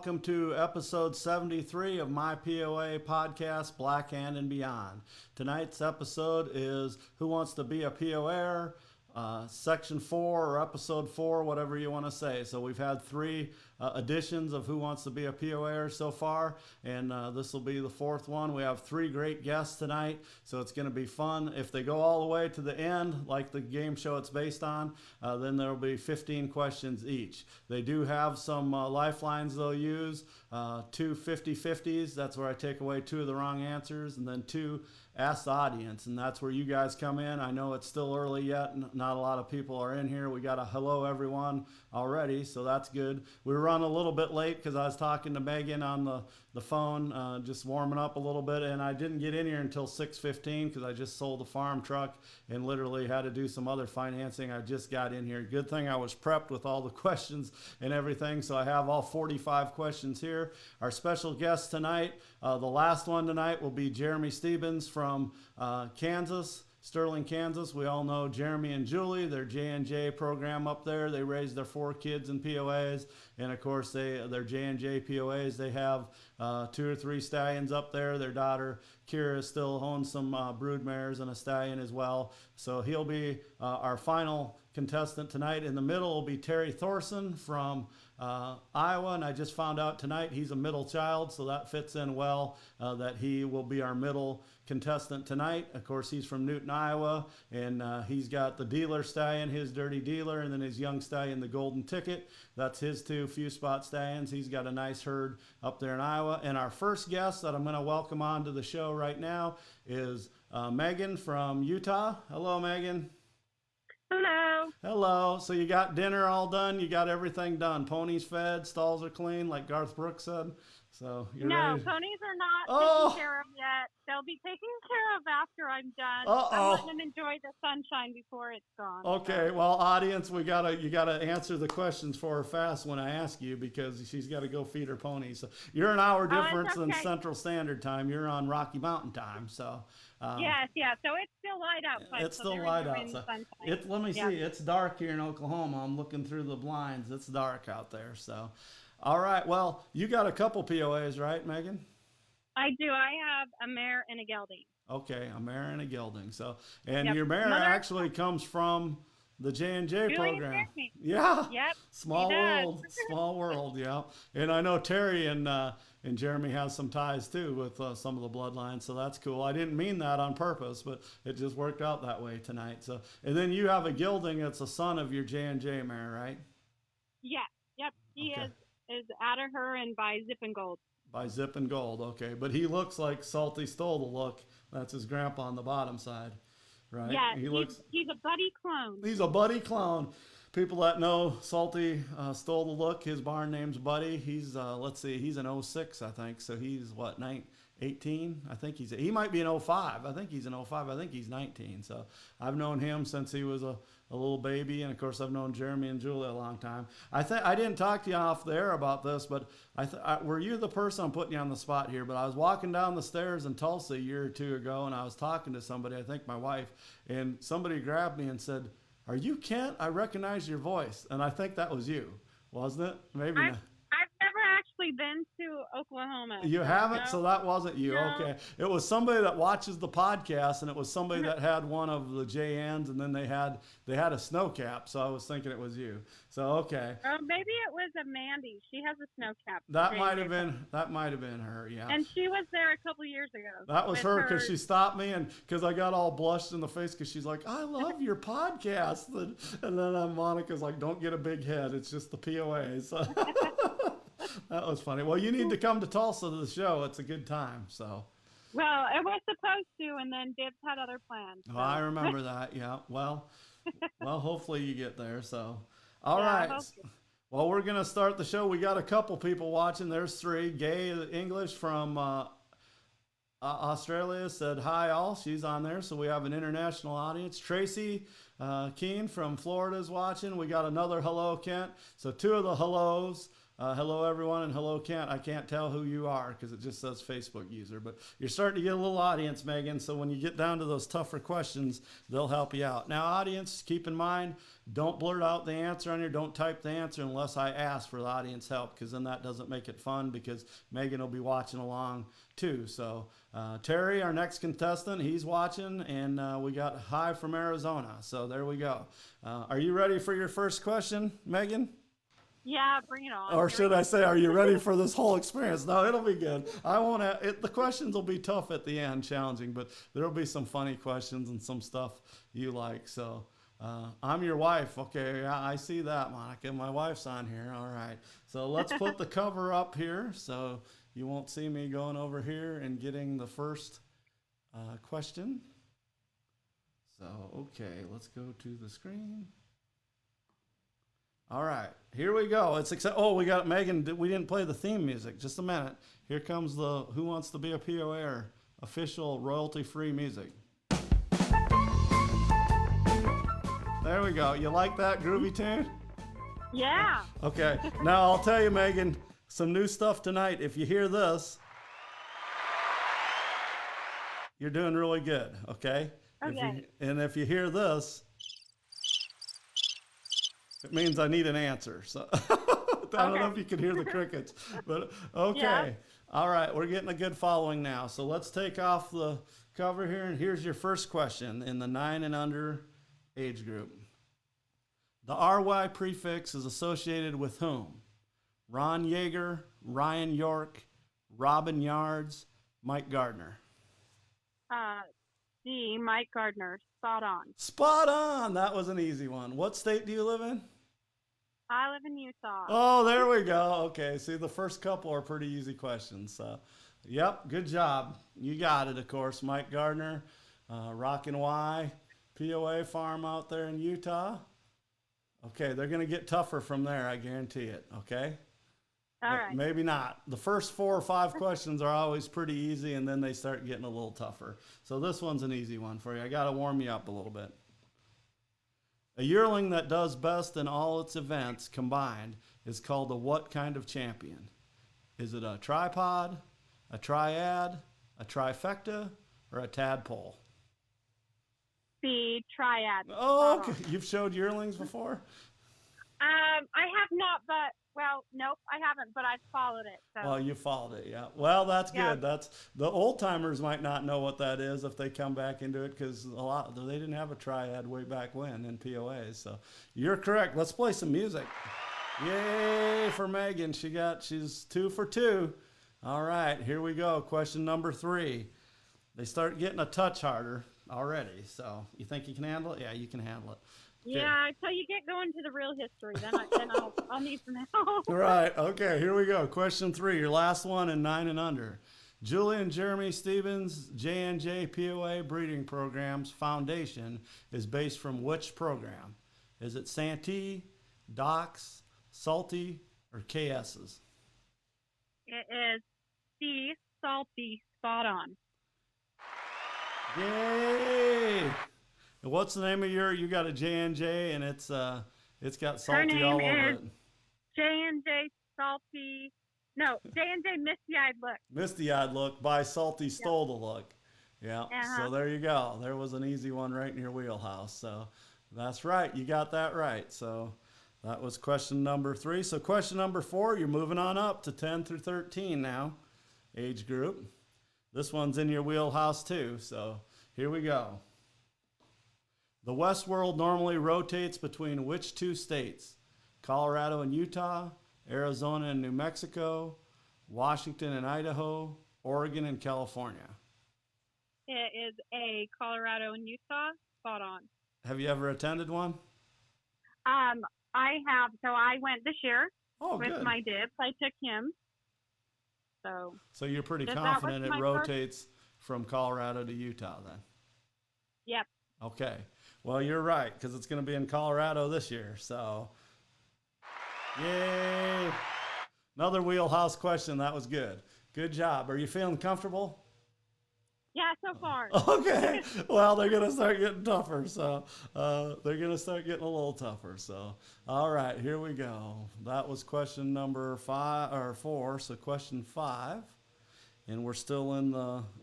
welcome to episode 73 of my POA podcast, Black Hand and Beyond. Tonight's episode is Who Wants to Be a POAer? Section 4 or episode 4, whatever you want to say. So we've had three editions of Who Wants to Be a POAer so far, and this will be the fourth one. We have three great guests tonight, so it's going to be fun. If they go all the way to the end, like the game show it's based on, then there will be 15 questions each. They do have some lifelines they'll use, two 50-50s. That's where I take away two of the wrong answers, and then two Ask the Audience, and that's where you guys come in. I know it's still early yet, not a lot of people are in here. We got a hello everyone already, so that's good. We run a little bit late because I was talking to Megan on the phone, just warming up a little bit, and I didn't get in here until 6:15 because I just sold the farm truck and literally had to do some other financing. I just got in here. Good thing I was prepped with all the questions and everything, so I have all 45 questions here. Our special guest tonight, the last one tonight, will be Jeremy Stevens from Kansas, Sterling, Kansas. We all know Jeremy and Julie, their J&J program up there. They raised their 4 kids in POAs, and of course their J&J POAs. They have 2 or 3 stallions up there. Their daughter Kira still owns some brood mares and a stallion as well. So he'll be our final contestant tonight. In the middle will be Terry Thorson from Iowa, and I just found out tonight he's a middle child, so that fits in well that he will be our middle contestant tonight. Of course, he's from Newton, Iowa, and he's got the dealer stallion, his Dirty Dealer, and then his young stallion, the Golden Ticket. That's his 2 few spot stallions. He's got a nice herd up there in Iowa. And our first guest that I'm going to welcome on to the show right now is Megan from Utah. Hello, Megan. Hello. Hello. So you got dinner all done? You got everything done? Ponies fed, stalls are clean, like Garth Brooks said? So you're no, ready? Ponies are not taken care of yet. They'll be taken care of after I'm done. I'm letting them enjoy the sunshine before it's gone. Okay, well, audience, you gotta answer the questions for her fast when I ask you, because she's got to go feed her ponies. So you're an hour difference than Central Standard Time. You're on Rocky Mountain Time, so. Yes. So it's still light outside. It's still light outside. Let me see. It's dark here in Oklahoma. I'm looking through the blinds. It's dark out there. So, all right. Well, you got a couple POAs, right, Megan? I do. I have a mare and a gelding. Okay, a mare and a gelding. So, and your mare actually comes from the J&J program. Yeah. Yep. Small world. Small world. Yeah. And I know Terry and Jeremy has some ties too with some of the bloodlines, so that's cool. I didn't mean that on purpose, but it just worked out that way tonight. So, and then you have a gelding that's a son of your J&J mare, right? Yeah. Yep. He is out of her and by Zip and Gold. By Zip and Gold, okay. But he looks like Salty stole the look. That's his grandpa on the bottom side, right? Yeah, he's a buddy clone. He's a buddy clone. People that know Salty stole the look. His barn name's Buddy. He's let's see, he's an 06, I think. So he's what, 18? I think he might be an 05. I think he's an 05. I think he's 19. So I've known him since he was a little baby, and of course I've known Jeremy and Julie a long time. I didn't talk to you off the air about this, but were you the person? I'm putting you on the spot here, but I was walking down the stairs in Tulsa a year or 2 ago, and I was talking to somebody, I think my wife, and somebody grabbed me and said, "Are you Kent? I recognize your voice." And I think that was you, wasn't it? Maybe not. I've never actually been to Oklahoma. You haven't? So that wasn't you. No. Okay. It was somebody that watches the podcast, and it was somebody that had one of the JNs, and then they had a snow cap. So I was thinking it was you. So, okay. Maybe it was a Mandy. She has a snow cap. That might have been her. Yeah. And she was there a couple years ago. That was her, because she stopped me, and because I got all blushed in the face because she's like, "I love your podcast." And then Monica's like, "Don't get a big head. It's just the POA." So that was funny. Well, you need to come to Tulsa to the show. It's a good time. So. Well, it was supposed to, and then Dibs had other plans. So. Oh, I remember that. Yeah. Well, hopefully you get there. So, all right. Well, we're going to start the show. We got a couple people watching. There's 3. Gay English from Australia said hi all. She's on there, so we have an international audience. Tracy Keene from Florida is watching. We got another hello, Kent. So 2 of the hellos Hello, everyone, and hello, Kent. I can't tell who you are because it just says Facebook user, but you're starting to get a little audience, Megan. So when you get down to those tougher questions, they'll help you out. Now, audience, keep in mind, don't blurt out the answer on here. Don't type the answer unless I ask for the audience help, because then that doesn't make it fun, because Megan will be watching along too. So Terry, our next contestant, he's watching, and we got hi from Arizona. So there we go. Are you ready for your first question, Megan? Yeah, bring it on. Or should I say, are you ready for this whole experience? No, it'll be good. I won't. The questions will be tough at the end, challenging, but there'll be some funny questions and some stuff you like. So, I'm your wife. Okay, yeah, I see that, Monica. My wife's on here. All right. So let's put the cover up here so you won't see me going over here and getting the first question. So, okay, let's go to the screen. All right, here we go. Oh, we got Megan. We didn't play the theme music. Just a minute. Here comes the Who Wants to Be a POAer official royalty-free music. There we go. You like that groovy tune? Yeah. Okay. Now I'll tell you, Megan, some new stuff tonight. If you hear this, you're doing really good. Okay. Okay. If you hear this, it means I need an answer. So I don't know if you can hear the crickets, but okay. Yeah. All right. We're getting a good following now. So let's take off the cover here. And here's your first question in the 9 and under age group. The RY prefix is associated with whom? Ron Yeager, Ryan York, Robin Yards, Mike Gardner. D, Mike Gardner. Spot on. Spot on. That was an easy one. What state do you live in? I live in Utah. Oh, there we go. Okay. See, the first couple are pretty easy questions. So, yep. Good job. You got it, of course. Mike Gardner, Rockin' Y, POA farm out there in Utah. Okay. They're going to get tougher from there. I guarantee it. Okay. All right. Maybe not. The first 4 or 5 questions are always pretty easy, and then they start getting a little tougher. So this one's an easy one for you. I got to warm you up a little bit. A yearling that does best in all its events combined is called a what kind of champion? Is it a tripod, a triad, a trifecta, or a tadpole? The triad. Oh, okay. You've showed yearlings before? I have not, but well, nope, I haven't, but I've followed it. So. Well, you followed it, yeah. Well, that's good. That's the old timers might not know what that is if they come back into it, because they didn't have a triad way back when in POAs. So you're correct. Let's play some music. Yay for Megan. She's 2 for 2. All right, here we go. Question number 3. They start getting a touch harder already. So you think you can handle it? Yeah, you can handle it. Yeah, until you get going to the real history, then I'll need some help. Right. Okay, here we go. Question 3, your last one in 9 and under. Julie and Jeremy Stevens J&J POA Breeding Programs Foundation is based from which program? Is it Santee, Docs, Salty, or KS's? It is C, Salty. Spot on. Yay! And what's the name of you got a J&J, and it's got Salty all over it. J&J Salty. No, J&J Misty Eyed Look. Misty Eyed Look by Salty Stole the Look. Yeah. Uh-huh. So there you go. There was an easy one right in your wheelhouse. So that's right. You got that right. So that was question number 3. So question number 4, you're moving on up to 10 through 13 now, age group. This one's in your wheelhouse too. So here we go. The Westworld normally rotates between which 2 states? Colorado and Utah, Arizona and New Mexico, Washington and Idaho, Oregon and California. It is A, Colorado and Utah. Spot on. Have you ever attended one? I have. So I went this year with good. my dibs. I took him. So you're pretty confident it rotates from Colorado to Utah then? Yep. Okay. Well, you're right, because it's going to be in Colorado this year. So, yay. Another wheelhouse question. That was good. Good job. Are you feeling comfortable? Yeah, so far. Okay. Well, they're going to start getting tougher. So they're going to start getting a little tougher. So, all right, here we go. That was question number 4. So question 5. And we're still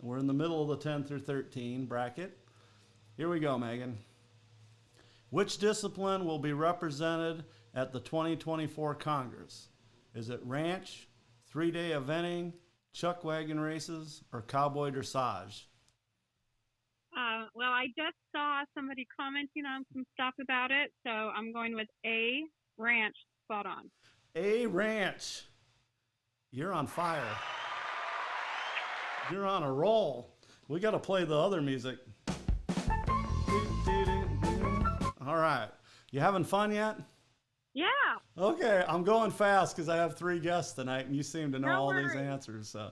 we're in the middle of the 10 through 13 bracket. Here we go, Megan. Which discipline will be represented at the 2024 Congress? Is it ranch, 3-day eventing, chuck wagon races, or cowboy dressage? Well, I just saw somebody commenting on some stuff about it, so I'm going with A, ranch, spot on. A, ranch. You're on fire. You're on a roll. We got to play the other music. All right. You having fun yet? Yeah. Okay, I'm going fast because I have 3 guests tonight, and you seem to know all these answers. So.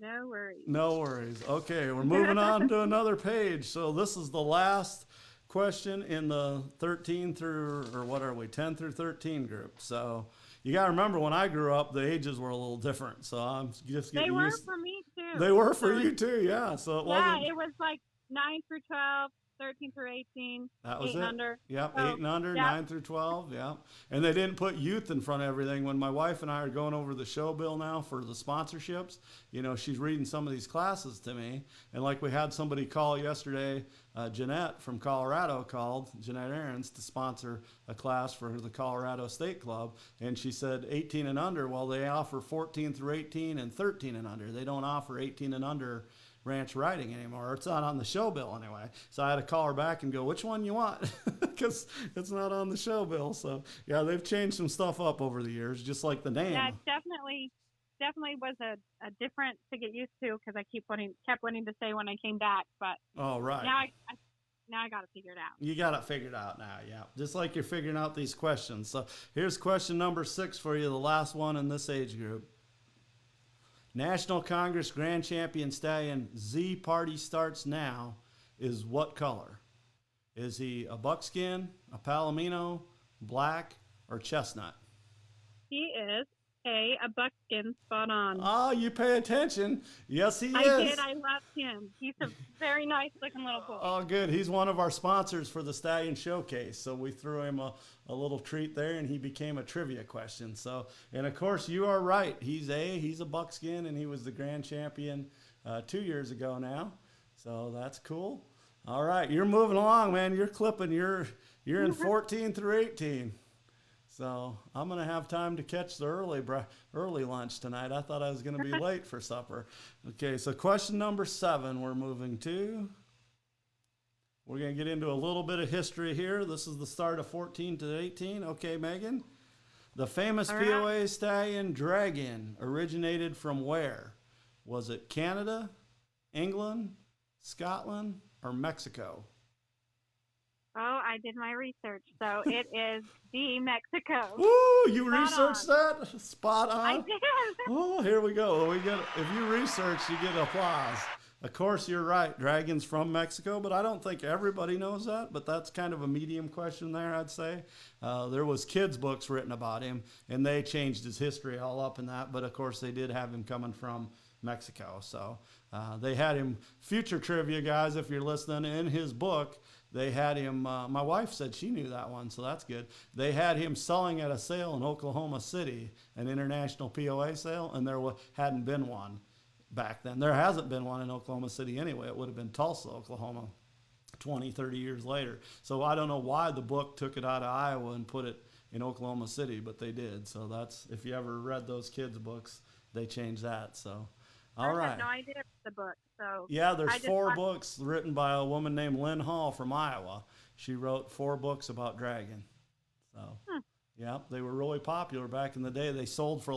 No worries. No worries. Okay, we're moving on to another page. So this is the last question in the 13 through, or what are we, 10 through 13 group. So you got to remember, when I grew up, the ages were a little different. So I'm just getting used. They were for me too. They were for you too, yeah. So it wasn't. Yeah, it was like 9 through 12. 13 through 18. That was 8 it. and under. Yep, so, 8 and under, yep. 9 through 12. Yeah, and they didn't put youth in front of everything. When my wife and I are going over the show bill now for the sponsorships, you know, she's reading some of these classes to me, and like we had somebody call yesterday, Jeanette from Colorado called, Jeanette Aarons, to sponsor a class for the Colorado State Club, and she said 18 and under. Well, they offer 14 through 18 and 13 and under. They don't offer 18 and under ranch riding anymore. It's not on the show bill anyway. So I had to call her back and go, which one you want? Because it's not on the show bill. So yeah, they've changed some stuff up over the years, just like the name. Yeah, it definitely was a different to get used to, because I kept wanting to say when I came back, but right. Now I got it figured out. You got it figured out now, yeah. Just like you're figuring out these questions. So here's question number 6 for you, the last one in this age group. National Congress Grand Champion Stallion Z Party Starts Now is what color? Is he a buckskin, a palomino, black, or chestnut? He is a buckskin, spot on. Oh, you pay attention. Yes, he is. I did. I love him. He's a very nice looking little boy. Oh, good. He's one of our sponsors for the Stallion Showcase. So we threw him a little treat there, and he became a trivia question. So, and of course, you are right. He's a buckskin, and he was the grand champion 2 years ago now. So that's cool. All right, you're moving along, man. You're clipping. You're in 14 through 18. So I'm going to have time to catch the early lunch tonight. I thought I was going to be late for supper. Okay, so question number 7 we're moving to. We're going to get into a little bit of history here. This is the start of 14 to 18. Okay, Megan. The famous POA stallion Dragon originated from where? Was it Canada, England, Scotland, or Mexico? Oh, I did my research. So it is D, Mexico. Woo, you researched that? Spot on. I did. Oh, here we go. If you research, you get applause. Of course, you're right. Dragon's from Mexico, but I don't think everybody knows that. But that's kind of a medium question there, I'd say. There was kids' books written about him, and they changed his history all up in that. But, of course, they did have him coming from Mexico. So they had him, future trivia guys, if you're listening, in his book, they had him, my wife said she knew that one, so that's good. They had him selling at a sale in Oklahoma City, an international POA sale, and there hadn't been one back then. There hasn't been one in Oklahoma City anyway. It would have been Tulsa, Oklahoma, 20, 30 years later. So I don't know why the book took it out of Iowa and put it in Oklahoma City, but they did. So that's, if you ever read those kids' books, they changed that. So, all right. I had no idea the book. So yeah, there's 4 books written by a woman named Lynn Hall from Iowa. She wrote 4 books about Dragon. So, yeah, they were really popular back in the day. They sold for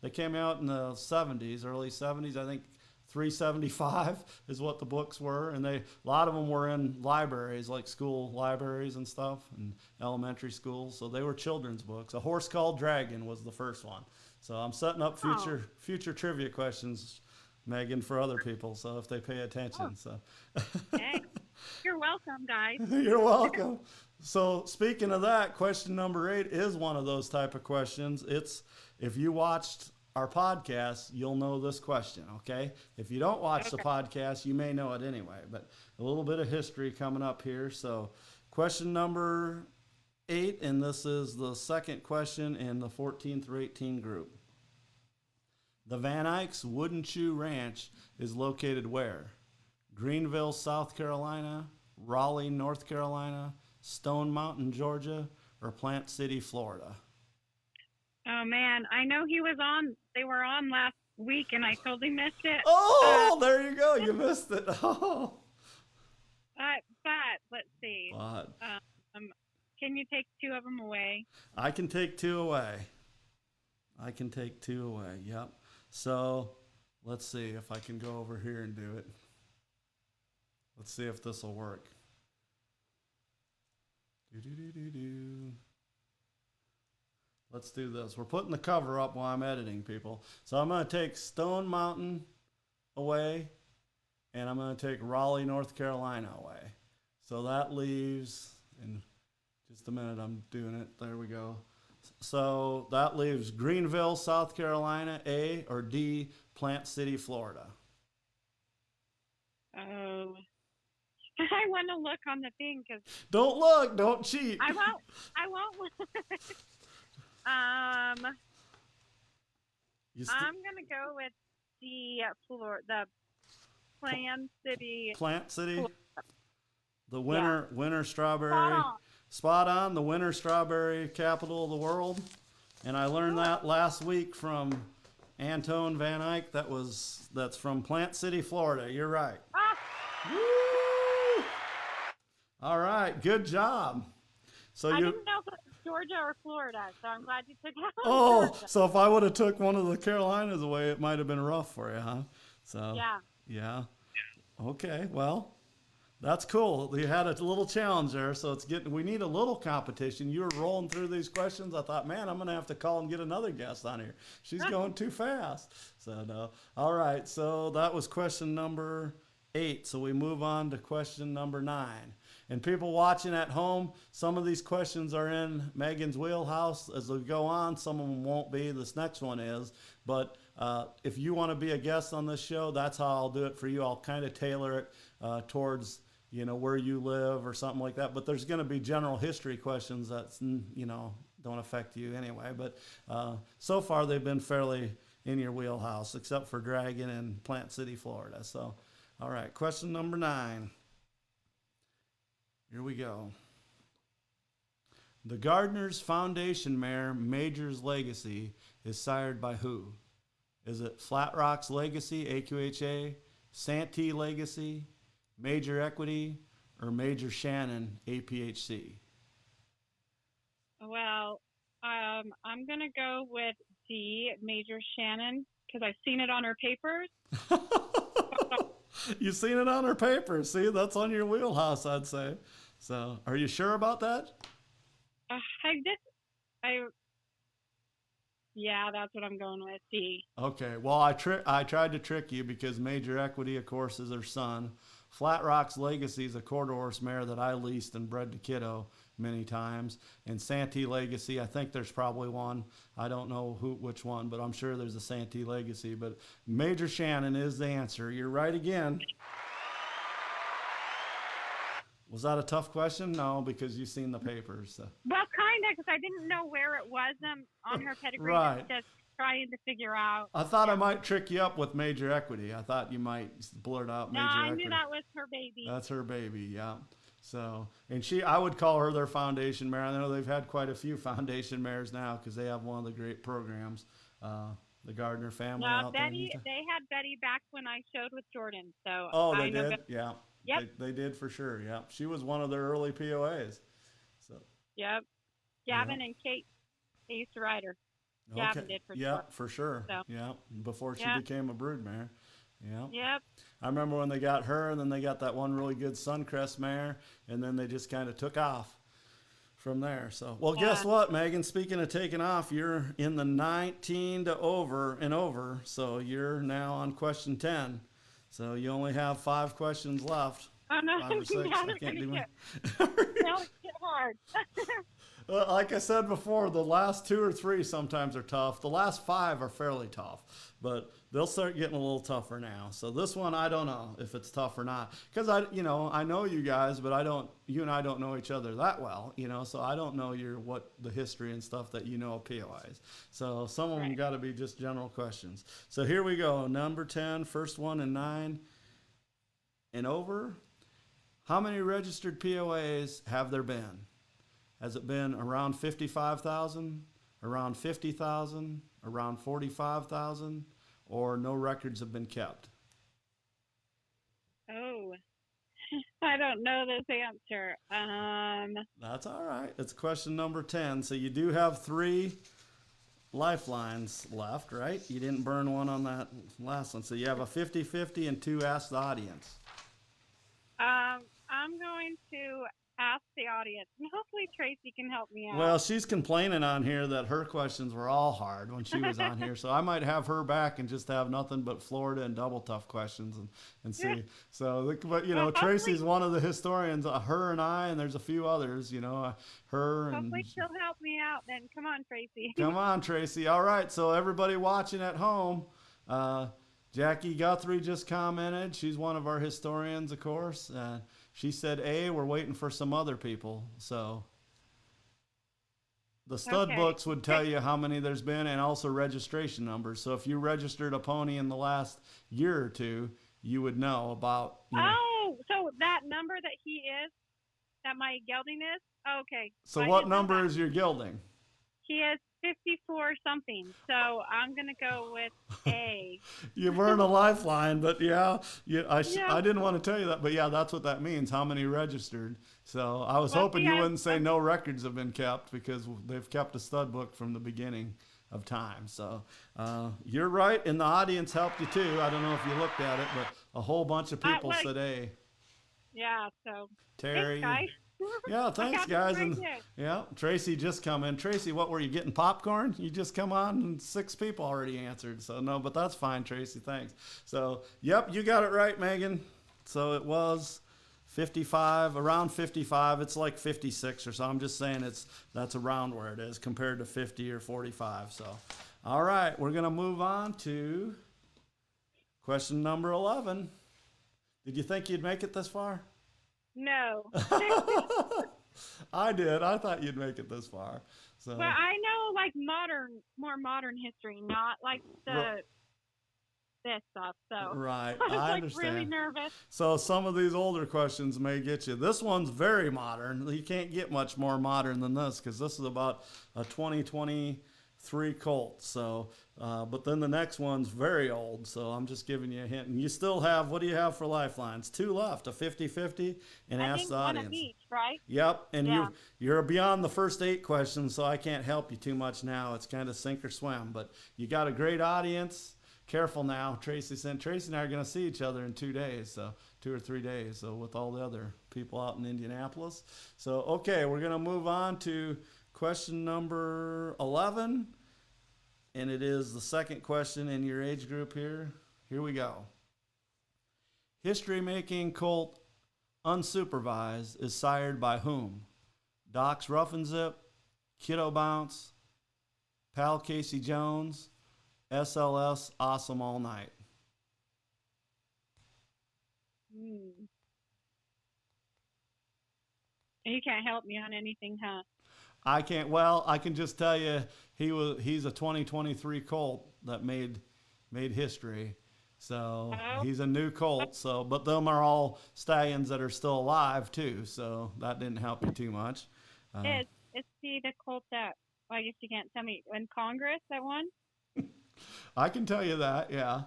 they came out in the 70s, early 70s, I think $3.75 is what the books were. And a lot of them were in libraries, like school libraries and stuff, and elementary schools. So they were children's books. A Horse Called Dragon was the first one. So I'm setting up future trivia questions, Megan, for other people, so if they pay attention. So Thanks. You're welcome, guys. You're welcome. So speaking of that, question number 8 is one of those type of questions. It's, if you watched our podcast, you'll know this question, okay? If you don't watch the podcast, you may know it anyway, but a little bit of history coming up here. So, question number 8, and this is the second question in the 14 through 18 group. The Van Eyck's Wooden Shoe Ranch is located where? Greenville, South Carolina, Raleigh, North Carolina, Stone Mountain, Georgia, or Plant City, Florida? Oh man, I know they were on last week and I totally missed it. Oh, there you go. You missed it. Oh. But let's see. But. Can you take 2 of them away? I can take 2 away. Yep. So let's see if I can go over here and do it. Let's see if this will work. Let's do this. We're putting the cover up while I'm editing, people. So I'm going to take Stone Mountain away, and I'm going to take Raleigh, North Carolina away. So that leaves, in just a minute, I'm doing it. There we go. So that leaves Greenville, South Carolina, A, or D, Plant City, Florida. Oh, I want to look on the thing because. Don't look. Don't cheat. I won't look. I'm gonna go with the Plant City. Plant City. Florida. The winter strawberry. Spot on. The winter strawberry capital of the world. And I learned that last week from Antone Van Eyck. That's from Plant City, Florida. You're right. Woo! All right. Good job. So I didn't know if it was Georgia or Florida, so I'm glad you took that. Oh, so if I would have took one of the Carolinas away, it might have been rough for you, huh? So yeah. Okay, well, that's cool. You had a little challenge there, so we need a little competition. You were rolling through these questions. I thought, man, I'm going to have to call and get another guest on here. She's going too fast. So no. All right, so that was question number 8. So we move on to question number 9. And people watching at home, some of these questions are in Megan's wheelhouse as we go on. Some of them won't be. This next one is. But if you want to be a guest on this show, that's how I'll do it for you. I'll kind of tailor it towards, where you live or something like that. But there's going to be general history questions that, don't affect you anyway. But so far, they've been fairly in your wheelhouse, except for Dragon and Plant City, Florida. So, all right, question number 9. Here we go. The Gardeners Foundation Mare Major's Legacy is sired by who? Is it Flat Rock's Legacy, AQHA, Santee Legacy, Major Equity, or Major Shannon, APHC? Well, I'm going to go with D, Major Shannon, because I've seen it on her papers. You've seen it on her papers. See, that's on your wheelhouse, I'd say. So, are you sure about that? Yeah, that's what I'm going with, D. Okay, well, I tried to trick you because Major Equity, of course, is her son. Flat Rock's Legacy is a quarter horse mare that I leased and bred to kiddo many times. And Santee Legacy, I think there's probably one. I don't know which one, but I'm sure there's a Santee Legacy. But Major Shannon is the answer. You're right again. Was that a tough question? No, because you've seen the papers. So. Well, kind of, because I didn't know where it was on her pedigree. Right. Just trying to figure out. I thought I might trick you up with Major Equity. I thought you might blurt out Major Equity. No, I knew that was her baby. That's her baby, yeah. So, and I would call her their foundation mare. I know they've had quite a few foundation mares now because they have one of the great programs, the Gardner family out Betty, there. they had Betty back when I showed with Jordan. So oh, they did? Yeah. Yep. They did for sure, yeah. She was one of their early POAs. So. Yep. Gavin and Kate, they used to ride her. Gavin did for sure. Yeah, for sure. So. Yeah, before she became a broodmare. Yeah. Yep. I remember when they got her, and then they got that one really good Suncrest mare, and then they just kind of took off from there. So, well, guess what, Megan? Speaking of taking off, you're in the 19 to over, so you're now on question 10. So you only have 5 questions left. Oh, no. 5 or 6. I can't do it. Now it's hard. Like I said before, the last 2 or 3 sometimes are tough. The last 5 are fairly tough, but they'll start getting a little tougher now. So this one, I don't know if it's tough or not, because I know you guys, but you and I don't know each other that well, so I don't know what the history and stuff that of POAs. So some of them got to be just general questions. So here we go. Number 10, first one in 9 and over. How many registered POAs have there been? Has it been around 55,000, around 50,000, around 45,000, or no records have been kept? Oh, I don't know this answer. That's all right. It's question number 10. So you do have 3 lifelines left, right? You didn't burn one on that last one. So you have a 50-50 and 2 ask the audience. I'm going to ask the audience, and hopefully Tracy can help me out. Well, she's complaining on here that her questions were all hard when she was on here, so I might have her back and just have nothing but Florida and double tough questions and see. Yeah. So, but Tracy's one of the historians. Her and I, and there's a few others. Her and. Hopefully she'll help me out. Then come on, Tracy. Come on, Tracy. All right. So everybody watching at home. Jackie Guthrie just commented. She's one of our historians, of course. She said, A, we're waiting for some other people. So the stud books would tell you how many there's been and also registration numbers. So if you registered a pony in the last year or 2, you would know about. Oh, so that number that my gelding is? Okay. So what number is your gelding? He is 54 something, so I'm gonna go with A. You burned a lifeline, but I didn't want to tell you that, but that's what that means. How many registered? So I was hoping you wouldn't say no records have been kept, because they've kept a stud book from the beginning of time. So you're right, and the audience helped you too. I don't know if you looked at it, but a whole bunch of people said A. Yeah. So Terry. Thanks, guys. Yeah, thanks, guys. And Tracy just come in. Tracy, what were you getting, popcorn? You just come on and 6 people already answered. So no, but that's fine, Tracy. Thanks. So yep, you got it right, Megan. So it was 55, around 55. It's like 56 or so. I'm just saying that's around where it is compared to 50 or 45. So all right, we're gonna move on to question number 11. Did you think you'd make it this far? No. I did. I thought you'd make it this far. So. Well, I know more modern history, not like this stuff. So right, I understand. Really nervous. So some of these older questions may get you. This one's very modern. You can't get much more modern than this, because this is about a 2023 Colt. So, but then the next one's very old. So I'm just giving you a hint. And you still have, what do you have for lifelines? 2 left, a 50-50 and ask the audience. One of each, right? Yep, and you're beyond the first 8 questions, so I can't help you too much now. It's kind of sink or swim, but you got a great audience. Careful now. Tracy and I are going to see each other in 2 days, so 2 or 3 days, so with all the other people out in Indianapolis. So, okay, we're going to move on to question number 11, and it is the second question in your age group here. Here we go. History-making colt unsupervised is sired by whom? Doc's Rough and Zip, Kiddo Bounce, Pal Casey Jones, SLS Awesome All Night. You can't help me on anything, huh? I can't. Well, I can just tell you he's a 2023 colt that made history. So he's a new colt. So, but them are all stallions that are still alive too. So that didn't help you too much. Is he the colt that? Well, I guess you can't tell me. In Congress, that one? I can tell you that. Yeah,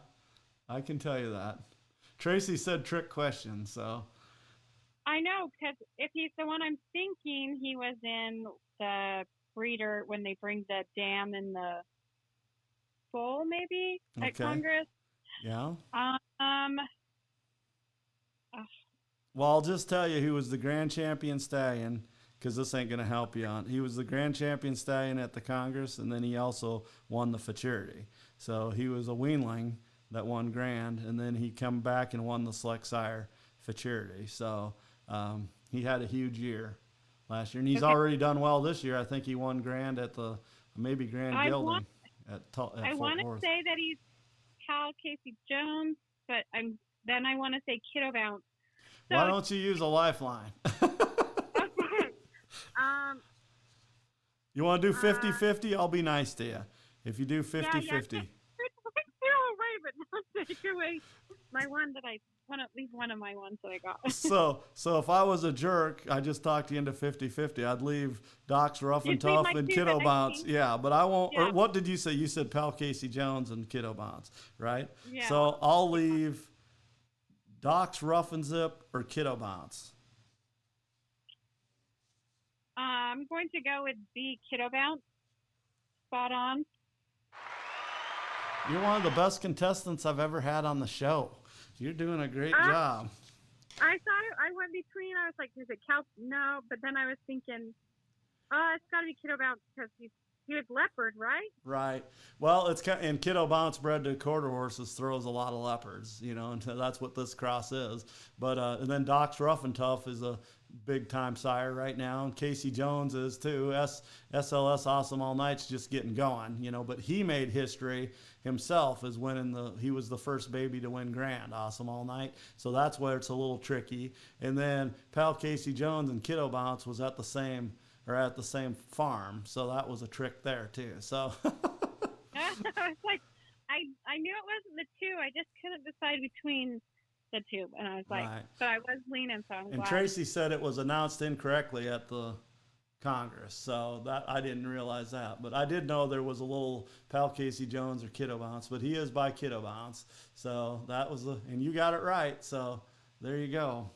I can tell you that. Tracy said trick question. So. I know, because if he's the one I'm thinking, he was in the breeder when they bring the dam in the foal, maybe at Congress. Yeah. Well, I'll just tell you, he was the grand champion stallion, because this ain't gonna help you on. He was the grand champion stallion at the Congress, and then he also won the Futurity. So he was a weanling that won grand, and then he come back and won the Select Sire Futurity. So. He had a huge year. last year, and he's Okay. already done well this year. I think he won Grand at the maybe Grand I want Gilding at I Fort want to Worth. say that he's Cal Casey Jones, but I want to say Kiddo Bounce. So Why don't you use a lifeline? okay. Um. You want to do 50-50? I'll be nice to you. If you do Yeah. 50-50. Throw away, but not take away my one that I one at least one of my ones that I got. So if I was a jerk, I just talked you into 50-50. I'd leave Doc's Rough and You'd leave Tough my and two Kiddo that I Bounce. think. Yeah, but I won't. Or Yeah. what did you say? You said Pal Casey Jones and Kiddo Bounce, right? Yeah. So I'll leave Doc's Rough and Zip or Kiddo Bounce. I'm going to go with the Kiddo Bounce. Spot on. You're one of the best contestants I've ever had on the show. You're doing a great job. I thought I went between. I was like, is it Cal? No, but then I was thinking, it's got to be Kiddo Bounce because he was leopard, right? Right. Well, it's kind and Kiddo Bounce bred to quarter horses throws a lot of leopards, and that's what this cross is. But and then Doc's Rough and Tough is a big time sire right now, and Casey Jones is too. SLS Awesome All Night's just getting going, But he made history himself as he was the first baby to win Grand Awesome All Night. So that's where it's a little tricky. And then Pal Casey Jones and Kiddo Bounce was at the same farm, so that was a trick there too. So I was like, I knew it wasn't the two. I just couldn't decide between the two, and I was like, right. So I was leaning. So I'm And glad. Tracy said it was announced incorrectly at the Congress, so that I didn't realize that, but I did know there was a little Pal Casey Jones or Kiddo Bounce, but he is by Kiddo Bounce, so that was and you got it right. So there you go.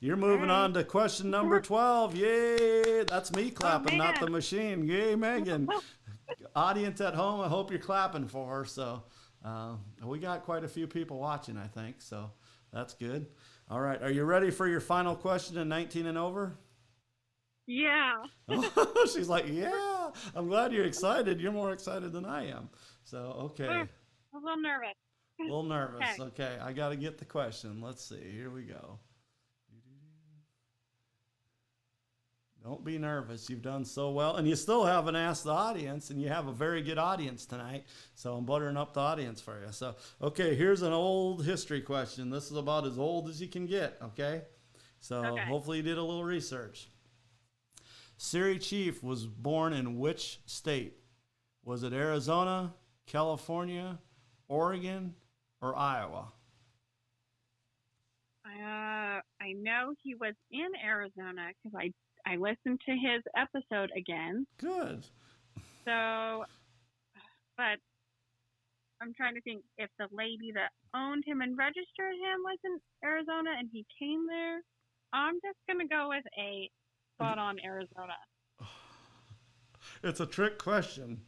You're moving on to question number 12. Yay! That's me clapping, not the machine. Yay, Megan. Audience at home, I hope you're clapping for her. So we got quite a few people watching, I think. So that's good. All right. Are you ready for your final question in 19 and over? Yeah. She's like, yeah. I'm glad you're excited. You're more excited than I am. So, okay. I'm a little nervous. A little nervous. Okay. I got to get the question. Let's see. Here we go. Don't be nervous. You've done so well. And you still haven't asked the audience, and you have a very good audience tonight. So I'm buttering up the audience for you. So, okay, here's an old history question. This is about as old as you can get, okay? So hopefully you did a little research. Siri Chief was born in which state? Was it Arizona, California, Oregon, or Iowa? I know he was in Arizona because I listened to his episode again. Good. So, but I'm trying to think if the lady that owned him and registered him was in Arizona and he came there. I'm just going to go with a spot on Arizona. It's a trick question.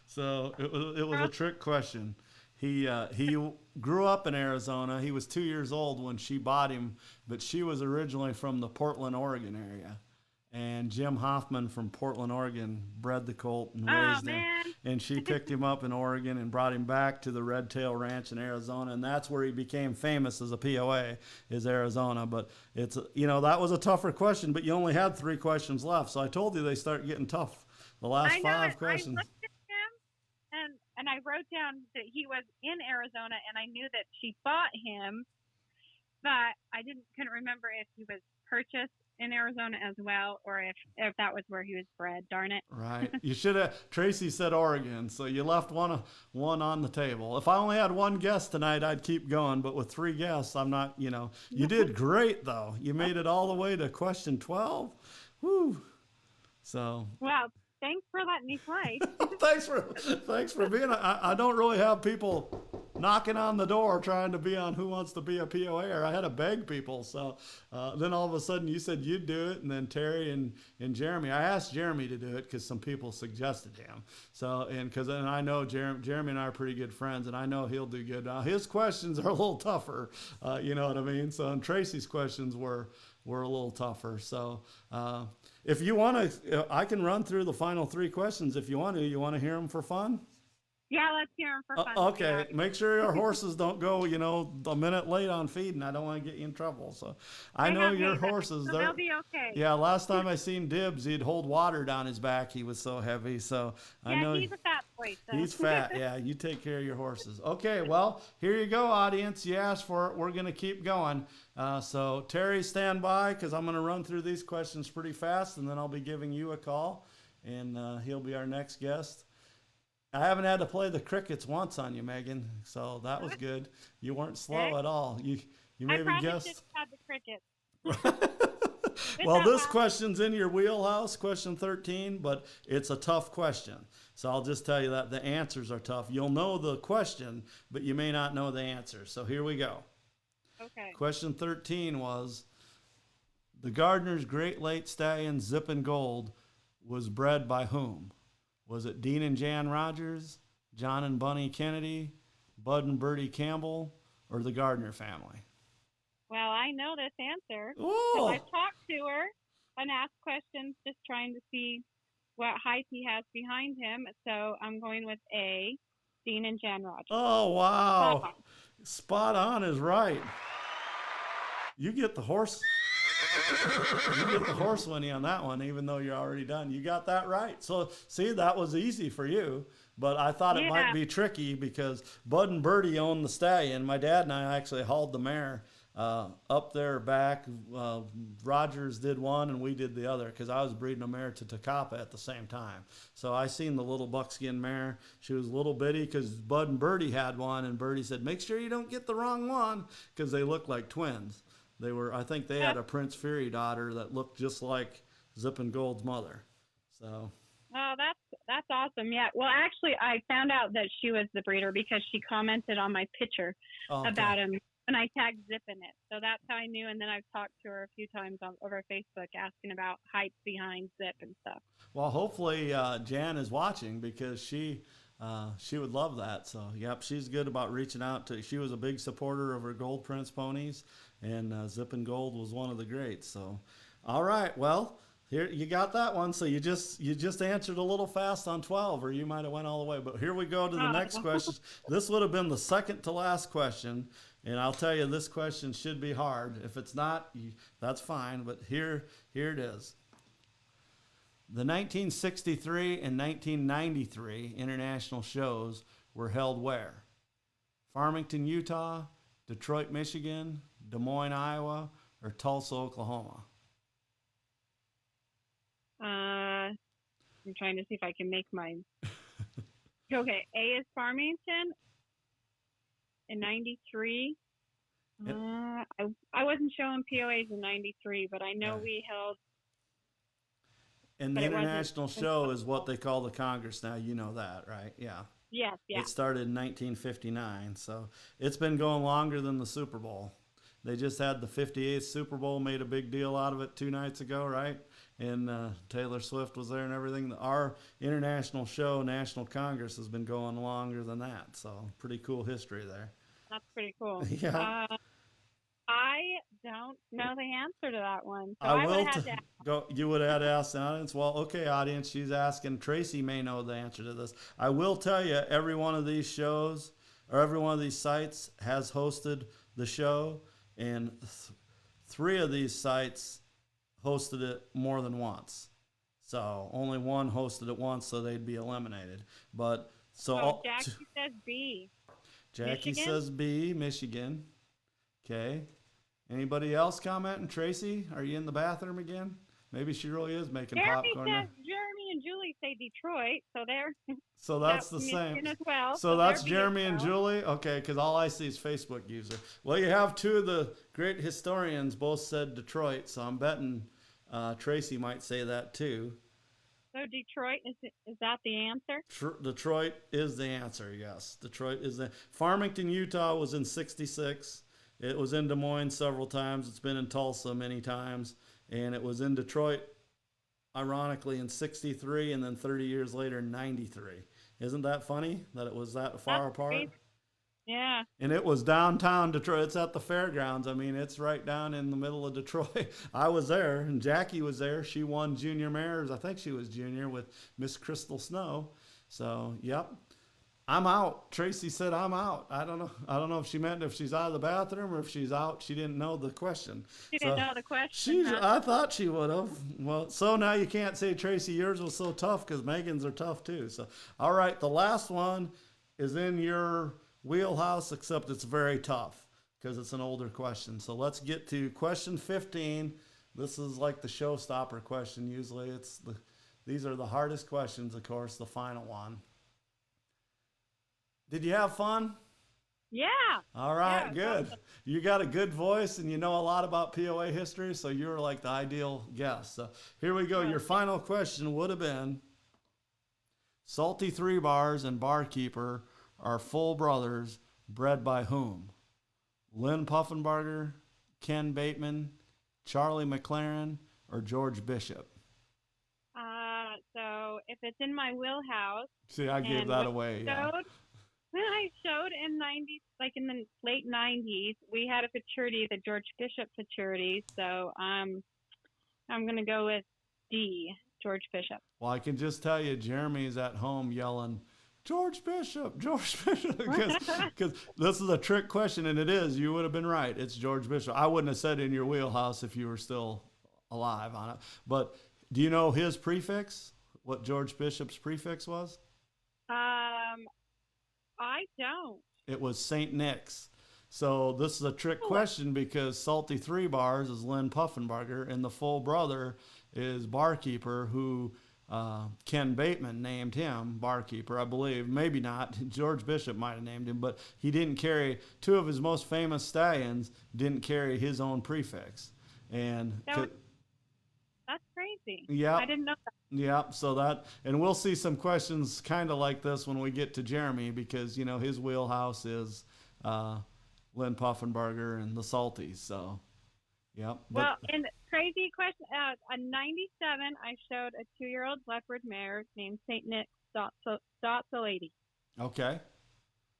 So it was a trick question. He grew up in Arizona. He was 2 years old when she bought him, but she was originally from the Portland, Oregon area. And Jim Hoffman from Portland, Oregon bred the colt and raised him. And she picked him up in Oregon and brought him back to the Red Tail Ranch in Arizona. And that's where he became famous as a POA, is Arizona. But it's, that was a tougher question, but you only had 3 questions left. So I told you they start getting tough. The last 5 questions. I looked at him and I wrote down that he was in Arizona and I knew that she bought him, but I couldn't remember if he was purchased in Arizona as well, or if that was where he was bred. Darn it. Right. You should have. Tracy said Oregon, so you left one on the table. If I only had one guest tonight, I'd keep going. But with 3 guests, I'm not. You did great though. You made it all the way to question 12. Woo. So. Well, thanks for letting me play. thanks for being. I don't really have people knocking on the door trying to be on Who Wants to Be a POAer. I had to beg people. So then all of a sudden you said you'd do it, and then Terry and Jeremy. I asked Jeremy to do it because some people suggested him. So and I know Jeremy and I are pretty good friends, and I know he'll do good. His questions are a little tougher. You know what I mean? So and Tracy's questions were a little tougher. So if you want to, I can run through the final 3 questions if you want to. You want to hear them for fun? Yeah, let's hear them for fun. Okay, make sure your horses don't go, a minute late on feeding. I don't want to get you in trouble. So I know your horses. So they'll be okay. Yeah, last time I seen Dibs, he'd hold water down his back. He was so heavy. So I know he's a fat boy. So. He's fat. Yeah, you take care of your horses. Okay, well, here you go, audience. You asked for it. We're going to keep going. So Terry, stand by because I'm going to run through these questions pretty fast, and then I'll be giving you a call, and he'll be our next guest. I haven't had to play the crickets once on you, Megan, so that was good. You weren't slow at all. You maybe guessed. I probably just had the crickets. Well, this question's in your wheelhouse, question 13, but it's a tough question. So I'll just tell you that the answers are tough. You'll know the question, but you may not know the answer. So here we go. Okay. Question 13 was, the Gardner's Great Late Stallion Zippin' Gold was bred by whom? Was it Dean and Jan Rogers, John and Bunny Kennedy, Bud and Bertie Campbell, or the Gardner family? Well, I know this answer. Oh. So I've talked to her and asked questions, just trying to see what height he has behind him. So I'm going with A, Dean and Jan Rogers. Oh, wow. Spot on is right. You get the horse. You get the horse winning on that one, even though you're already done. You got that right. So, see, that was easy for you. But I thought it might be tricky because Bud and Bertie owned the stallion. My dad and I actually hauled the mare up there back. Rogers did one and we did the other because I was breeding a mare to Tecapa at the same time. So I seen the little buckskin mare. She was a little bitty because Bud and Bertie had one, and Bertie said, make sure you don't get the wrong one because they looked like twins. I think they had a Prince Fury daughter that looked just like Zippin' Gold's mother. So. Oh, that's awesome. Yeah. Well, actually, I found out that she was the breeder because she commented on my picture about him, and I tagged Zip in it. So that's how I knew. And then I've talked to her a few times over Facebook asking about heights behind Zip and stuff. Well, hopefully Jan is watching because she would love that. So, yep, she's good about reaching out to. She was a big supporter of her Gold Prince ponies, and Zippin' Gold was one of the greats. So, all right, well. Here, you got that one, so you just answered a little fast on 12, or you might have went all the way. But here we go to the next question. This would have been the second to last question, and I'll tell you this question should be hard. If it's not, that's fine, but here it is. The 1963 and 1993 international shows were held where? Farmington, Utah, Detroit, Michigan, Des Moines, Iowa, or Tulsa, Oklahoma? I'm trying to see if I can make mine. Okay, A is Farmington in 93. Yep. I wasn't showing POAs in 93, but I know we held. And the international show is what they call the Congress now. You know that, right? Yeah. Yes, yeah. It started in 1959, so it's been going longer than the Super Bowl. They just had the 58th Super Bowl, made a big deal out of it 2 nights ago, right? And Taylor Swift was there and everything. Our international show, National Congress, has been going longer than that. So pretty cool history there. That's pretty cool. Yeah. I don't know the answer to that one. So I would have had to go. You would have had to ask the audience. Well, okay, audience, she's asking. Tracy may know the answer to this. I will tell you, every one of these shows or every one of these sites has hosted the show. And 3 of these sites hosted it more than once. So only one hosted it once, so they'd be eliminated. But so Jackie says B. Jackie Michigan? says B, Michigan. Okay. Anybody else commenting? Tracy, are you in the bathroom again? Maybe she really is making popcorn. Jeremy and Julie say Detroit, so they're. So that's the same. As well, so that's Jeremy and Julie? Okay, because all I see is Facebook user. Well, you have 2 of the great historians both said Detroit, so I'm betting Tracy might say that too. So Detroit, is that the answer? Detroit is the answer, yes. Detroit is the. Farmington, Utah was in 66. It was in Des Moines several times. It's been in Tulsa many times. And it was in Detroit, ironically, in 63, and then 30 years later in 93. Isn't that funny that it was that far apart? Crazy. Yeah. And it was downtown Detroit. It's at the fairgrounds. I mean, it's right down in the middle of Detroit. I was there, and Jackie was there. She won junior mares. I think she was junior with Miss Crystal Snow. So, yep. I'm out. Tracy said I'm out. I don't know. I don't know if she meant if she's out of the bathroom or if she's out. She didn't know the question. You didn't So know the question, she's. huh? I thought she would have. Well, so now you can't say Tracy yours was so tough because Megan's are tough too. So all right, the last one is in your wheelhouse, except it's very tough because it's an older question. So let's get to question 15. This is like the showstopper question. Usually, these are the hardest questions. Of course, the final one. Did you have fun? Yeah. All Yeah. right, It's good. awesome. You got a good voice and you know a lot about POA history, so you're like the ideal guest. So here we go. Well, Your final question would have been Salty Three Bars and Barkeeper are full brothers, bred by whom? Lynn Puffenbarger, Ken Bateman, Charlie McLaren, or George Bishop? so if it's in my wheelhouse See, I gave and that away. Yeah. when I showed in 90s, like in the late 90s, we had a futurity, the George Bishop futurity. So I'm going to go with D, George Bishop. Well, I can just tell you, Jeremy's at home yelling, George Bishop, George Bishop, because this is a trick question, and it is. You would have been right. It's George Bishop. I wouldn't have said in your wheelhouse if you were still alive on it. But do you know his prefix? What George Bishop's prefix was? I don't. It was St. Nick's. So this is a trick question because Salty Three Bars is Lynn Puffenbarger, and the full brother is Barkeeper, who Ken Bateman named him Barkeeper, I believe. Maybe not. George Bishop might have named him, but he didn't carry, two of his most famous stallions didn't carry his own prefix. And That's crazy. yeah, I didn't know that. yeah, so that, and we'll see some questions kind of like this when we get to Jeremy because, you know, his wheelhouse is Lynn Puffenbarger and the Salties. So, yep. Well, and crazy question. A 97, I showed a 2-year-old leopard mare named St. Nick's Dot's a lady. Okay.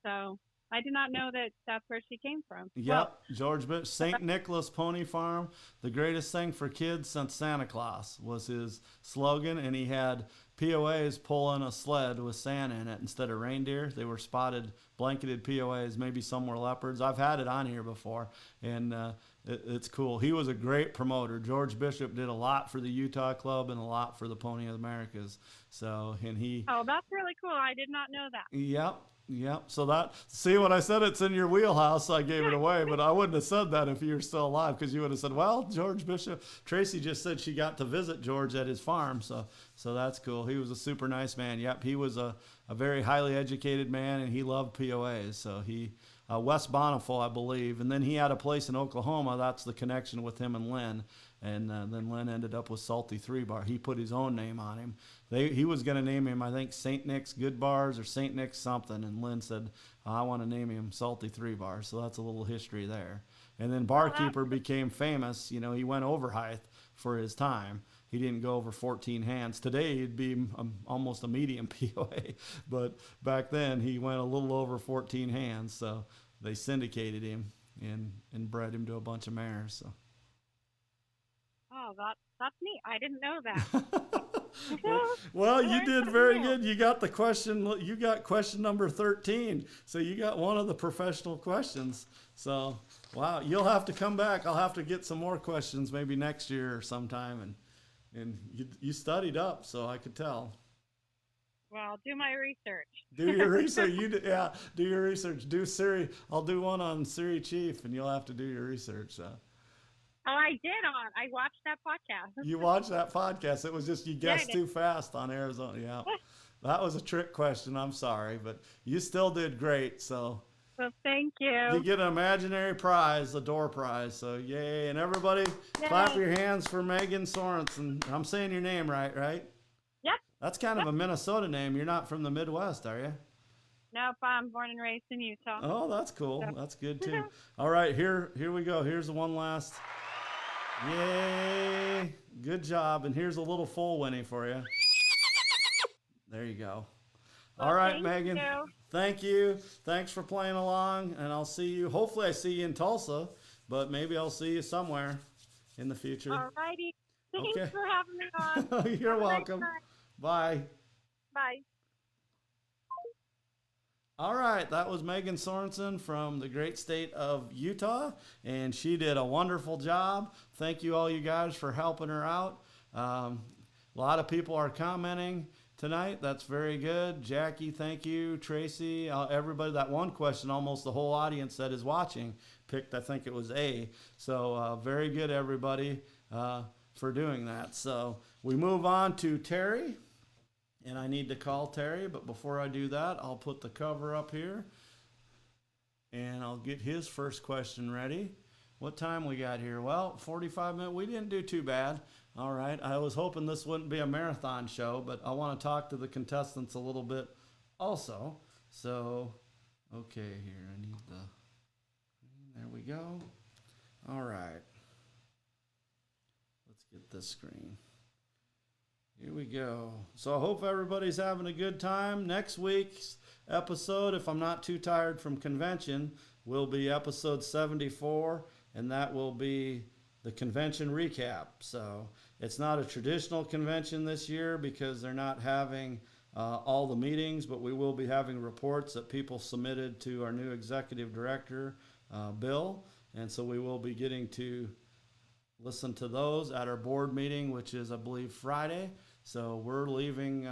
So I did not know that that's where she came from. Yep, Well, George Bishop, St. Nicholas Pony Farm, the greatest thing for kids since Santa Claus was his slogan, and he had POAs pulling a sled with Santa in it instead of reindeer. They were spotted, blanketed POAs, maybe some were leopards. I've had it on here before, and it's cool. He was a great promoter. George Bishop did a lot for the Utah Club and a lot for the Pony of the Americas. So, and he... Oh, that's really cool. I did not know that. Yep. Yep. So that, see what I said, it's in your wheelhouse. So I gave it away, but I wouldn't have said that if you were still alive because you would have said, well, George Bishop, Tracy just said she got to visit George at his farm. So that's cool. He was a super nice man. Yep. He was a very highly educated man and he loved POAs. So he, West Bonneville, I believe. And then he had a place in Oklahoma. That's the connection with him and Lynn. And then Lynn ended up with Salty Three Bar. He put his own name on him. He was going to name him, I think, St. Nick's Good Bars or St. Nick's something. And Lynn said, I want to name him Salty Three Bars. So that's a little history there. And then Barkeeper became famous. You know, he went over height for his time. He didn't go over 14 hands. Today, he'd be almost a medium POA. But back then, he went a little over 14 hands. So they syndicated him and bred him to a bunch of mares. So. Oh, that's neat. I didn't know that. Well, you did very good. You got the question. You got question number 13. So you got one of the professional questions. So, wow, you'll have to come back. I'll have to get some more questions maybe next year or sometime. And you studied up, so I could tell. Well, do my research. Do your research. Do your research. Do Siri. I'll do one on Siri Chief, and you'll have to do your research. So. Oh, I did I watched that podcast. You watched that podcast. It was just you guessed too fast on Arizona. Yeah. That was a trick question. I'm sorry, but you still did great. So well, thank you. You get an imaginary prize, a door prize. So yay. And everybody clap your hands for Megan Sorensen. I'm saying your name right? Yep. That's kind of a Minnesota name. You're not from the Midwest, are you? Nope, I'm born and raised in Utah. Oh, that's cool. So. That's good too. All right, here we go. Here's the one last. Yay! Good job. And here's a little full Winnie for you. There you go. Well, all right, Megan. You. Thank you. Thanks for playing along. And I'll see you. Hopefully I see you in Tulsa, but maybe I'll see you somewhere in the future. All righty. Thanks for having me on. You're welcome. Bye. Bye. All right, that was Megan Sorensen from the great state of Utah, and she did a wonderful job. Thank you, all you guys, for helping her out. A lot of people are commenting tonight. That's very good. Jackie, thank you. Tracy, everybody. That one question, almost the whole audience that is watching picked, I think it was A. So very good, everybody, for doing that. So we move on to Terry. And I need to call Terry, but before I do that, I'll put the cover up here. And I'll get his first question ready. What time we got here? Well, 45 minutes. We didn't do too bad. All right. I was hoping this wouldn't be a marathon show, but I want to talk to the contestants a little bit also. So, okay, here. I need the... There we go. All right. Let's get this screen. Here we go. So I hope everybody's having a good time. Next week's episode, if I'm not too tired from convention, will be episode 74, and that will be the convention recap. So it's not a traditional convention this year because they're not having all the meetings, but we will be having reports that people submitted to our new executive director, Bill, and so we will be getting to listen to those at our board meeting, which is, I believe, Friday. So we're leaving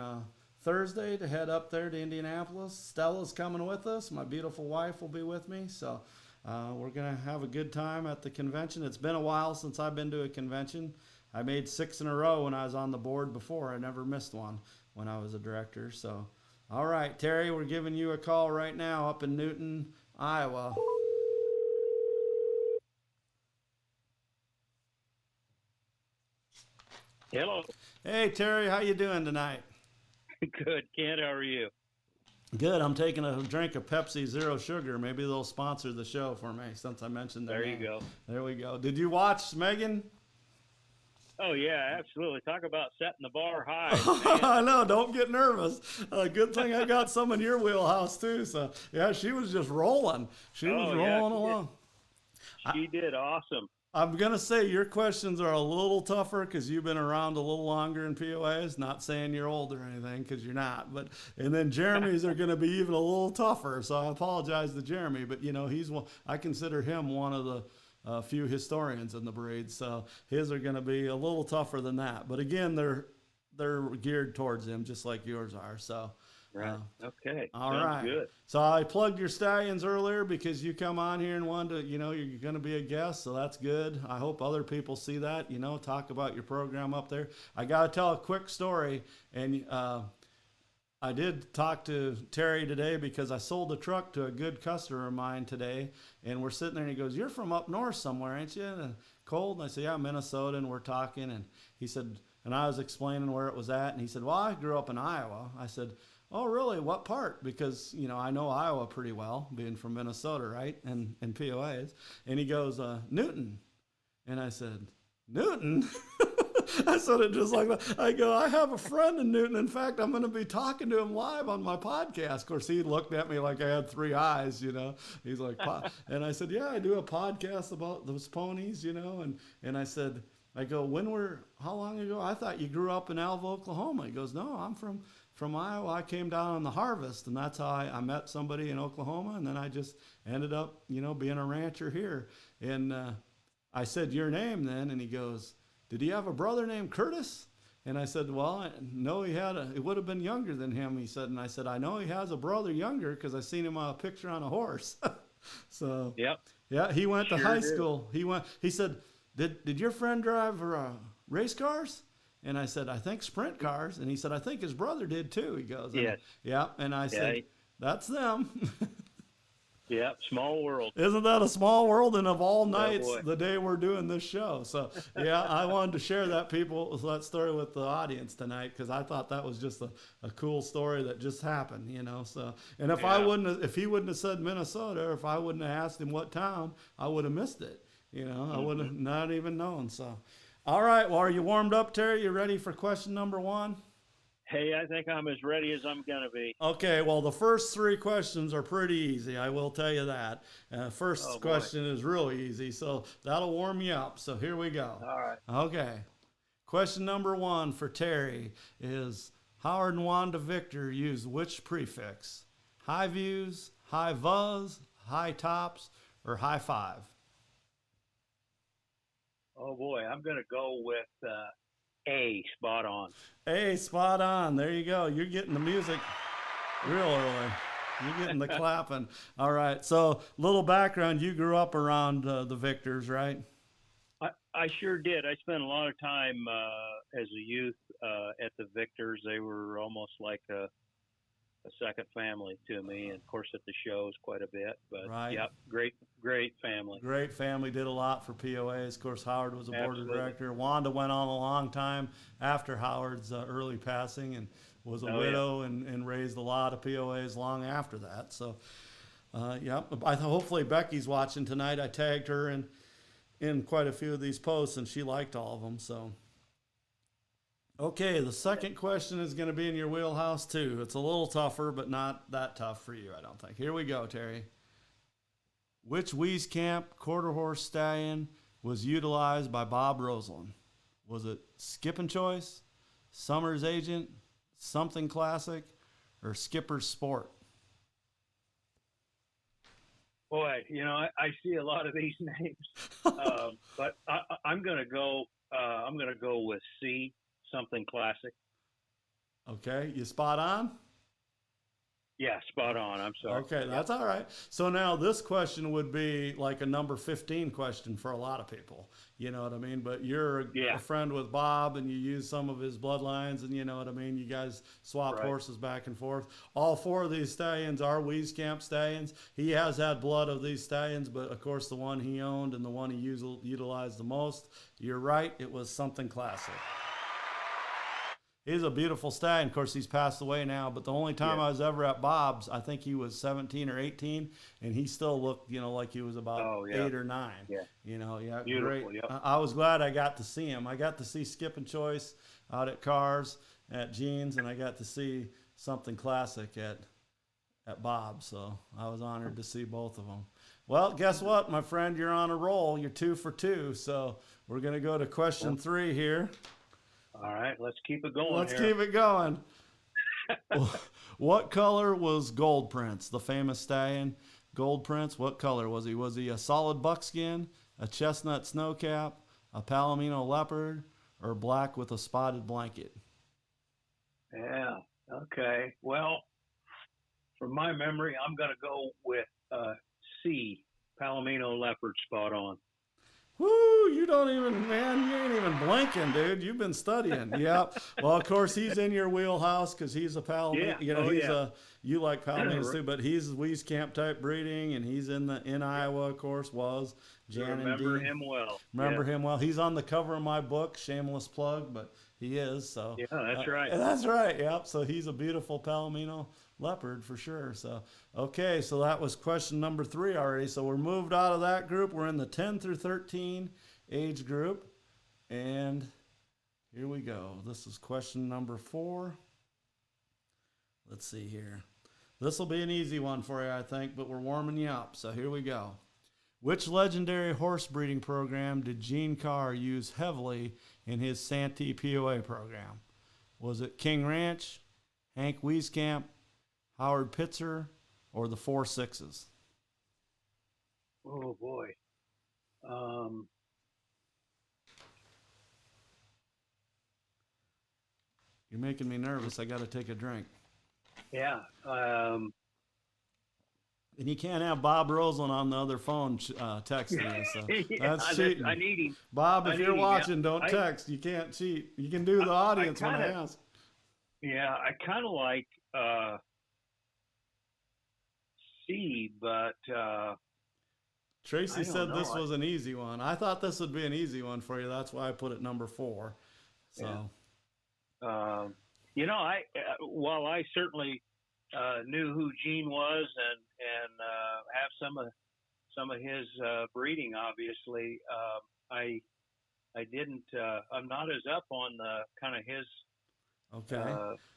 Thursday to head up there to Indianapolis. Stella's coming with us. My beautiful wife will be with me. So we're going to have a good time at the convention. It's been a while since I've been to a convention. I made 6 in a row when I was on the board before. I never missed one when I was a director. So, all right, Terry, we're giving you a call right now up in Newton, Iowa. Hello. Hey, Terry, how you doing tonight? Good, Kent. How are you? Good. I'm taking a drink of Pepsi Zero Sugar. Maybe they'll sponsor the show for me since I mentioned their name. There you go. There we go. Did you watch Megan? Oh, yeah, absolutely. Talk about setting the bar high. I know. Don't get nervous. Good thing I got some in your wheelhouse, too. So, yeah, she was just rolling. She was rolling along. She did awesome. I'm going to say your questions are a little tougher because you've been around a little longer in POAs. Not saying you're old or anything because you're not. And then Jeremy's are going to be even a little tougher. So I apologize to Jeremy. But, you know, I consider him one of the few historians in the breed. So his are going to be a little tougher than that. But, again, they're geared towards him just like yours are. So. Right. Okay. All Sounds right. Good. So I plugged your stallions earlier because you come on here and wanted to, you're going to be a guest. So that's good. I hope other people see that, talk about your program up there. I got to tell a quick story. And I did talk to Terry today because I sold a truck to a good customer of mine today. And we're sitting there and he goes, "You're from up north somewhere, ain't you?" And cold. And I said, "Yeah, Minnesota." And we're talking. And he said, and I was explaining where it was at. And he said, "Well, I grew up in Iowa." I said, "Oh, really? What part?" Because, I know Iowa pretty well, being from Minnesota, right? And POAs. And he goes, "Newton." And I said, "Newton?" I said it just like that. I go, "I have a friend in Newton. In fact, I'm going to be talking to him live on my podcast." Of course, he looked at me like I had 3 eyes, He's like, and I said, "Yeah, I do a podcast about those ponies, And I said, I go, how long ago? I thought you grew up in Alva, Oklahoma." He goes, "No, I'm from Iowa. I came down on the harvest, and that's how I met somebody in Oklahoma, and then I just ended up, being a rancher here." And I said, "Your name then?" And he goes, "Did he have a brother named Curtis?" And I said, "Well, no, it would have been younger than him," he said. And I said, "I know he has a brother younger because I seen him on a picture on a horse." So, yep. Yeah, he went to high school. He said, Did your friend drive race cars?" And I said, "I think sprint cars." And he said, "I think his brother did too." He goes, "Yes." Yeah. And I said, "That's them." Yeah, small world. Isn't that a small world? And of all nights, the day we're doing this show. So, yeah, I wanted to share that story with the audience tonight because I thought that was just a cool story that just happened, So, and if if he wouldn't have said Minnesota, or if I wouldn't have asked him what town, I would have missed it. I would have not even known. So, all right. Well, are you warmed up, Terry? You ready for question number 1? Hey, I think I'm as ready as I'm going to be. Okay. Well, the first 3 questions are pretty easy. I will tell you that. First question is really easy. So that'll warm you up. So here we go. All right. Okay. Question number 1 for Terry is, Howard and Wanda Victor used which prefix? high views, high vuz, high tops, or high five? Oh boy, I'm going to go with A, spot on. Hey, spot on. There you go. You're getting the music real early. You're getting the clapping. All right. So, little background. You grew up around the Victors, right? I sure did. I spent a lot of time as a youth at the Victors. They were almost like a second family to me, and of course at the shows quite a bit. But right. Yep, great family. Great family. Did a lot for POAs. Of course, Howard was a board Absolutely. director. Wanda went on a long time after Howard's early passing and was a widow and raised a lot of POAs long after that. So, hopefully Becky's watching tonight. I tagged her in quite a few of these posts, and she liked all of them. So, okay, the second question is going to be in your wheelhouse too. It's a little tougher, but not that tough for you, I don't think. Here we go, Terry. Which Wieskamp quarter horse stallion was utilized by Bob Roseland? Was it Skipping Choice, Summer's Agent, Something Classic, or Skipper's Sport? Boy, I see a lot of these names, but I'm going to go. I'm going to go with C, Something Classic. Okay, you spot on? Yeah, spot on. I'm sorry. Okay, that's all right. So now this question would be like a number 15 question for a lot of people. You know what I mean? But you're a friend with Bob, and you use some of his bloodlines, and you know what I mean? You guys swap horses back and forth. All four of these stallions are Wieskamp stallions. He has had blood of these stallions, but of course the one he owned and the one he utilized the most, you're right, it was Something Classic. He's a beautiful stallion. Of course, he's passed away now, but the only time I was ever at Bob's, I think he was 17 or 18, and he still looked, like he was about 8 or 9. Yeah. Beautiful, great. Yep. I was glad I got to see him. I got to see Skipping Choice out at Cars at Jeans, and I got to see Something Classic at Bob's, so I was honored to see both of them. Well, guess what, my friend? You're on a roll. You're 2 for 2, so we're going to go to question 3 here. All right, let's keep it going. Let's keep it going. What color was Gold Prince, the famous stallion? Gold Prince, what color was he? Was he a solid buckskin, a chestnut snowcap, a palomino leopard, or black with a spotted blanket? Yeah, okay. Well, from my memory, I'm going to go with C, palomino leopard, spot on. Woo, you ain't even blinking, dude. You've been studying. Yep. Well, of course, he's in your wheelhouse because he's a palomino. Yeah. You like palominos too, but he's Wieskamp type breeding, and he's in Iowa, of course, was. Jan remember and Dean. him well. Remember him well. He's on the cover of my book, shameless plug, but he is. So yeah, that's right. That's right. Yep. So he's a beautiful palomino leopard for sure. So okay, so that was question number 3 already. So we're moved out of that group. We're in the 10 through 13 age group, and here we go. This is question number 4. Let's see here. This will be an easy one for you, I think, but we're warming you up. So here we go. Which legendary horse breeding program did Gene Carr use heavily in his Santee POA program? Was it King Ranch, Hank Wieskamp, Howard Pitzer, or the 4 6s? Oh boy. You're making me nervous. I got to take a drink. Yeah. And you can't have Bob Roseland on the other phone texting you. So that's cheating. I need him. Bob, if you're watching, don't text. You can't cheat. You can do the audience when I ask. Yeah, I kind of like C, but Tracy said this was an easy one. I thought this would be an easy one for you. That's why I put it number 4. So, while I certainly knew who Gene was and have some of his breeding, obviously, I didn't. I'm not as up on the kind of his. Okay.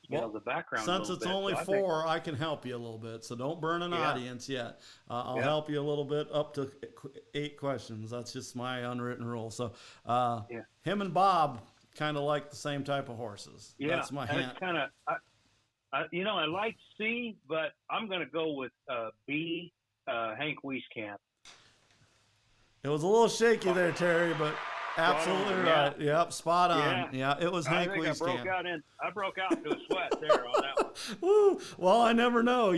The background. Since it's only 4, I can help you a little bit. So don't burn an audience yet. I'll help you a little bit up to 8 questions. That's just my unwritten rule. So him and Bob kind of like the same type of horses. Yeah, that's my hint. I like C, but I'm going to go with B, Hank Wieskamp. It was a little shaky there, Terry, but absolutely right. Yeah. Yep, spot on. Yeah. Yeah, it was Hank Wieskamp. I broke out into a sweat there on that one. Woo. Well, I never know,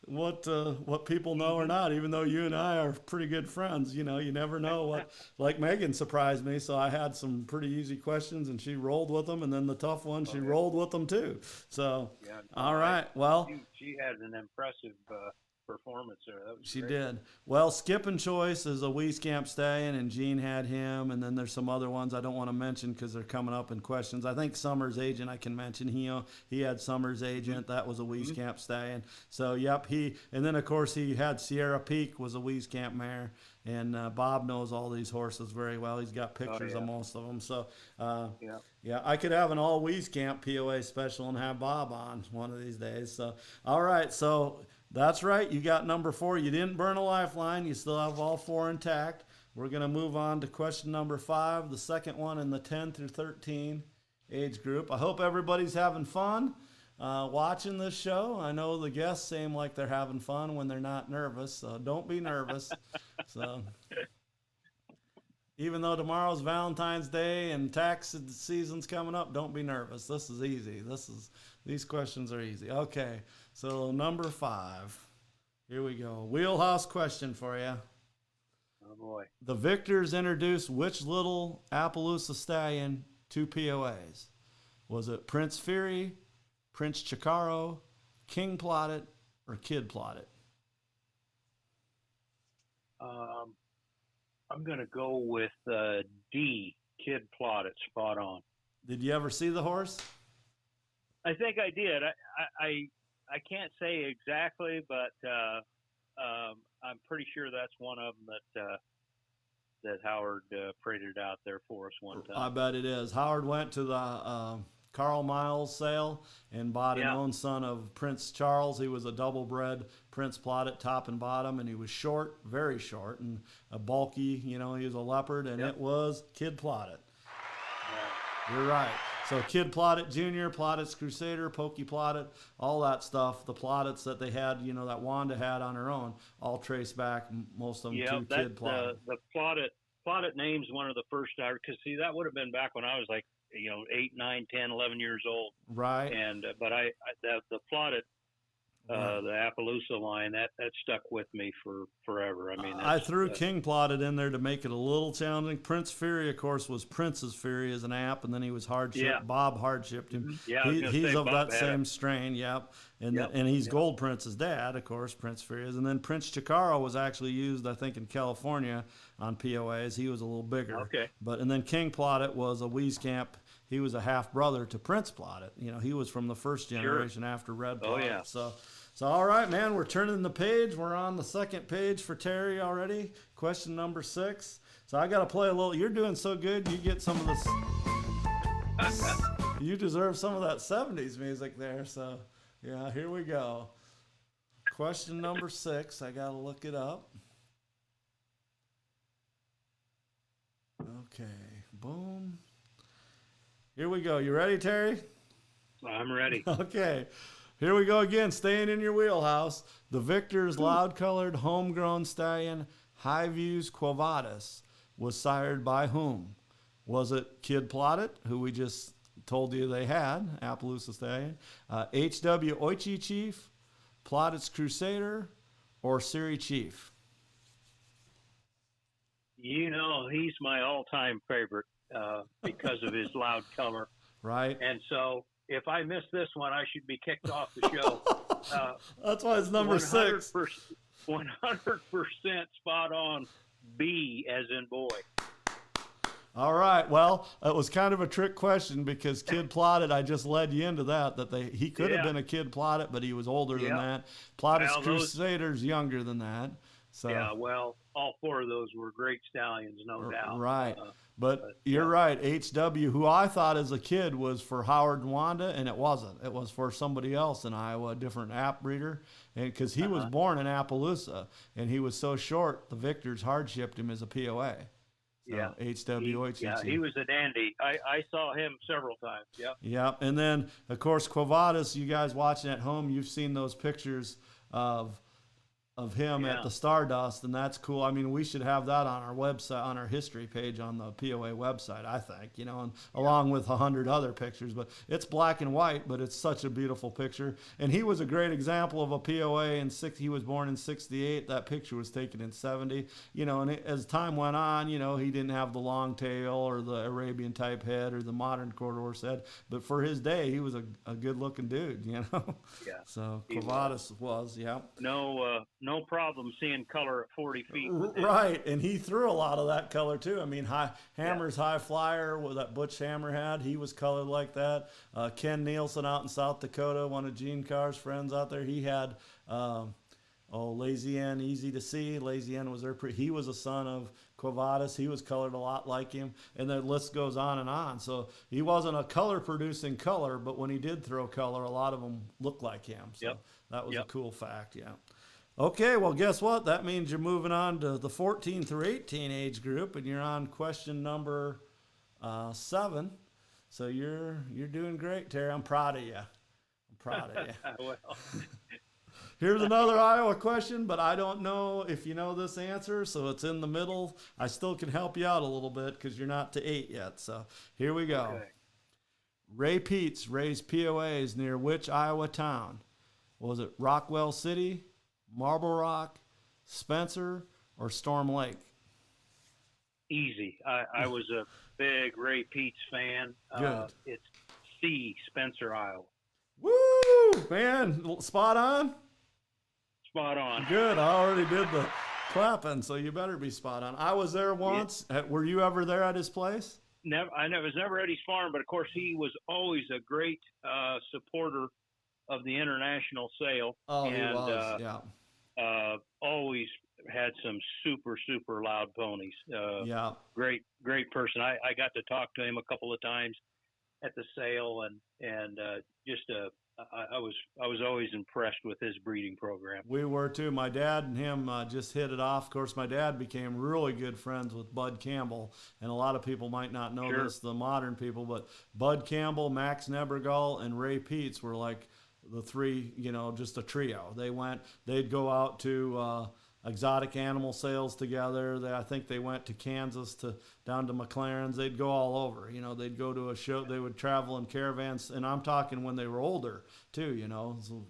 what people know or not. Even though you and I are pretty good friends, you never know what. Like Megan surprised me, so I had some pretty easy questions, and she rolled with them, and then the tough ones she rolled with them too. So, all right, well, she had an impressive performance there. That was she great. did. Well, Skipping Choice is a Wieskamp stallion, and Gene had him, and then there's some other ones I don't want to mention because they're coming up in questions. I think Summers Agent I can mention. He had Summers Agent. That was a Wieskamp stallion. So, yep, and then, of course, he had Sierra Peak was a Wieskamp mare, and Bob knows all these horses very well. He's got pictures of most of them. So, yeah, I could have an all Wieskamp POA special and have Bob on one of these days. So, all right, so that's right. You got number 4. You didn't burn a lifeline. You still have all 4 intact. We're going to move on to question number 5, the second one in the 10 through 13 age group. I hope everybody's having fun watching this show. I know the guests seem like they're having fun when they're not nervous, so don't be nervous. So, even though tomorrow's Valentine's Day and tax season's coming up, don't be nervous. This is easy. These questions are easy. Okay, so number 5. Here we go. Wheelhouse question for you. Oh, boy. The victors introduced which little Appaloosa stallion to POAs? Was it Prince Fury, Prince Chicaro, King Plotted, or Kid Plotted? I'm going to go with D, Kid Plotted, spot on. Did you ever see the horse? I think I did. I can't say exactly, but I'm pretty sure that's one of them that Howard paraded out there for us one time. I bet it is. Howard went to the Carl Miles sale and bought an own son of Prince Charles. He was a double-bred Prince Plotted, top and bottom, and he was short, very short, and bulky. He was a leopard, and it was Kid Plotted. Yeah. You're right. So Kid Plotted Jr., Plotted's Crusader, Pokey Plotted, all that stuff, the Plotteds that they had, that Wanda had on her own, all trace back, most of them to Kid Plotted. The Plotted name's one of the first, because see, that would have been back when I was like, 8, 9, 10, 11 years old. Right. And, but the Plotted, the Appaloosa line, that stuck with me for forever. I mean, I threw King Plotted in there to make it a little challenging. Prince Fury, of course, was Prince's Fury as an app, and then he was hardship. Yeah. Bob hardshipped him. Yeah, he's of Bob that same strain. Yep. And he's Gold Prince's dad, of course. Prince Fury is, and then Prince Chicaro was actually used, I think, in California on POAs. He was a little bigger. Okay. And then King Plotted was a Wieskamp. He was a half brother to Prince Plotted. He was from the first generation after Red Plotted. Oh yeah. So, all right, man, we're turning the page. We're on the second page for Terry already. Question number 6. So I got to play a little. You're doing so good. You get some of this. You deserve some of that 70s music there. So, yeah, here we go. Question number 6. I got to look it up. Okay, boom. Here we go. You ready, Terry? I'm ready. Okay. Here we go again, staying in your wheelhouse. The victor's loud-colored, homegrown stallion, High Views Quo Vadis, was sired by whom? Was it Kid Plotted, who we just told you they had, Appaloosa stallion, H.W. Oichi Chief, Plotted's Crusader, or Siri Chief? He's my all-time favorite because of his loud color. Right. And so if I miss this one, I should be kicked off the show. That's why it's number 6. 100% spot on. B as in boy. All right. Well, it was kind of a trick question because Kid Plotted, I just led you into that he could have been a Kid Plotted, but he was older than that. Plotted's Crusader's younger than that. So yeah, well, all 4 of those were great stallions, no doubt. Right. But you're right. HW, who I thought as a kid was for Howard and Wanda, and it wasn't. It was for somebody else in Iowa, a different app breeder. And because he was born in Appaloosa, and he was so short, the victors hardshipped him as a POA. Yeah. HWHET. Yeah, he was a dandy. I saw him several times. Yeah. Yeah, and then of course Quo Vadis. You guys watching at home, you've seen those pictures of him at the Stardust, and that's cool. I mean, we should have that on our website, on our history page on the POA website, I think, and along with 100 other pictures. But it's black and white, but it's such a beautiful picture. And he was a great example of a POA. He was born in 68. That picture was taken in 70. And as time went on, he didn't have the long tail or the Arabian type head or the modern quarter horse head. But for his day, he was a good looking dude, Yeah. So Quo Vadis was, yeah. No problem seeing color at 40 feet. Right, and he threw a lot of that color too. I mean, High Flyer, with that Butch Hammer had, he was colored like that. Ken Nielsen out in South Dakota, one of Gene Carr's friends out there, he had Lazy N, Easy to See. Lazy N was there. He was a son of Quo Vadis. He was colored a lot like him, and the list goes on and on. So he wasn't a color producing color, but when he did throw color, a lot of them looked like him. So that was a cool fact. Yeah. Okay, well, guess what? That means you're moving on to the 14 through 18 age group, and you're on question number 7. So you're doing great, Terry. I'm proud of you. Well. Here's another Iowa question, but I don't know if you know this answer, so it's in the middle. I still can help you out a little bit because you're not to 8 yet. So here we go. Okay. Ray Peets raised POAs near which Iowa town? Was it Rockwell City, Marble Rock, Spencer, or Storm Lake? Easy. I was a big Ray Peets fan. Good. It's C, Spencer, Iowa. Woo, man, spot on? Spot on. Good. I already did the clapping, so you better be spot on. I was there once. Yeah. Were you ever there at his place? I was never at his farm, but of course he was always a great supporter of the international sale. Oh, he was, yeah. Always had some super, super loud ponies. Yeah. Great person. I got to talk to him a couple of times at the sale, and I was always impressed with his breeding program. We were too. My dad and him just hit it off. Of course, my dad became really good friends with Bud Campbell, and a lot of people might not know this, the modern people, but Bud Campbell, Max Nebergall, and Ray Peets were like the three, just a trio. They'd go out to exotic animal sales together. I think they went to Kansas down to McLaren's. They'd go all over. They'd go to a show. They would travel in caravans, and I'm talking when they were older too. So,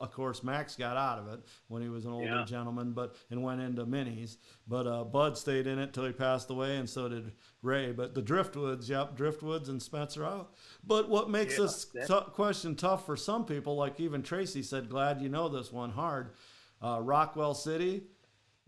of course, Max got out of it when he was an older gentleman, and went into minis. But Bud stayed in it till he passed away, and so did Ray. But the Driftwoods and Spencer out. But what makes this question tough for some people, like even Tracy said, glad you know this one hard. Rockwell City.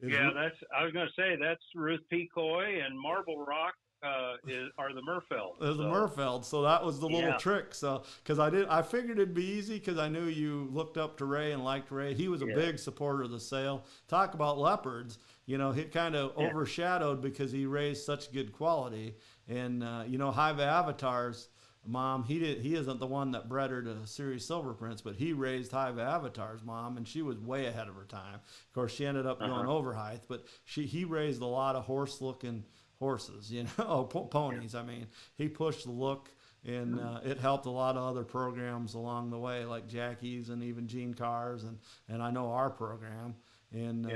I was going to say that's Ruth P. Coy, and Marble Rock are the Murfelds. The Murfelds. So that was the little trick. So because I figured it'd be easy because I knew you looked up to Ray and liked Ray. He was a big supporter of the sale. Talk about leopards. He kind of overshadowed because he raised such good quality. And Hive Avatar's mom, he isn't the one that bred her to Series Silver Prince, but he raised Hive Avatar's mom, and she was way ahead of her time. Of course, she ended up going over height, but he raised a lot of horse-looking horses, ponies. I mean, he pushed the look, and it helped a lot of other programs along the way, like Jackie's and even Gene Carr's, and I know our program. And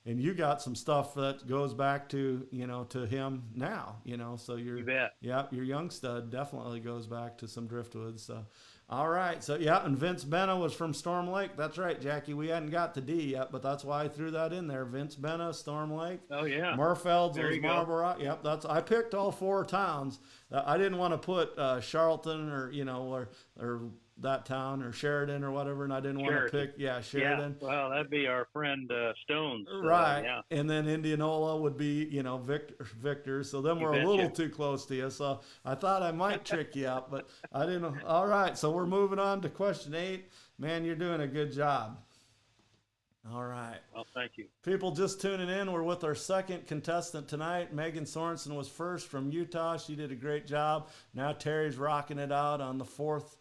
and you got some stuff that goes back to to him now, so your young stud definitely goes back to some Driftwoods. So all right, so and Vince Benna was from Storm Lake. That's right, Jackie, we hadn't got to D yet, but that's why I threw that in there. Vince Benna, Storm Lake. Oh yeah. Murfelds was Marble Rock. I picked all 4 towns. I didn't want to put Charlton or that town or Sheridan or whatever, and I didn't want to pick Sheridan. Yeah, well, that'd be our friend Stones. Right. And then Indianola would be Victor. So then we're a little too close to you. So I thought I might trick you up, but I didn't. All right, so we're moving on to question 8. Man, you're doing a good job. All right. Well, thank you. People just tuning in, we're with our second contestant tonight. Megan Sorensen was first from Utah. She did a great job. Now Terry's rocking it out on the 4th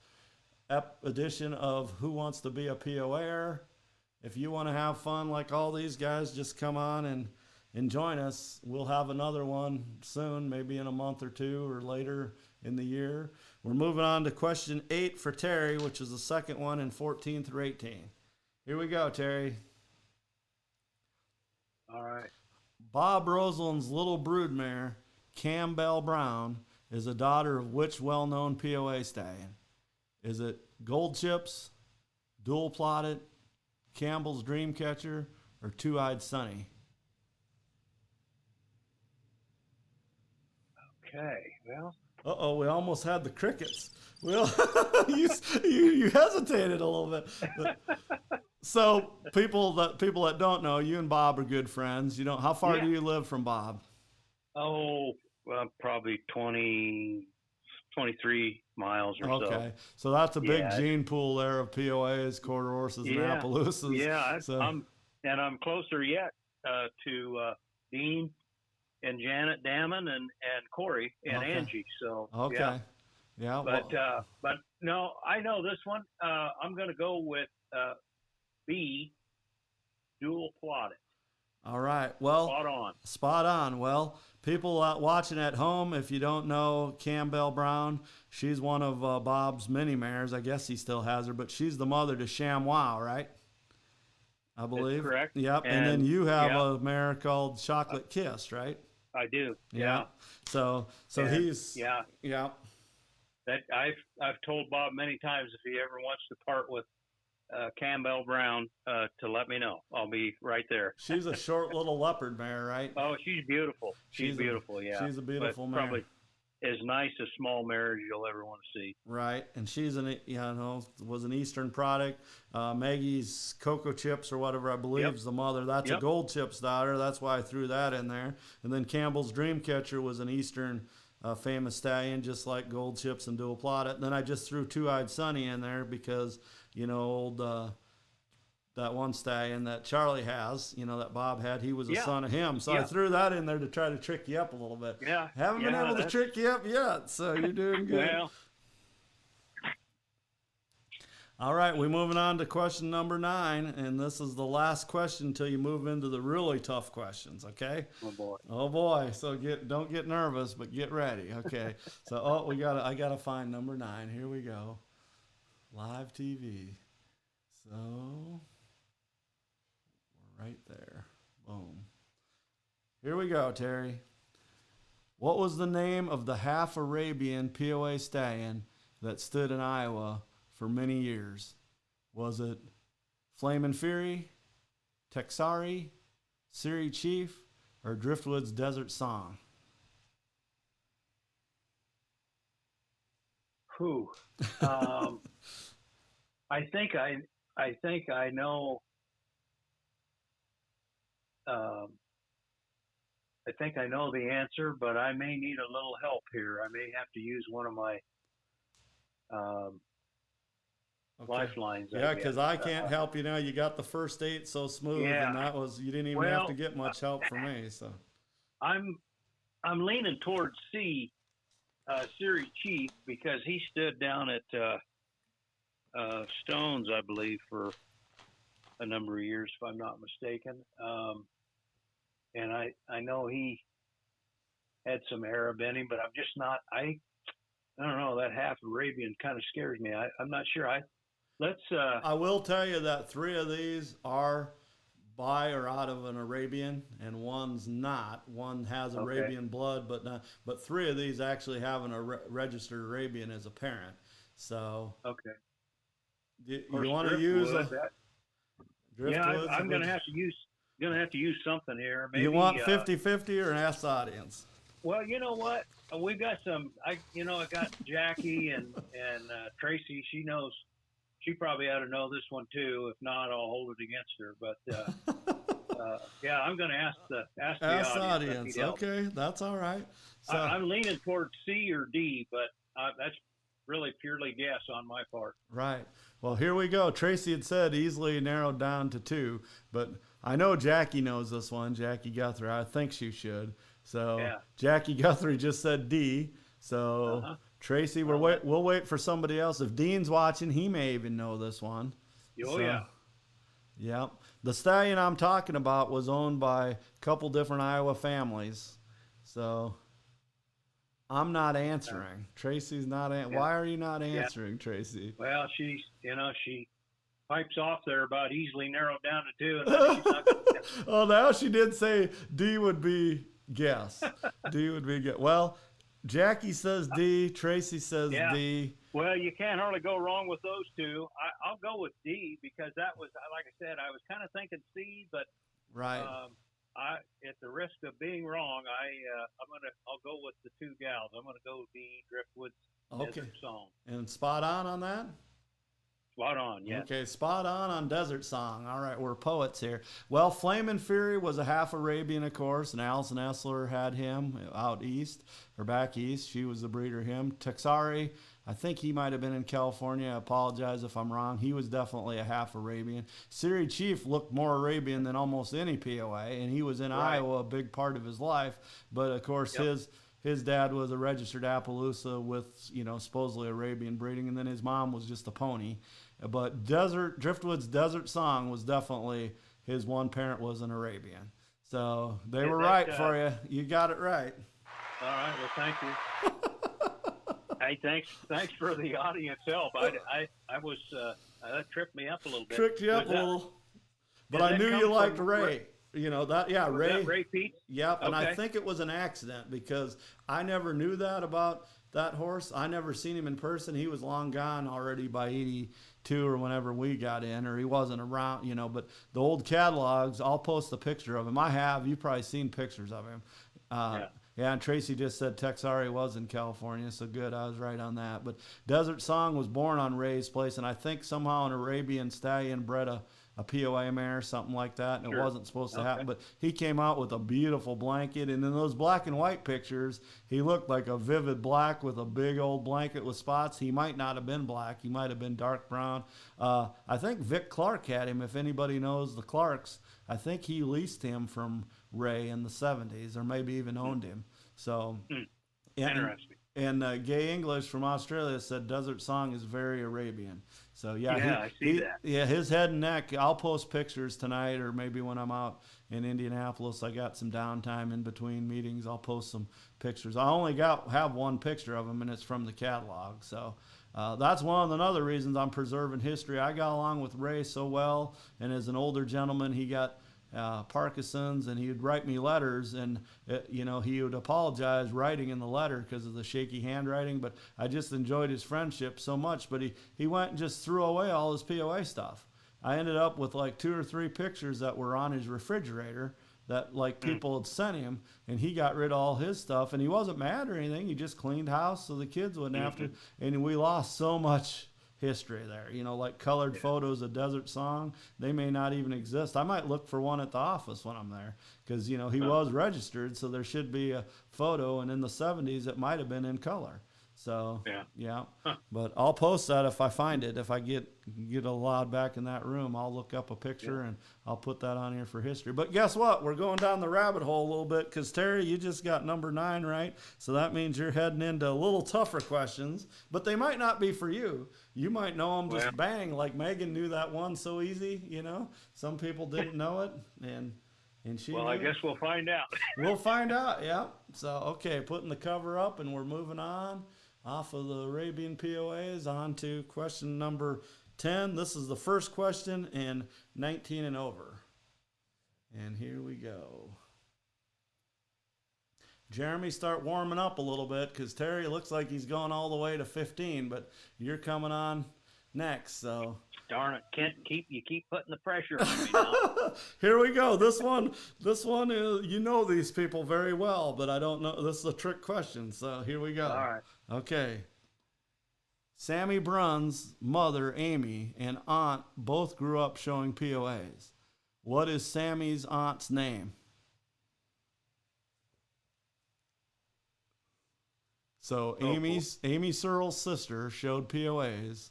edition of Who Wants to Be a POAer. If you want to have fun like all these guys, just come on and join us. We'll have another one soon, maybe in a month or two or later in the year. We're moving on to question 8 for Terry, which is the second one in 14 through 18. Here we go, Terry. All right. Bob Roseland's little broodmare, Campbell Brown, is a daughter of which well-known POA stallion? Is it Gold Chips, Dual Plotted, Campbell's Dreamcatcher, or Two-Eyed Sunny? Okay. Well. Uh-oh, we almost had the crickets. Well, you hesitated a little bit. So people that don't know, you and Bob are good friends. You know, how far do you live from Bob? Oh, well, probably 23 miles or so. Okay, so that's a big gene pool there of POAs, quarter horses, and Appaloosas. Yeah, so. I'm closer yet to Dean and Janet Damon and Corey and Angie. So okay, yeah. But no, I know this one. I'm going to go with B, Dual Plotted. All right. Well, spot on. Well, people watching at home, if you don't know Campbell Brown, she's one of Bob's mini mares. I guess he still has her, but she's the mother to Chamois, right? I believe. That's correct. Yep. And then you have a mare called Chocolate Kiss, right? I do. Yeah. So he's. Yeah. Yeah. That I've told Bob many times if he ever wants to part with Campbell Brown to let me know. I'll be right there. She's a short little leopard mare, right? Oh, she's beautiful. She's beautiful. She's a beautiful mare. Probably as nice a small mare as you'll ever want to see. Right, and she's was an Eastern product. Maggie's Cocoa Chips or whatever, I believe, is the mother. That's a Gold Chips daughter. That's why I threw that in there. And then Campbell's Dreamcatcher was an Eastern famous stallion, just like Gold Chips and Dual Plotted. And then I just threw Two-Eyed Sunny in there because, old that one stallion that Charlie has, that Bob had, he was a son of him. So I threw that in there to try to trick you up a little bit. Yeah. Haven't been able to trick you up yet, so you're doing good. Well. All right, we're moving on to question number 9, and this is the last question until you move into the really tough questions, okay? Oh boy. Oh boy. So don't get nervous, but get ready. Okay. So I gotta find number 9. Here we go. Live TV. So we're right there. Boom. Here we go, Terry. What was the name of the half Arabian POA stallion that stood in Iowa for many years? Was it Flamin' Fury, Texari, Siri Chief, or Driftwood's Desert Song? Who? I think I know. I think I know the answer, but I may need a little help here. I may have to use one of my lifelines. Yeah, because I can't help you now. You got the first 8 so smooth, and you didn't even have to get much help from me. So I'm leaning towards C, Siri Chief, because he stood down at Stones, I believe, for a number of years, if I'm not mistaken. And I know he had some Arab in him, but I'm just not. I don't know. That half Arabian kind of scares me. I'm not sure. I will tell you that 3 of these are by or out of an Arabian, and one's not. One has Arabian blood, but 3 of these actually have a registered Arabian as a parent. So you want to use Driftwood? I'm going to have to use something here. Maybe, you want 50-50 or an ask the audience? Well, you know what? We've got some. I got Jackie and Tracy. She knows. She probably ought to know this one too. If not, I'll hold it against her. But I'm going to ask the audience. Okay, that's all right. So I'm leaning towards C or D, but that's really purely guess on my part. Right. Well, here we go. Tracy had said easily narrowed down to 2, but I know Jackie knows this one. Jackie Guthrie. I think she should. So Jackie Guthrie just said D. So Tracy, we'll wait for somebody else. If Dean's watching, he may even know this one. Oh, yeah. Yep. The stallion I'm talking about was owned by a couple different Iowa families. So I'm not answering. Tracy's not. Why are you not answering, Tracy? Well, she pipes off there about easily narrowed down to 2. And she's not gonna Oh, now she did say D would be guess. D would be guess. Well, Jackie says D. Tracy says D. Well, you can't hardly go wrong with those two. I'll go with D because that was, like I said, I was kind of thinking C, but right. At the risk of being wrong, I'll go with the two gals. I'm gonna go D. Driftwood's Desert Song. And spot on that. Spot on, yes. Okay, spot on Desert Song. All right, we're poets here. Well, Flamin' Fury was a half Arabian, of course, and Alison Essler had him out east, or back east. She was the breeder of him. Texari, I think he might have been in California. I apologize if I'm wrong. He was definitely a half Arabian. Siri Chief looked more Arabian than almost any POA, and he was in Iowa a big part of his life. But, of course, his dad was a registered Appaloosa with, supposedly Arabian breeding, and then his mom was just a pony. But Driftwood's Desert Song was definitely, his one parent was an Arabian. So they were right for you. You got it right. All right. Well, thank you. Hey, thanks for the audience help. I was that tripped me up a little bit. Tricked you up a little. But I knew you liked Ray. Ray. Ray Pete? Yep, and I think it was an accident because I never knew that about that horse. I never seen him in person. He was long gone already by 82 or whenever we got in, or he wasn't around, but the old catalogs, I'll post a picture of him. You've probably seen pictures of him. Yeah, and Tracy just said Texari was in California, so good, I was right on that. But Desert Song was born on Ray's place, and I think somehow an Arabian stallion bred a POA mare, something like that, and it wasn't supposed to happen. But he came out with a beautiful blanket, and in those black and white pictures, he looked like a vivid black with a big old blanket with spots. He might not have been black. He might have been dark brown. I think Vic Clark had him, if anybody knows the Clarks. I think he leased him from Ray in the 70s, or maybe even owned him. So, interesting. And Gay English from Australia said Desert Song is very Arabian. So, I see that. Yeah, his head and neck, I'll post pictures tonight or maybe when I'm out in Indianapolis. I got some downtime in between meetings. I'll post some pictures. I only have one picture of him, and it's from the catalog. So that's one of the other reasons I'm preserving history. I got along with Ray so well, and as an older gentleman, he got Parkinson's, and he would write me letters, and he would apologize writing in the letter because of the shaky handwriting, but I just enjoyed his friendship so much. But he went and just threw away all his POA stuff. I ended up with like 2 or 3 pictures that were on his refrigerator that people had sent him, and he got rid of all his stuff, and he wasn't mad or anything. He just cleaned house so the kids wouldn't have to, and we lost so much history there, like colored photos of Desert Song. They may not even exist. I might look for one at the office when I'm there because, he was registered, so there should be a photo, and in the 70s it might have been in color. So, but I'll post that if I find it. If I get allowed back in that room, I'll look up a picture and I'll put that on here for history. But guess what? We're going down the rabbit hole a little bit because, Terry, you just got number 9 right. So that means you're heading into a little tougher questions, but they might not be for you. You might know them just bang, like Megan knew that one so easy, Some people didn't know it, and she knew I guess we'll find out. We'll find out, yeah. So, okay, putting the cover up, and we're moving on. Off of the Arabian POAs, on to question number 10. This is the first question in 19 and over. And here we go. Jeremy, start warming up a little bit because Terry looks like he's going all the way to 15, but you're coming on next, so. Darn it, you keep putting the pressure on me now. Here we go. This one is, these people very well, but I don't know. This is a trick question, so here we go. All right. Okay. Sammy Brun's mother, Amy, and aunt both grew up showing POAs. What is Sammy's aunt's name? So Amy Searle's sister showed POAs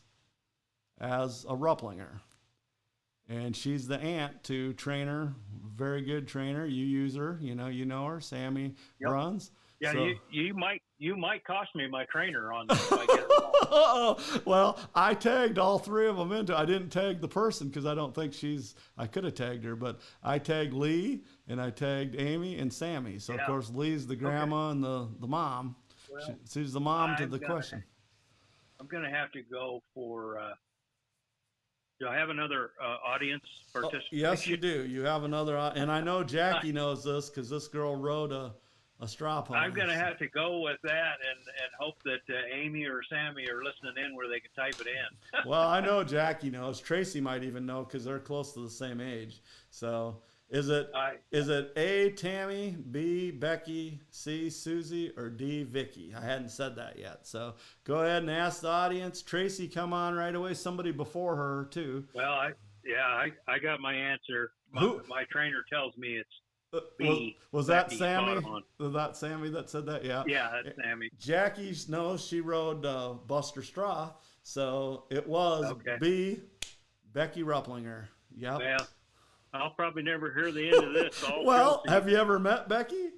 as a Rupplinger. And she's the aunt to trainer, very good trainer. You use her, you know her, Sammy Bruns. Yeah, so, you might you might cost me my trainer on this if I get it wrong. Oh, well, I tagged all three of them into. I didn't tag the person because I don't think I could have tagged her, but I tagged Lee and I tagged Amy and Sammy. So, of course, Lee's the grandma and the mom. Well, She's the mom to the question. I'm going to have to go for. Do I have another audience participation? Yes, you do. You have another, and I know Jackie knows this because this girl wrote a straw pony. I'm going to have to go with that and hope that Amy or Sammy are listening in where they can type it in. Well, I know Jackie knows. Tracy might even know because they're close to the same age. So is it A, Tammy, B, Becky, C, Susie, or D, Vicky? I hadn't said that yet. So go ahead and ask the audience. Tracy, come on right away. Somebody before her, too. Well, I got my answer. My trainer tells me it's was that Sammy? Was that Sammy that said that? Yeah. Yeah, that's Sammy. Jackie knows she rode Buster Straw, so it was B, Becky Rupplinger. Yep. Well, I'll probably never hear the end of this. Well, have you ever met Becky?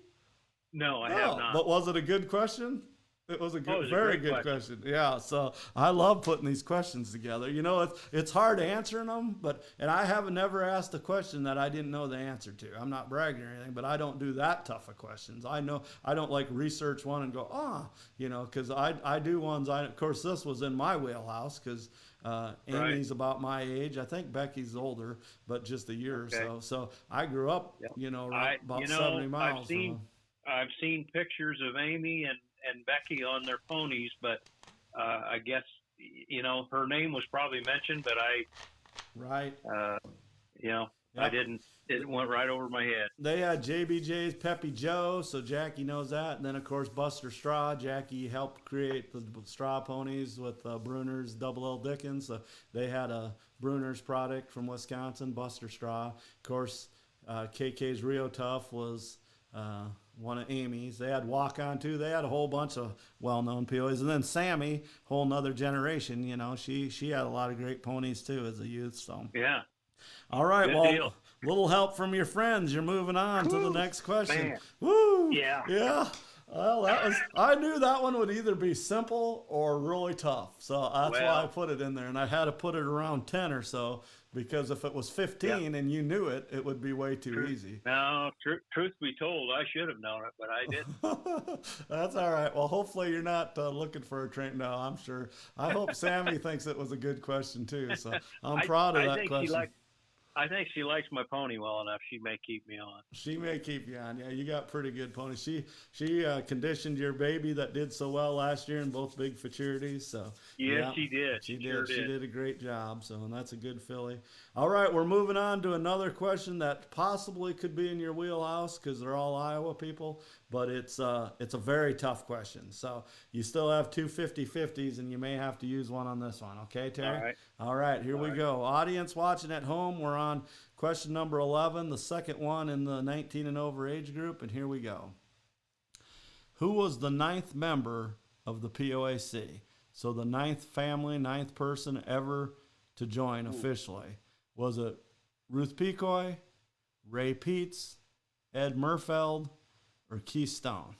No, I have not. But was it a good question? It was a good, very good question. Yeah, so I love putting these questions together. You know, it's hard answering them, and I haven't never asked a question that I didn't know the answer to. I'm not bragging or anything, but I don't do that tough of questions. I know I don't like research one and go, because I do ones. Of course, this was in my wheelhouse because Amy's about my age. I think Becky's older, but just a year or so. So I grew up, about 70 miles. I've seen pictures of Amy and Becky on their ponies, but I guess her name was probably mentioned, but I didn't. It went right over my head. They had JBJ's Peppy Joe, so Jackie knows that, and then of course Buster Straw. Jackie helped create the straw ponies with Bruner's Double L Dickens. So they had a Bruner's product from Wisconsin, Buster Straw. Of course, KK's Rio Tough was one of Amy's. They had Walk On too. They had a whole bunch of well-known POAs. And then Sammy, whole nother generation, she had a lot of great ponies too as a youth. So yeah. All right. Good deal. Little help from your friends. You're moving on to the next question. Man. Woo! Yeah. Yeah. Well, I knew that one would either be simple or really tough. So that's why I put it in there. And I had to put it around 10 or so, because if it was 15 and you knew it, it would be way too easy. No, truth be told, I should have known it, but I didn't. That's all right. Well, hopefully you're not looking for a train. No, I'm sure. I hope Sammy thinks it was a good question too. So I'm proud of that question. I think she likes my pony well enough. She may keep me on. She may keep you on. Yeah, you got pretty good ponies. She conditioned your baby that did so well last year in both big futurities. So yes, she did. She did a great job. So, and that's a good filly. All right, we're moving on to another question that possibly could be in your wheelhouse because they're all Iowa people, but it's a very tough question. So you still have two 50-50s, and you may have to use one on this one. Okay, Terry? All right, here we go. Audience watching at home, we're on question number 11, the second one in the 19 and over age group, and here we go. Who was the 9th member of the POAC? So the 9th family, 9th person ever to join officially. Was it Ruth Pecoy, Ray Peets, Ed Murfeld, or Keith Stone?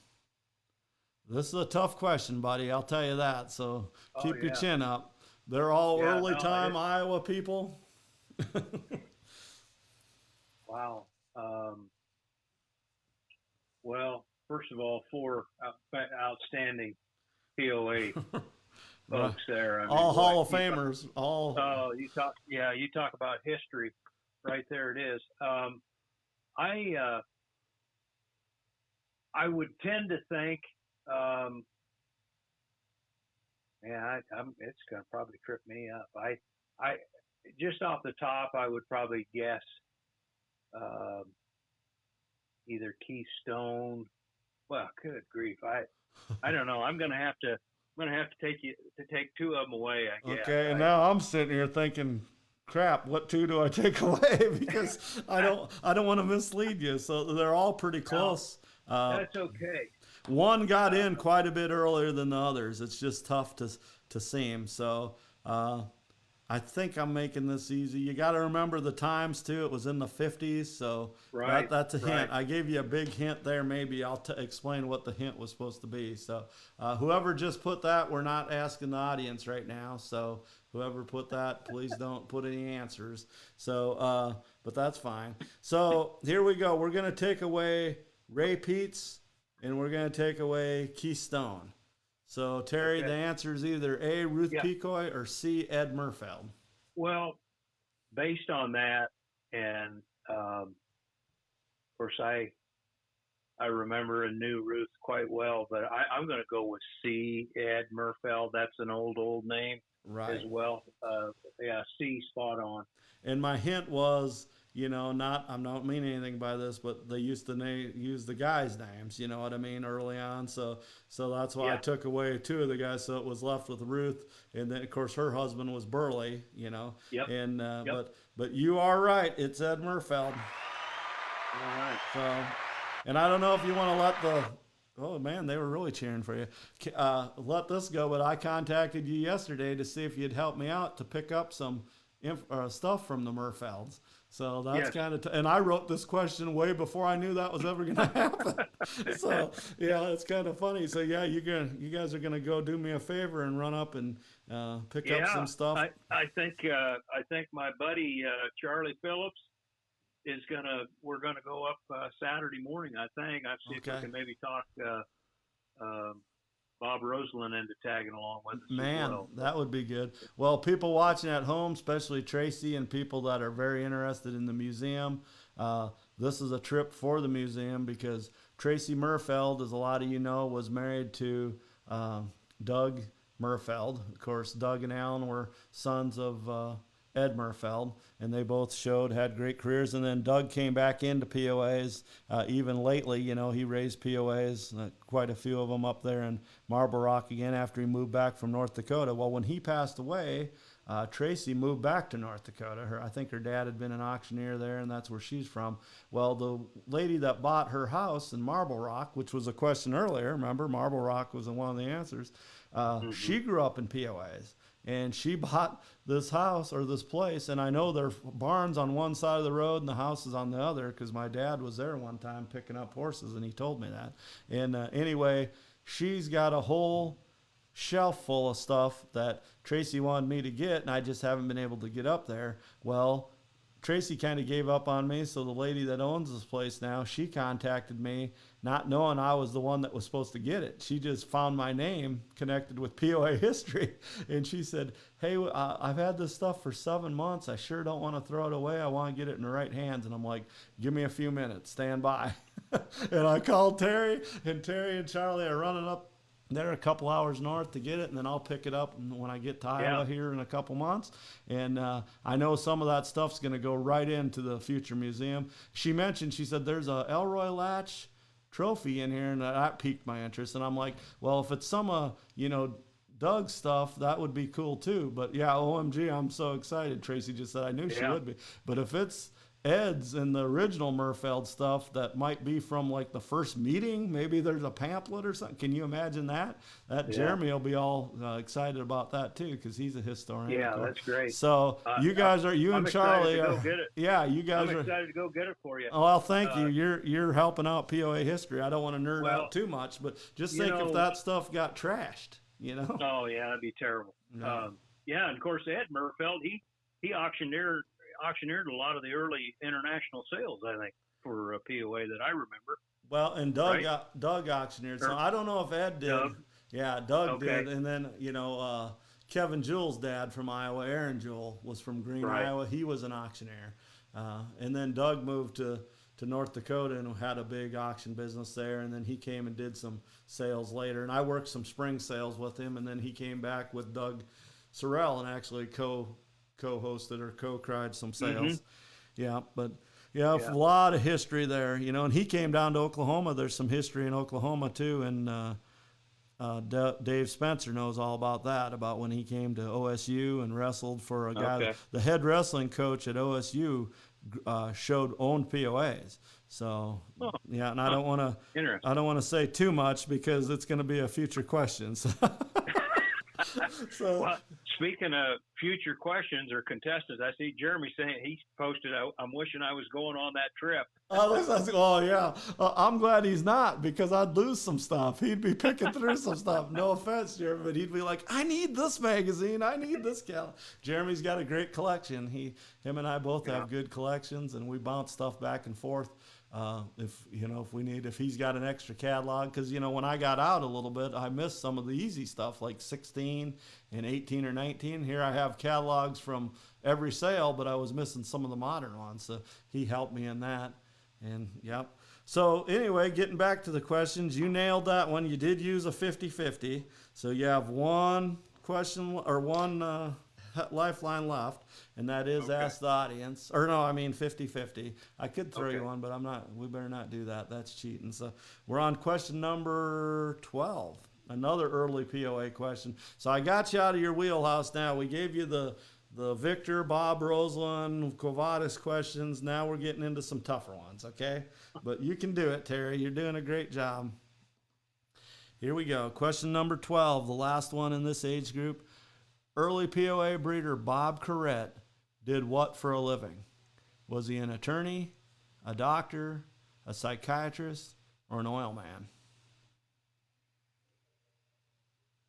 This is a tough question, buddy. I'll tell you that. So keep your chin up. They're all early-time Iowa people. Wow. Well, first of all, 4 outstanding POA folks there. I mean, all Hall of Famers. You talk about history. Right there it is. I would tend to think, it's going to probably trip me up. I just off the top, I would probably guess either Keith Stone. Well, good grief, I don't know. I'm going to have to take 2 of them away, I guess. Okay, and now I'm sitting here thinking, crap, what 2 do I take away? Because I don't want to mislead you. So they're all pretty close. That's okay. One got in quite a bit earlier than the others. It's just tough to see him. So I think I'm making this easy. You got to remember the times too. It was in the 50s, so Right. that's a hint. Right. I gave you a big hint there. Maybe I'll explain what the hint was supposed to be. So whoever just put that, we're not asking the audience right now. So whoever put that, please don't put any answers. So, but that's fine. So here we go. We're gonna take away Ray Peets, and we're gonna take away Keystone. So, Terry, Okay. the answer is either A, Ruth Yeah. Pecoy, or C, Ed Murfeld. Well, based on that, and of course, I remember and knew Ruth quite well, but I'm going to go with C, Ed Murfeld. That's an old name Right. as well. Yeah, C, spot on. And my hint was, I'm not meaning anything by this, but they used to use the guys' names, you know what I mean, early on. So that's why I Yeah. took away two of the guys. So it was left with Ruth, and then of course her husband was Burley, Yep. And Yep. but you are right. It's Ed Murfeld. All right. So, and I don't know if you want to let oh man, they were really cheering for you. Let this go, but I contacted you yesterday to see if you'd help me out to pick up some stuff from the Murfelds. So that's Yes. kind of, and I wrote this question way before I knew that was ever going to happen. So yeah, it's kind of funny. So yeah, you guys are gonna go do me a favor and run up and pick up some stuff. I think my buddy Charlie Phillips we're gonna go up Saturday morning. I think I'll see if Okay. we can maybe talk Bob Roseland into tagging along with us. Man, as well. that would be good. Well, people watching at home, especially Tracy and people that are very interested in the museum, this is a trip for the museum because Tracy Murfeld, as a lot of you know, was married to Doug Murfeld. Of course, Doug and Alan were sons of Ed Murfeld, and they both had great careers. And then Doug came back into POAs even lately. He raised POAs, quite a few of them up there in Marble Rock again after he moved back from North Dakota. Well, when he passed away, Tracy moved back to North Dakota. I think her dad had been an auctioneer there, and that's where she's from. Well, the lady that bought her house in Marble Rock, which was a question earlier, remember, Marble Rock was one of the answers, she grew up in POAs. And she bought this house or this place, and I know their barn's on one side of the road and the house is on the other because my dad was there one time picking up horses, and he told me that. And anyway, she's got a whole shelf full of stuff that Tracy wanted me to get, and I just haven't been able to get up there. Well, Tracy kind of gave up on me, so the lady that owns this place now, she contacted me, not knowing I was the one that was supposed to get it. She just found my name connected with POA history, and she said, hey, I've had this stuff for 7 months. I sure don't want to throw it away. I want to get it in the right hands. And I'm like, give me a few minutes. Stand by. And I called Terry, and Charlie are running up there a couple hours north to get it, and then I'll pick it up when I get to Iowa here in a couple months. And I know some of that stuff's going to go right into the future museum. She said there's a Elroy Latch trophy in here, and that piqued my interest. And I'm like, well, if it's some Doug stuff, that would be cool too. But yeah, OMG, I'm so excited. Tracy just said I knew she would be. But if it's Ed's and the original Murfeld stuff that might be from like the first meeting, maybe there's a pamphlet or something. Can you imagine that? Jeremy will be all excited about that too because he's a historian. Yeah, that's great. So you guys I'm and Charlie excited to go get it. Yeah, you guys I'm are excited to go get it for you. Oh, well, thank you. You're helping out POA history. I don't want to nerd out too much, but just think if that stuff got trashed, Oh yeah, that'd be terrible. No. Yeah, and of course Ed Murfeld, he auctioneered a lot of the early international sales, I think, for POA that I remember. Well, and Doug auctioneered. So I don't know if Ed did. Doug? Yeah, Doug did. And then, Kevin Jewell's dad from Iowa, Aaron Jewell, was from Green, Iowa. He was an auctioneer. And then Doug moved to North Dakota and had a big auction business there. And then he came and did some sales later. And I worked some spring sales with him. And then he came back with Doug Sorrell and actually co-hosted or co-cried some sales. Yeah, but a lot of history there, and he came down to Oklahoma. There's some history in Oklahoma too, and Dave Spencer knows all about that, about when he came to OSU and wrestled for a guy. The head wrestling coach at OSU owned POAs. So and I don't want to say too much because it's going to be a future question. So, well, Speaking of future questions or contestants, I see Jeremy saying he posted, I'm wishing I was going on that trip. Oh yeah. I'm glad he's not, because I'd lose some stuff. He'd be picking through some stuff. No offense, Jeremy, but he'd be like, I need this magazine. I need this calendar. Jeremy's got a great collection. Him and I both have good collections, and we bounce stuff back and forth. If he's got an extra catalog, because when I got out a little bit, I missed some of the easy stuff like 16 and 18 or 19. Here I have catalogs from every sale, but I was missing some of the modern ones, so he helped me in that. And yep. So anyway, getting back to the questions, you nailed that one. You did use a 50-50, so you have one question or one lifeline left, and that is ask the audience. Or no, I mean 50-50. I could throw you one, but I'm not. We better not do that. That's cheating. So we're on question number 12, another early POA question. So I got you out of your wheelhouse now. We gave you the Victor, Bob, Rosalind, Quavatis questions. Now we're getting into some tougher ones, okay? But you can do it, Terry. You're doing a great job. Here we go. Question number 12, the last one in this age group. Early POA breeder Bob Corrett did what for a living? Was he an attorney, a doctor, a psychiatrist, or an oil man?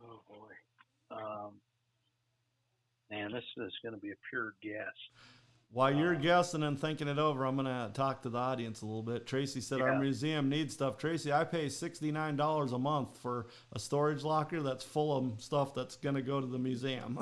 Oh, boy. Man, this is going to be a pure guess. While you're guessing and thinking it over, I'm going to talk to the audience a little bit. Tracy said our museum needs stuff. Tracy, I pay $69 a month for a storage locker that's full of stuff that's going to go to the museum.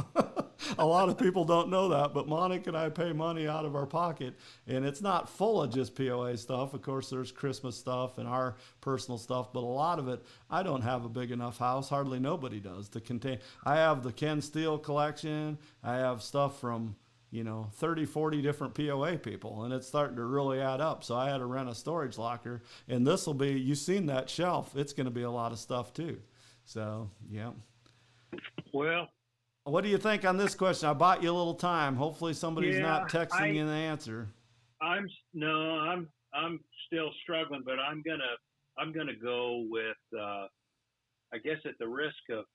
A lot of people don't know that, but Monica and I pay money out of our pocket, and it's not full of just POA stuff. Of course, there's Christmas stuff and our personal stuff, but a lot of it, I don't have a big enough house. Hardly nobody does to contain. I have the Ken Steele collection. I have stuff from 30, 40 different POA people, and it's starting to really add up. So I had to rent a storage locker, and this will be, you've seen that shelf. It's going to be a lot of stuff too. So, yeah. Well, what do you think on this question? I bought you a little time. Hopefully somebody's not texting you the answer. I'm still struggling, but I'm gonna go with, I guess at the risk of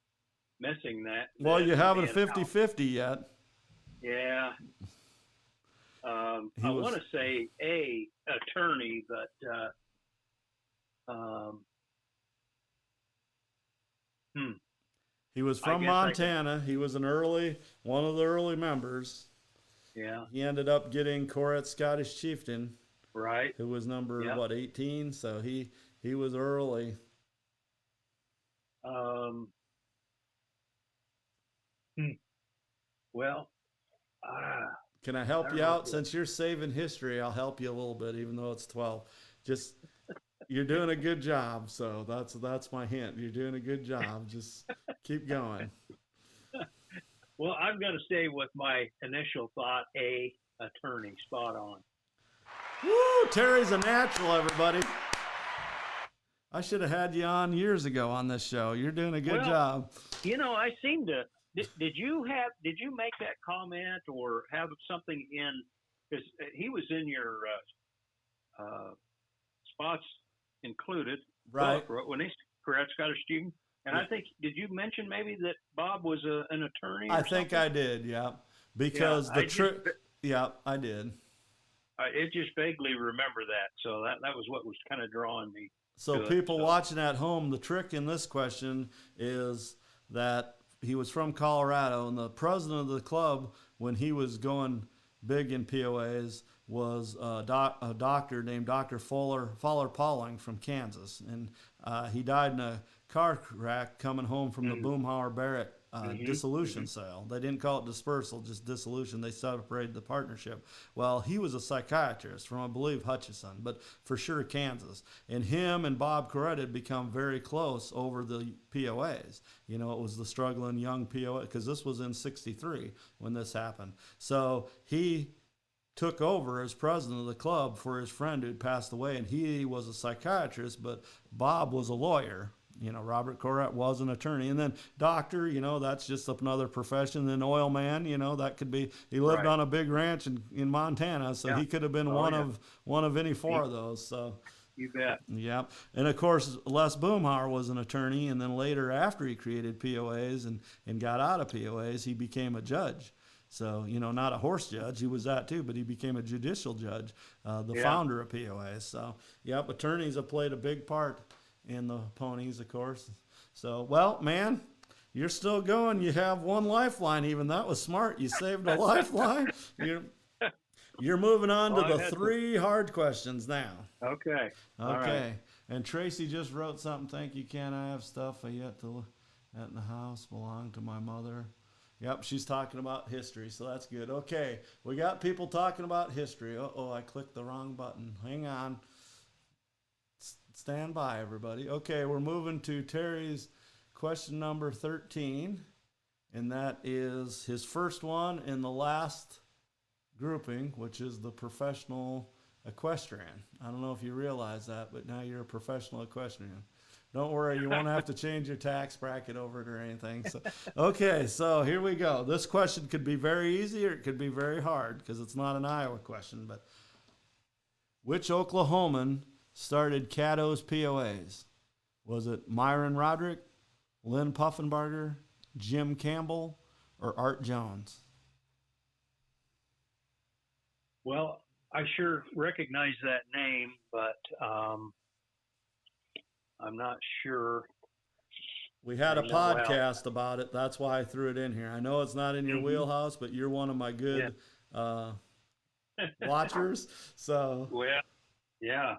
missing that. Well, you haven't a 50-50 yet. Yeah. I want to say a attorney, but he was from Montana. He was one of the early members. Yeah. He ended up getting Corrett Scottish Chieftain. Right. Who was number 18? So he was early. Well. Can I help you out? Since you're saving history, I'll help you a little bit, even though it's 12. Just, you're doing a good job. So that's my hint. You're doing a good job. Just keep going. Well, I'm going to stay with my initial thought, a attorney. Spot on. Woo! Terry's a natural, everybody. I should have had you on years ago on this show. You're doing a good job. I seem to. Did you make that comment or have something in? Because he was in your spots included, right? When he's Correct Scottish student, and I think, did you mention maybe that Bob was an attorney? I think I did, yeah. Because I did. I just vaguely remember that, so that was what was kind of drawing me. So people watching at home, the trick in this question is that he was from Colorado, and the president of the club, when he was going big in POAs, was a doctor named Dr. Fowler Pauling from Kansas. And he died in a car wreck coming home from the Boomhauer Barrett dissolution sale. They didn't call it dispersal, just dissolution. They separated the partnership. Well, he was a psychiatrist from, I believe, Hutchinson, but for sure Kansas. And him and Bob Corrett had become very close over the POAs. It was the struggling young POA, because this was in 63 when this happened. So he took over as president of the club for his friend who'd passed away, and he was a psychiatrist, but Bob was a lawyer. Robert Corrett was an attorney. And then doctor, that's just another profession. Then oil man, that could be, he lived on a big ranch in Montana, so he could have been one of any four of those. So You bet. Yep. And of course, Les Boomhauer was an attorney, and then later, after he created POAs and got out of POAs, he became a judge. So, not a horse judge. He was that too, but he became a judicial judge, the founder of POAs. So, yep, attorneys have played a big part in the ponies, of course. So, well, man, you're still going. You have one lifeline even. That was smart. You saved a lifeline. You're moving on to the 3 hard questions now. Okay. All right. And Tracy just wrote something. Thank you, Ken. I have stuff I yet to look at in the house belong to my mother. Yep, she's talking about history, so that's good. Okay, we got people talking about history. Uh-oh, I clicked the wrong button. Hang on. Stand by, everybody. Okay, we're moving to Terry's question number 13, and that is his first one in the last grouping, which is the professional equestrian. I don't know if you realize that, but now you're a professional equestrian. Don't worry, you won't have to change your tax bracket over it or anything. So, okay, so here we go. This question could be very easy or it could be very hard because it's not an Iowa question. But which Oklahoman started Caddo's POAs? Was it Myron Roderick, Lynn Puffenbarger, Jim Campbell, or Art Jones? Well, I sure recognize that name, but I'm not sure. We had a podcast about it. That's why I threw it in here. I know it's not in your wheelhouse, but you're one of my good watchers. So. Well, yeah.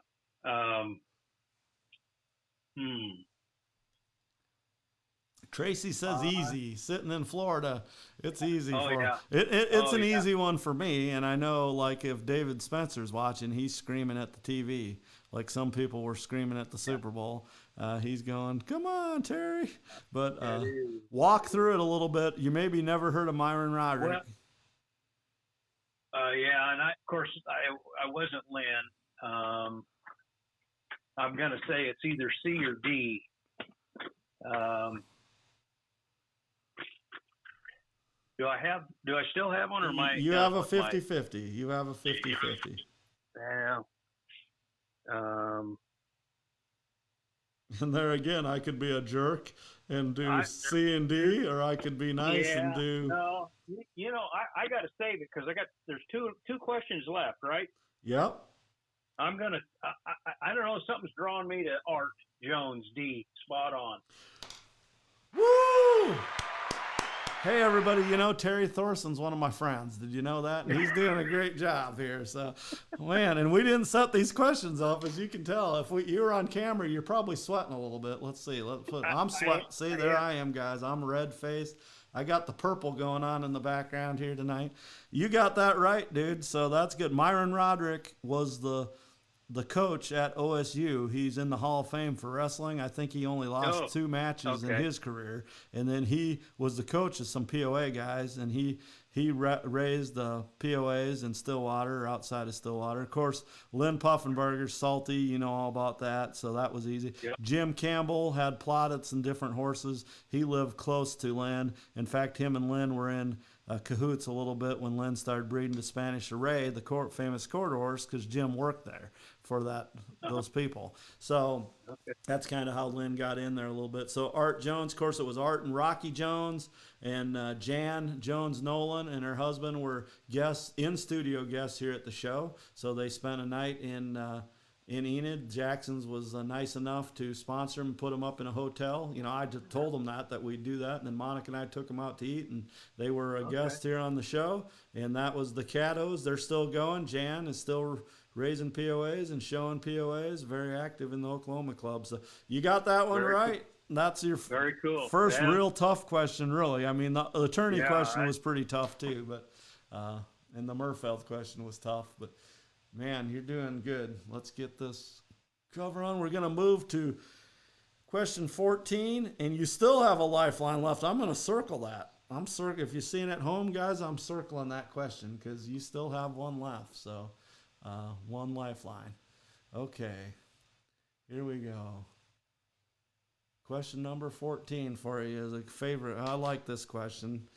Tracy says easy. Sitting in Florida, it's easy for yeah. It's an easy one for me, and I know, like, if David Spencer's watching, he's screaming at the TV, like some people were screaming at the Super Bowl. He's going, "Come on, Terry!" But walk through it a little bit. You maybe never heard of Myron Roderick. Well, yeah, and of course I wasn't Lynn. I'm gonna say it's either C or D. Do I still have one, or my? You have a 50-50. You have a 50-50. Yeah. And there again, I could be a jerk and do C and D, or I could be nice and do. No, I got to save it because there's two questions left, right? Yep. I'm gonna. I don't know. Something's drawing me to Art Jones. D. Spot on. Woo! Hey, everybody, Terry Thorson's one of my friends. Did you know that? And he's doing a great job here. So, man, and we didn't set these questions up, as you can tell. If you were on camera, you're probably sweating a little bit. Let's see. I'm sweating. See, there I am, guys. I'm red-faced. I got the purple going on in the background here tonight. You got that right, dude. So that's good. Myron Roderick was the coach at OSU. He's in the Hall of Fame for wrestling. I think he only lost 2 matches in his career. And then he was the coach of some POA guys, and he raised the POAs in Stillwater or outside of Stillwater. Of course, Lynn Puffenbarger's salty, you know all about that, so that was easy. Yep. Jim Campbell had plaudits and different horses. He lived close to Lynn. In fact, him and Lynn were in cahoots a little bit when Lynn started breeding the Spanish Array, the famous quarter horse, because Jim worked there for those people. So that's kind of how Lynn got in there a little bit. So Art Jones, of course, it was Art and Rocky Jones, and Jan Jones Nolan and her husband were in-studio guests here at the show. So they spent a night in Enid. Jackson's was nice enough to sponsor him and put him up in a hotel. I just told them that we'd do that, and then Monica and I took them out to eat, and they were a guest here on the show, and that was the Caddos. They're still going. Jan is still raising POAs and showing POAs, very active in the Oklahoma Club. So you got that one very right. Cool. That's your very cool. First real tough question, really. I mean, the attorney question was pretty tough too, but and the Murfeld question was tough, but man, you're doing good. Let's get this cover on. We're going to move to question 14, and you still have a lifeline left. I'm going to circle that. If you're seeing at home, guys, I'm circling that question because you still have one left. So one lifeline. Okay, here we go. Question number 14 for you is a favorite. I like this question.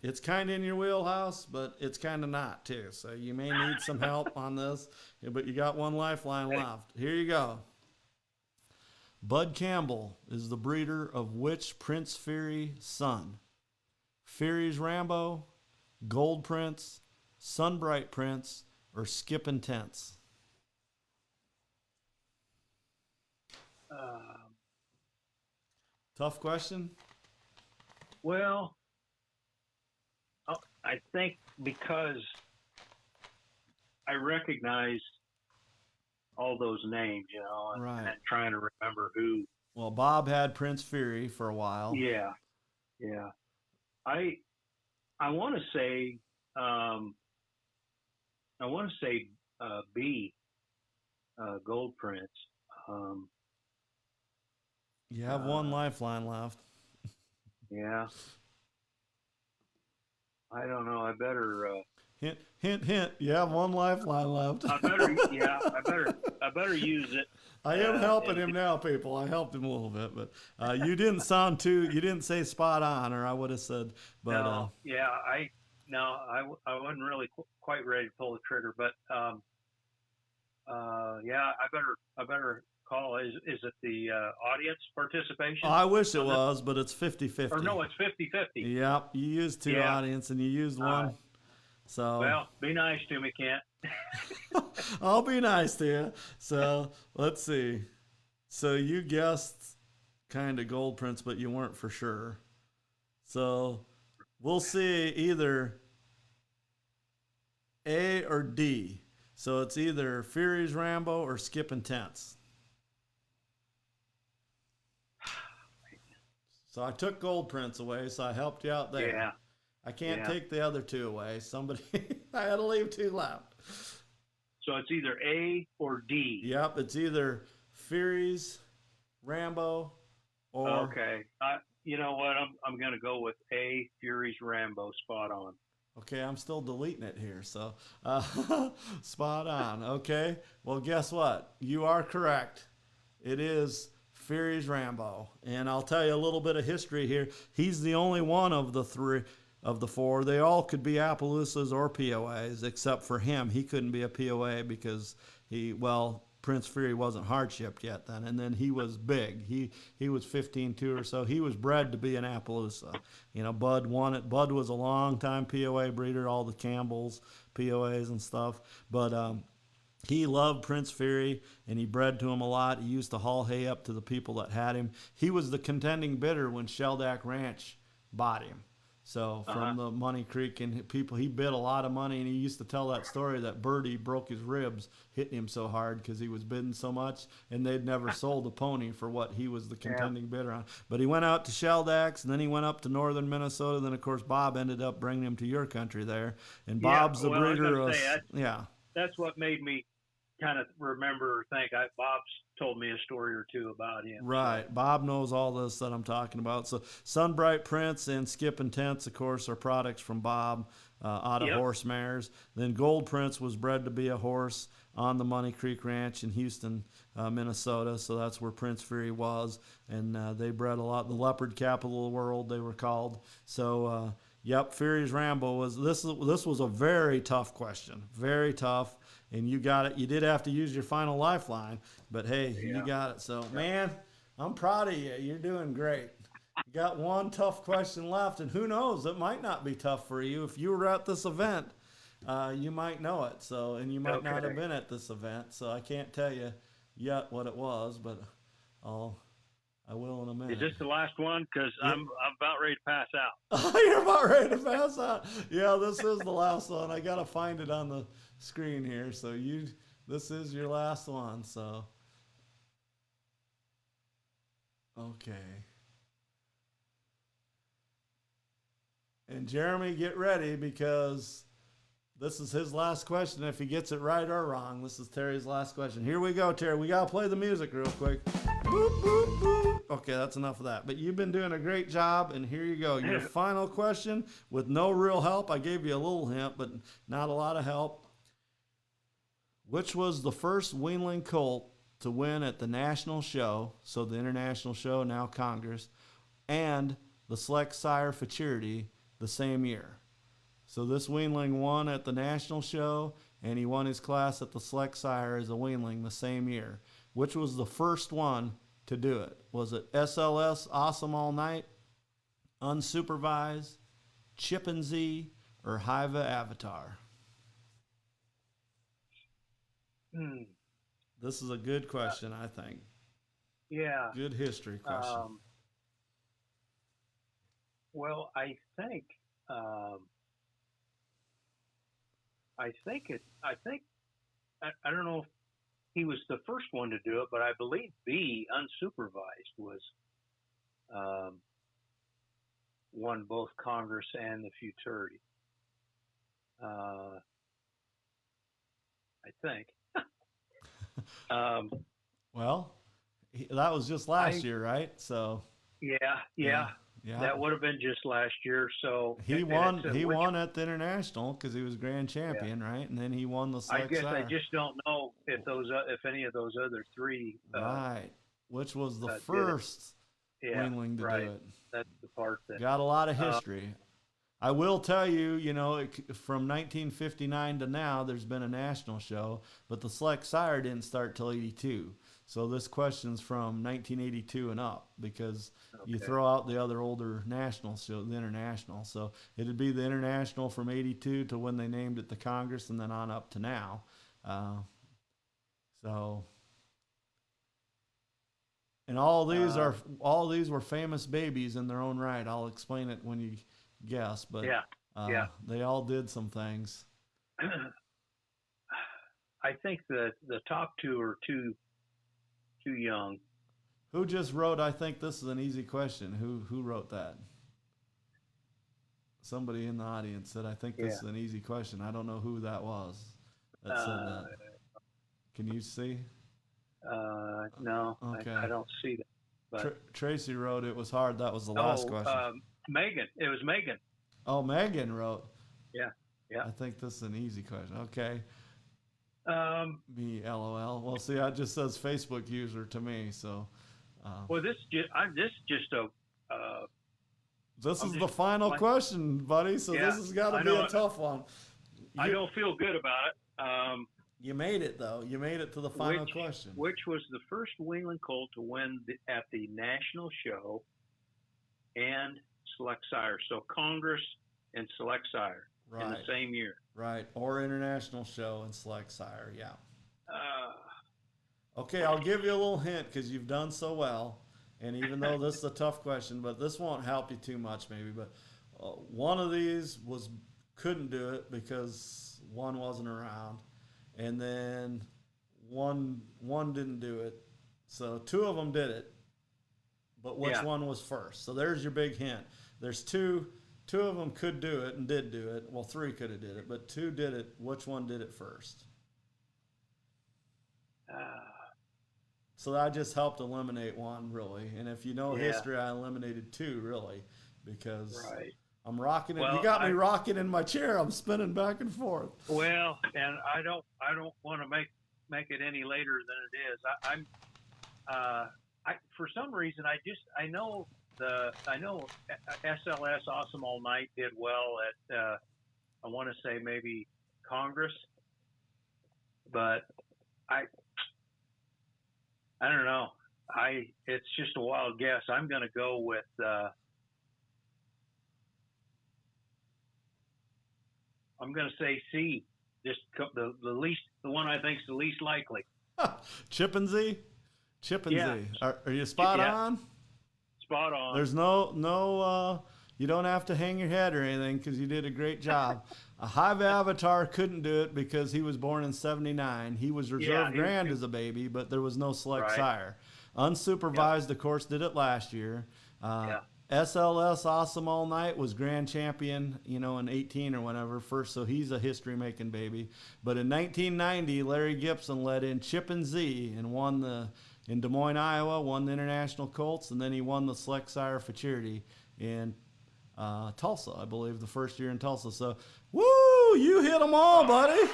It's kind of in your wheelhouse, but it's kind of not too. So you may need some help on this, but you got one lifeline left. Here you go. Bud Campbell is the breeder of which Prince Fury son? Fury's Rambo, Gold Prince, Sunbright Prince, or Skip Intense? Tough question. Well, I think because I recognize all those names, Right. and trying to remember who. Well, Bob had Prince Fury for a while. Yeah. I want to say B, Gold Prince. You have one lifeline left. Yeah. I don't know. I better. Hint, hint, hint. You have one lifeline left. I better use it. I am helping him now, people. I helped him a little bit, but you didn't you didn't say spot on, or I would have said. But I wasn't really quite ready to pull the trigger, but I better call. Is it the audience participation? Oh, I wish it was, but it's 50-50. Or no, it's 50-50. Yep, you used two audience and you used one. So well, be nice to me, Kent. I'll be nice to you. So let's see. So you guessed kind of Gold Prince, but you weren't for sure. So we'll see either A or D. So it's either Fury's Rambo or Skip Intense. So I took Gold Prince away, so I helped you out there. Yeah. I can't take the other two away. I had to leave two left. So it's either A or D. Yep, it's either Fury's Rambo or. Okay. You know what? I'm going to go with A, Fury's Rambo. Spot on. Okay, I'm still deleting it here, so spot on. Okay, well, guess what? You are correct. It is Fury's Rambo, and I'll tell you a little bit of history here. He's the only one of the four. They all could be Appaloosas or POAs, except for him. He couldn't be a POA because Prince Fury wasn't hard-shipped yet then, and then he was big. He was 15-2 or so. He was bred to be an Appaloosa. Bud won it. Bud was a long-time POA breeder, all the Campbells, POAs and stuff. But he loved Prince Fury, and he bred to him a lot. He used to haul hay up to the people that had him. He was the contending bidder when Sheldack Ranch bought him. So from the Money Creek and people, he bid a lot of money, and he used to tell that story that Birdie broke his ribs hitting him so hard because he was bidding so much, and they'd never sold a pony for what he was the contending bidder on. But he went out to Sheldack's, and then he went up to northern Minnesota. Then, of course, Bob ended up bringing him to your country there, and Bob's the breeder of That's what made me kind of remember or think. Bob's told me a story or two about him. Right. So. Bob knows all this that I'm talking about. So Sunbright Prince and Skip Intense, of course, are products from Bob out of horse mares. Then Gold Prince was bred to be a horse on the Money Creek Ranch in Houston, Minnesota. So that's where Prince Fury was. And they bred a lot. The leopard capital of the world, they were called. So, Fury's Rambo was this was a very tough question. Very tough. And you got it. You did have to use your final lifeline, but hey, you got it. So, man, I'm proud of you. You're doing great. You got one tough question left, and who knows? It might not be tough for you. If you were at this event, you might know it. So, and you might not have been at this event. So I can't tell you yet what it was, but I will in a minute. Is this the last one? Because I'm about ready to pass out. You're about ready to pass out. Yeah, this is the last one. I got to find it on the screen here. So this is your last one. So, okay. And Jeremy, get ready because this is his last question. If he gets it right or wrong, this is Terry's last question. Here we go, Terry. We got to play the music real quick. Boop, boop, boop. Okay, that's enough of that. But you've been doing a great job, and here you go. Your final question with no real help. I gave you a little hint, but not a lot of help. Which was the first weanling colt to win at the national show, so the international show, now Congress, and the Select Sire Futurity the same year. So this weanling won at the national show, and he won his class at the select sire as a weanling the same year. Which was the first one to do it? Was it SLS Awesome All Night, Unsupervised, Chimpanzee, or Hiva Avatar? This is a good question, I think. Yeah. Good history question. Well, I think I don't know if he was the first one to do it, but I believe B, Unsupervised, was won both Congress and the Futurity. I think. Well, that was just last year, right? So. Yeah. That would have been just last year. So he won. He won at the international because he was grand champion, right? And then he won the select. I guess sire. I just don't know if any of those other three. Right. Which was the first weanling to do it. That's the part that got a lot of history. I will tell you, from 1959 to now, there's been a national show, but the select sire didn't start till '82. So this question's from 1982 and up, because you throw out the other older national show, the international. So it'd be the international from '82 to when they named it the Congress, and then on up to now. And all these were famous babies in their own right. I'll explain it when you guess, but they all did some things. I think the top two are too young. Who just wrote, I think this is an easy question? Who wrote that? Somebody in the audience said, I think this is an easy question. I don't know who that was that said that. Can you see? No, okay. I don't see that. But Tracy wrote, it was hard. That was the last question. Megan. It was Megan. Oh, Megan wrote. Yeah. I think this is an easy question. Okay. Me, LOL. Well, see, it just says Facebook user to me, so. Well, this is the final question, buddy. So this has got to be a tough one. I don't feel good about it. You made it though. You made it to the final question. Which was the first weanling colt to win at the national show and select sire. So Congress and select sire in the same year. Right. Or international show and select sire. Yeah. Okay. I'll give you a little hint because you've done so well. And even though this is a tough question, but this won't help you too much maybe, but one of these couldn't do it because one wasn't around. And then one didn't do it. So two of them did it. But which one was first? So there's your big hint. There's two of them could do it and did do it. Well, three could have did it, but two did it. Which one did it first? So I just helped eliminate one, really. And if you know history, I eliminated two, really, because I'm rocking it. Well, you got me rocking in my chair. I'm spinning back and forth. Well, and I don't want to make it any later than it is. I'm for some reason I know SLS Awesome All Night did well at I want to say maybe Congress, but I don't know. It's just a wild guess. I'm going to go with. I'm going to say C. Just the one I think is the least likely. Chimpanzee. Yeah. Are you spot on? Spot on. There's no. You don't have to hang your head or anything because you did a great job. A Hive Avatar couldn't do it because he was born in '79. He was reserve grand as a baby, but there was no select sire. Unsupervised, of course, did it last year. SLS Awesome All Night was grand champion, in 18 or whatever first, so he's a history-making baby. But in 1990, Larry Gibson led in Chimpanzee and won in Des Moines, Iowa, won the International Colts, and then he won the select sire Futurity in Tulsa, I believe, the first year in Tulsa. So, woo, you hit them all, buddy.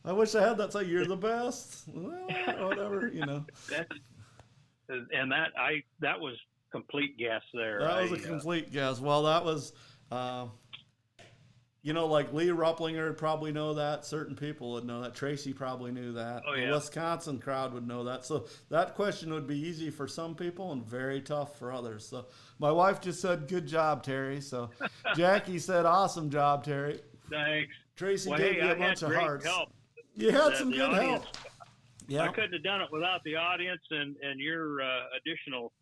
I wish I had that. So you're the best. Well, whatever, And that was complete guess there. That was a complete guess. Well, that was, like Lee Rupplinger would probably know that. Certain people would know that. Tracy probably knew that. Oh, yeah. The Wisconsin crowd would know that. So that question would be easy for some people and very tough for others. So my wife just said, "Good job, Terry." So Jackie said, "Awesome job, Terry." Thanks. Tracy gave you a bunch of hearts. Help. You had some good help. Yeah. I couldn't have done it without the audience and your additional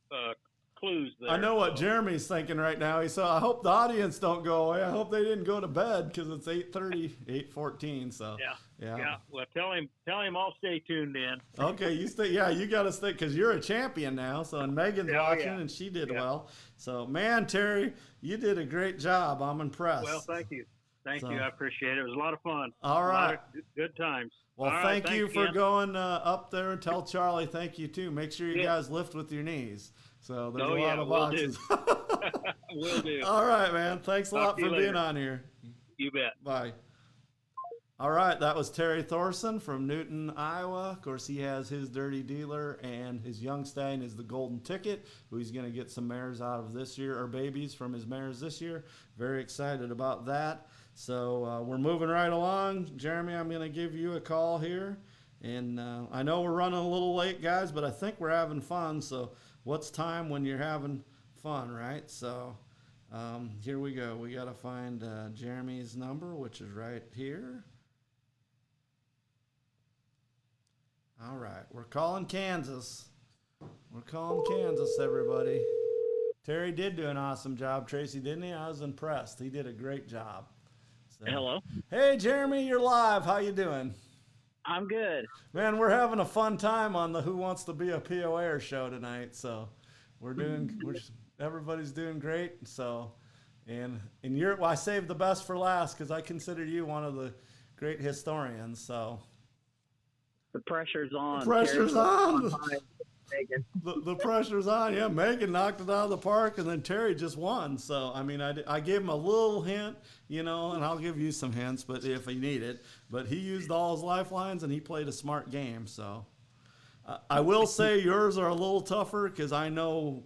clues there. I know what Jeremy's thinking right now. He said, "I hope the audience don't go away. I hope they didn't go to bed because it's 8:30, 8:14." So yeah. Well, tell him I'll stay tuned in. Okay, you stay. Yeah, you got to stay because you're a champion now. So and Megan's watching, and she did well. So man, Terry, you did a great job. I'm impressed. Well, thank you. Thank you. I appreciate it. It was a lot of fun. All right. Good times. Well, thank you for going up there, and tell Charlie thank you too. Make sure you guys lift with your knees. So there's a lot of boxes. Will do. All right, man. Thanks a lot for being on here. You bet. Bye. All right, that was Terry Thorson from Newton, Iowa. Of course, he has his Dirty Dealer, and his Youngstein is the Golden Ticket, who he's going to get some mares out of this year, or babies from his mares this year. Very excited about that. So we're moving right along. Jeremy, I'm going to give you a call here. And I know we're running a little late, guys, but I think we're having fun. So what's time when you're having fun, right? So here we go. We got to find Jeremy's number, which is right here. All right. We're calling Kansas. We're calling Kansas, everybody. Terry did do an awesome job, Tracy, didn't he? I was impressed. He did a great job. So. Hello. Hey, Jeremy, you're live. How you doing? I'm good. Man, we're having a fun time on the Who Wants to Be a POAer show tonight. So everybody's doing great. So, and I saved the best for last because I consider you one of the great historians. So the pressure's on. The pressure's on. Megan. The pressure's on. Yeah, Megan knocked it out of the park, and then Terry just won. So, I mean, I gave him a little hint, and I'll give you some hints, but if you need it. But he used all his lifelines, and he played a smart game. So, I will say yours are a little tougher because I know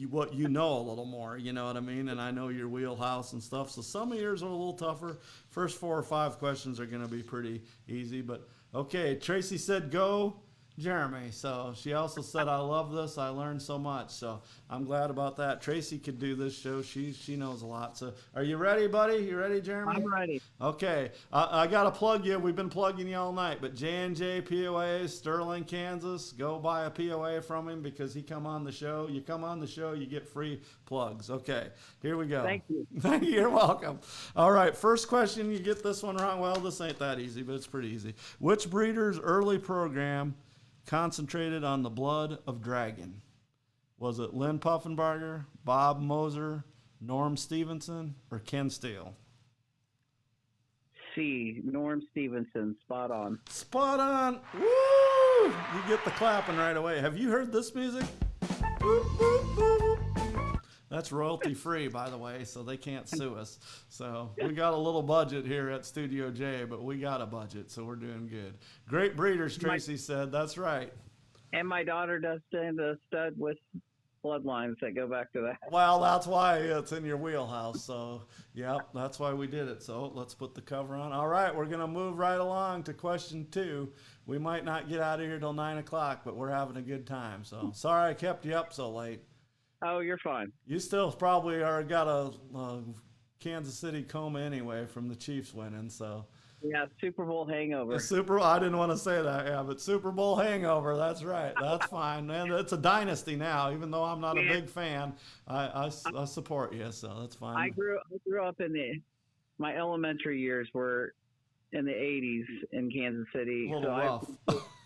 what you know a little more. You know what I mean? And I know your wheelhouse and stuff. So some of yours are a little tougher. First 4 or 5 questions are going to be pretty easy. But okay, Tracy said go. Jeremy. So she also said, "I love this. I learned so much." So I'm glad about that. Tracy could do this show. She knows a lot. So are you ready, buddy? You ready, Jeremy? I'm ready. Okay. I got to plug you. We've been plugging you all night. But J&J POA, Sterling, Kansas. Go buy a POA from him because he come on the show. You come on the show, you get free plugs. Okay. Here we go. Thank you. You're welcome. All right. First question. You get this one wrong. Well, this ain't that easy, but it's pretty easy. Which breeder's early program concentrated on the blood of dragon? Was it Lynn Puffenbarger, Bob Moser, Norm Stevenson, or Ken Steele? C. Norm Stevenson. Spot on. Spot on. Woo! You get the clapping right away. Have you heard this music? Boop, boop, boop. That's royalty free, by the way, so they can't sue us. So we got a little budget here at Studio J, but we got a budget, so we're doing good. Great breeders, Tracy said. That's right. And my daughter does stand a stud with bloodlines that go back to that. Well, that's why it's in your wheelhouse. So, yeah, that's why we did it. So let's put the cover on. All right, we're going to move right along to question 2. We might not get out of here till 9 o'clock, but we're having a good time. So sorry I kept you up so late. Oh, you're fine. You still probably got a Kansas City coma anyway from the Chiefs winning. So yeah, Super Bowl hangover. I didn't want to say that, yeah, but Super Bowl hangover. That's right. That's fine, man. It's a dynasty now. Even though I'm not a big fan, I support you, so that's fine. I grew up in my elementary years were in the 80s in Kansas City. A little rough.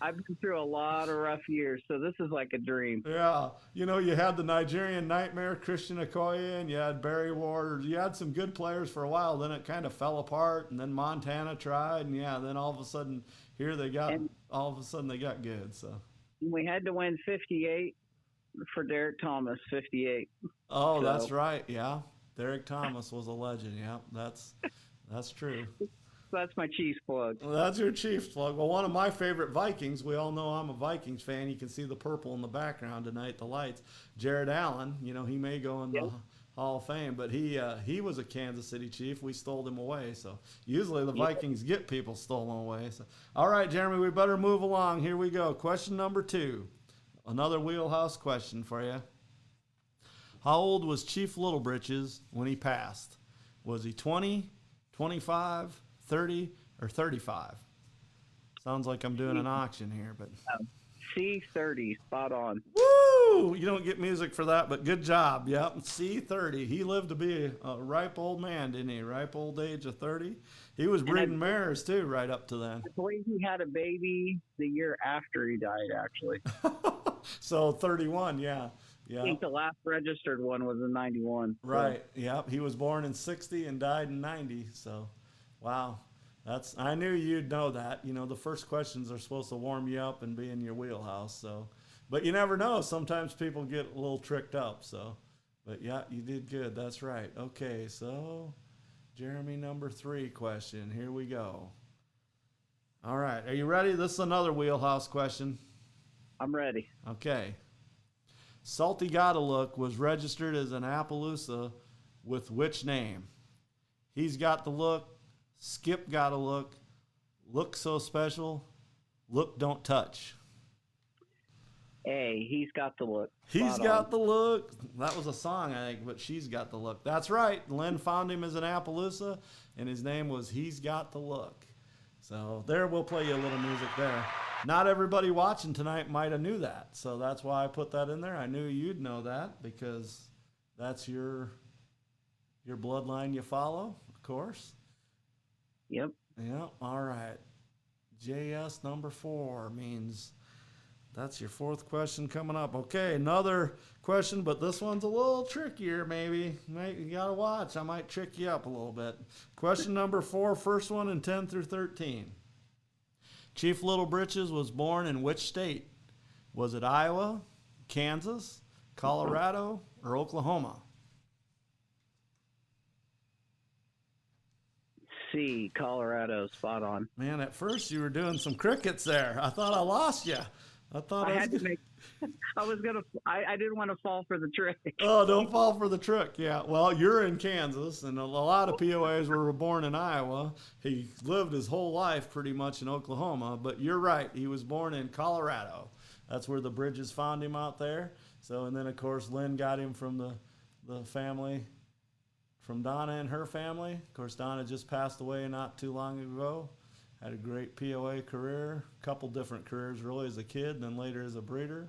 I've been through a lot of rough years, so this is like a dream. Yeah. You had the Nigerian Nightmare, Christian Okoye, and you had Barry Ward. You had some good players for a while. Then it kind of fell apart, and then Montana tried, and then all of a sudden they got good. So we had to win 58 for Derek Thomas, 58. Oh, that's right. Yeah. Derek Thomas was a legend. Yeah, that's true. that's my Chiefs plug. Well, that's your Chiefs plug. Well, one of my favorite Vikings, we all know I'm a Vikings fan. You can see the purple in the background tonight, the lights. Jared Allen, he may go in the Hall of Fame, but he was a Kansas City Chief. We stole him away. So usually the Vikings get people stolen away. So, all right, Jeremy, we better move along. Here we go. Question number 2. Another wheelhouse question for you. How old was Chief Little Britches when he passed? Was he 20, 25, 30, or 35? Sounds like I'm doing an auction here, but C30, spot on. woo! You don't get music for that, but good job. Yep, C30. He lived to be a ripe old man, didn't he? Ripe old age of 30. He was breeding mares too, right up to then. I believe he had a baby the year after he died, actually. So 31, yeah. I think the last registered one was in 91. Right. So. Yep. He was born in 60 and died in 90. So, wow. I knew you'd know that. The first questions are supposed to warm you up and be in your wheelhouse. So, but you never know. Sometimes people get a little tricked up. So, but yeah, you did good. That's right. Okay. So, Jeremy, number 3 question. Here we go. All right. Are you ready? This is another wheelhouse question. I'm ready. Okay. Salty Gotta Look was registered as an Appaloosa with which name? He's Got the Look, Skip Gotta Look So Special, Look Don't Touch. A, He's Got the Look. He's Got the Look. That was a song, I think, but She's Got the Look. That's right. Lynn found him as an Appaloosa, and his name was He's Got the Look. So there, we'll play you a little music there. Not everybody watching tonight might have knew that, so that's why I put that in there. I knew you'd know that because that's your bloodline you follow, of course. Yep. Yep. All right. JS number 4 means that's your 4th question coming up. Okay, another question, but this one's a little trickier maybe. You got to watch. I might trick you up a little bit. Question number 4, first one in 10 through 13. Chief Little Britches was born in which state? Was it Iowa, Kansas, Colorado, or Oklahoma? C, Colorado, spot on. Man, at first you were doing some crickets there. I thought I lost you. I didn't want to fall for the trick. Oh, don't fall for the trick. Yeah. Well, you're in Kansas, and a lot of POAs were born in Iowa. He lived his whole life pretty much in Oklahoma, but you're right. He was born in Colorado. That's where the Bridges found him out there. So, and then of course Lynn got him from the family, from Donna and her family. Of course, Donna just passed away not too long ago. Had a great POA career, a couple different careers really as a kid, and then later as a breeder.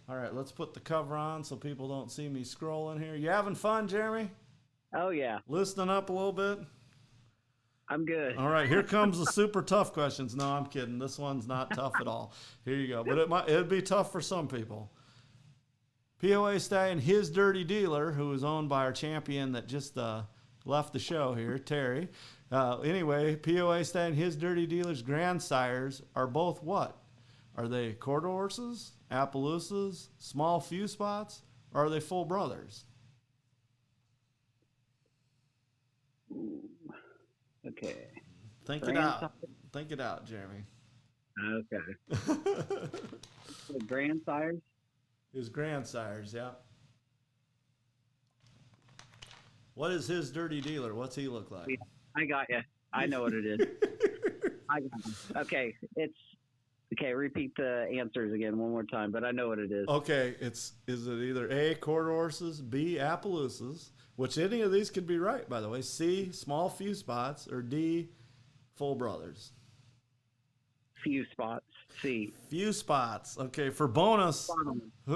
All right, let's put the cover on so people don't see me scrolling here. You having fun, Jeremy? Oh, yeah. Listening up a little bit? I'm good. All right, here comes the super tough questions. No, I'm kidding. This one's not tough at all. Here you go. But it'd be tough for some people. POA stallion His Dirty Dealer, who is owned by our champion that just left the show here, Terry. Anyway, POA stallion His Dirty Dealer's grandsires are both what? Are they quarter horses, Appaloosas, small few spots, or are they full brothers? Ooh. Okay. Think it out. Think it out, Jeremy. Okay. The grandsires? His grandsires, yeah. What is His Dirty Dealer? What's he look like? Yeah, I got you. I know what it is. I got you. Okay, repeat the answers again one more time, but I know what it is. Okay, is it either A, quarter horses, B, Appaloosas, which any of these could be right, by the way, C, small few spots, or D, full brothers? Few spots. C. Few spots. Okay, for bonus,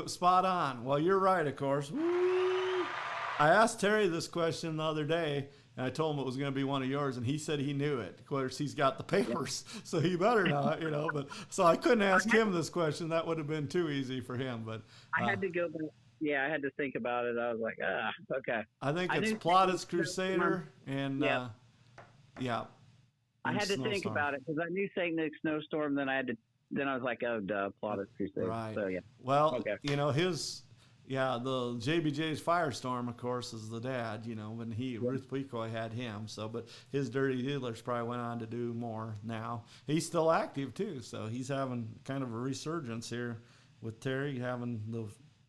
spot on. Well, you're right, of course. Woo! I asked Terry this question the other day, and I told him it was going to be one of yours, and he said he knew it. Of course, he's got the papers, so he better not, But so I couldn't ask him this question. That would have been too easy for him. But I had to go back. Yeah, I had to think about it. I was like, okay. I think it's Plata's Crusader, and yeah. I had to think about it because I knew St. Nick's Snowstorm. Then I was like, oh, duh, Plata's Crusader. Right. So yeah. Well, okay. Yeah, the JBJ's Firestorm, of course, is the dad, you know, when Ruth Pecoy had him. So, but his Dirty Dealers probably went on to do more now. He's still active, too, so he's having kind of a resurgence here with Terry having the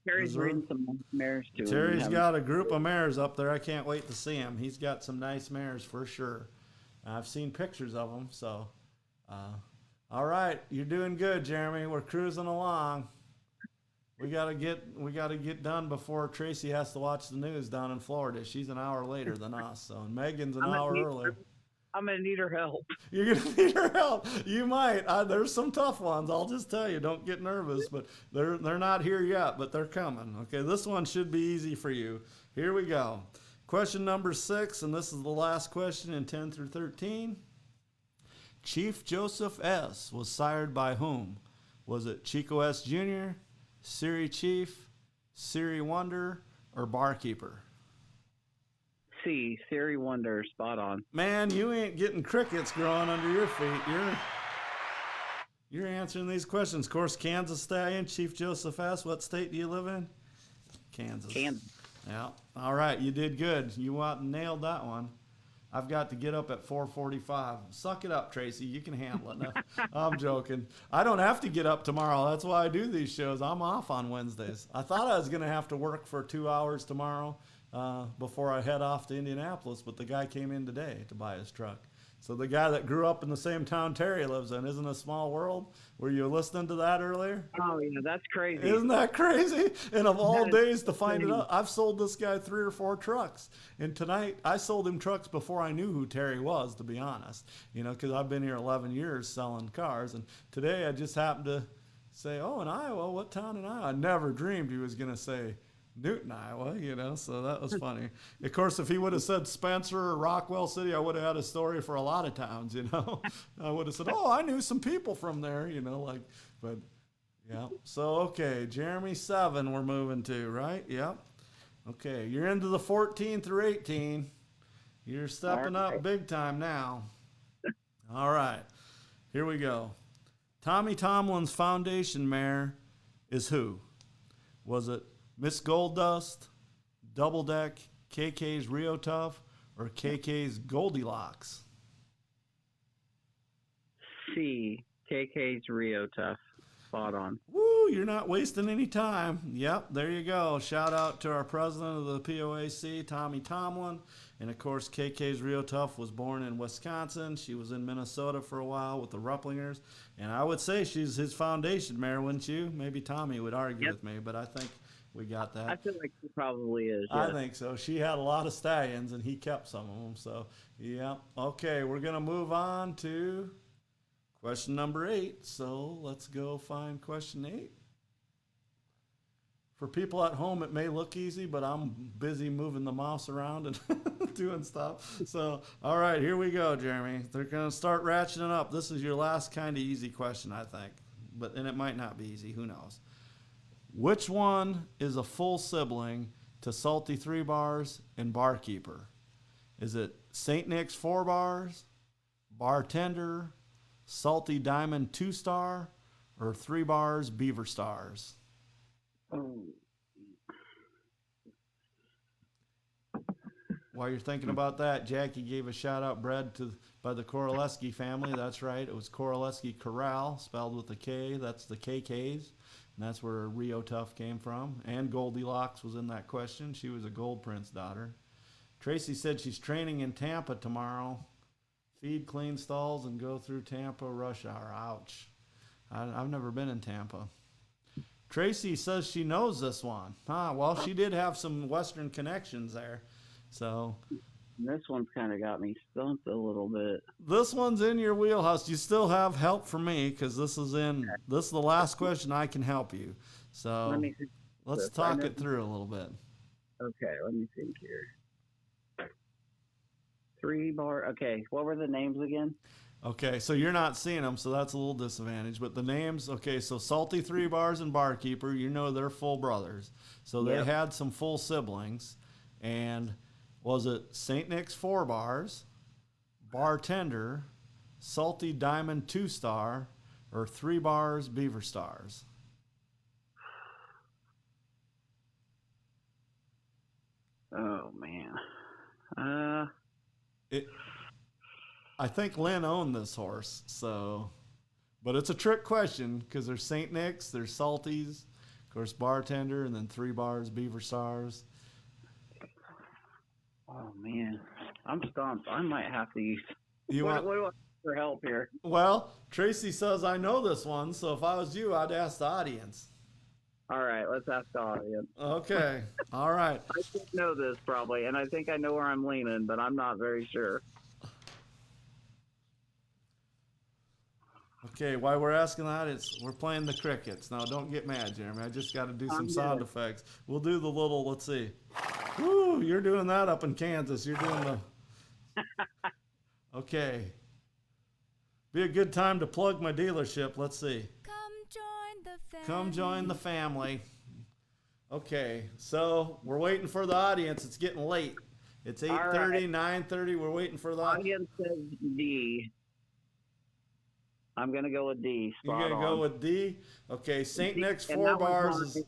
Terry's breeding some mares, too. Terry's got a group of mares up there. I can't wait to see him. He's got some nice mares for sure. I've seen pictures of them, so. All right, you're doing good, Jeremy. We're cruising along. We gotta get done before Tracy has to watch the news down in Florida. She's an hour later than us, so and Megan's an hour earlier. I'm gonna need her help. You're gonna need her help. You might. There's some tough ones. I'll just tell you. Don't get nervous, but they're not here yet, but they're coming. Okay, this one should be easy for you. Here we go. Question number 6, and this is the last question in 10 through 13. Chief Joseph S. was sired by whom? Was it Chico S. Jr., Siri Chief, Siri Wonder, or Barkeeper? C. Siri Wonder, spot on. Man, you ain't getting crickets growing under your feet. You're answering these questions. Of course, Kansas Stallion, Chief Joseph S. What state do you live in? Kansas. Yeah. All right, you did good. You nailed that one. I've got to get up at 4:45. Suck it up, Tracy. You can handle it. No, I'm joking. I don't have to get up tomorrow. That's why I do these shows. I'm off on Wednesdays. I thought I was going to have to work for 2 hours tomorrow before I head off to Indianapolis, but the guy came in today to buy his truck. So the guy that grew up in the same town Terry lives in, isn't a small world? Were you listening to that earlier? Oh, yeah, that's crazy. Isn't that crazy? And of all days to find it out, I've sold this guy 3 or 4 trucks. And tonight, I sold him trucks before I knew who Terry was, to be honest. You know, because I've been here 11 years selling cars. And today I just happened to say, oh, in Iowa, what town in Iowa? I never dreamed he was going to say Newton, Iowa, you know, so that was funny. Of course, if he would have said Spencer or Rockwell City, I would have had a story for a lot of towns, you know. I would have said, oh, I knew some people from there, you know, like, but, yeah. So, okay, Jeremy 7 we're moving to, right? Yep. Okay, you're into the 14 through 18. You're stepping up big time now. All right, here we go. Tommy Tomlin's foundation mare is who? Was it Miss Gold Dust, Double Deck, KK's Rio Tough, or KK's Goldilocks? C. KK's Rio Tough. Spot on. Woo, you're not wasting any time. Yep, there you go. Shout out to our president of the POAC, Tommy Tomlin. And, of course, KK's Rio Tough was born in Wisconsin. She was in Minnesota for a while with the Rupplingers. And I would say she's his foundation mare, wouldn't you? Maybe Tommy would argue with me, but I think we got that. I feel like she probably is. Yeah. I think so. She had a lot of stallions, and he kept some of them. So, yeah. Okay, we're going to move on to question number 8. So let's go find question 8. For people at home, it may look easy, but I'm busy moving the mouse around and doing stuff. So, all right, here we go, Jeremy. They're going to start ratcheting up. This is your last kind of easy question, I think. And it might not be easy. Who knows? Which one is a full sibling to Salty 3 Bars and Barkeeper? Is it St. Nick's 4 Bars, Bartender, Salty Diamond 2 Star, or 3 Bars Beaver Stars? Oh. While you're thinking about that, Jackie gave a shout out bread by the Koroleski family. That's right. It was Koroleski Corral, spelled with a K. That's the KKs. And that's where Rio Tough came from. And Goldilocks was in that question. She was a Gold Prince daughter. Tracy said she's training in Tampa tomorrow. Feed, clean stalls, and go through Tampa rush hour. Ouch. I've never been in Tampa. Tracy says she knows this one. Well, she did have some Western connections there. So this one's kind of got me stumped a little bit. This one's in your wheelhouse. You still have help from me because this is the last question I can help you. So let's talk it through a little bit. Okay, let me think here. 3 Bar. Okay, what were the names again? Okay, so you're not seeing them, so that's a little disadvantage. But the names, okay, so Salty 3 Bars and Barkeeper, you know they're full brothers. So they had some full siblings. And was it St. Nick's 4 Bars, Bartender, Salty Diamond 2 Star, or 3 Bars Beaver Stars? Oh man. I think Lynn owned this horse, so, but it's a trick question because there's St. Nick's, there's Salties, of course, Bartender, and then 3 Bars, Beaver Stars. Oh man, I'm stumped. I might have to use. You what want do I want for help here? Well, Tracy says I know this one, so if I was you, I'd ask the audience. All right, let's ask the audience. Okay, all right. I should know this probably, and I think I know where I'm leaning, but I'm not very sure. Okay, while we're asking the audience, we're playing the crickets. Now, don't get mad, Jeremy. I just got to do some sound effects. We'll do the little, let's see. Woo, you're doing that up in Kansas. You're doing the... Okay. Be a good time to plug my dealership. Let's see. Come join the family. Okay, so we're waiting for the audience. It's getting late. It's 8:30, 9:30. We're waiting for the audience. Says D. I'm going to go with D. You're going to go with D? Okay, St. Nick's 4 Bars is...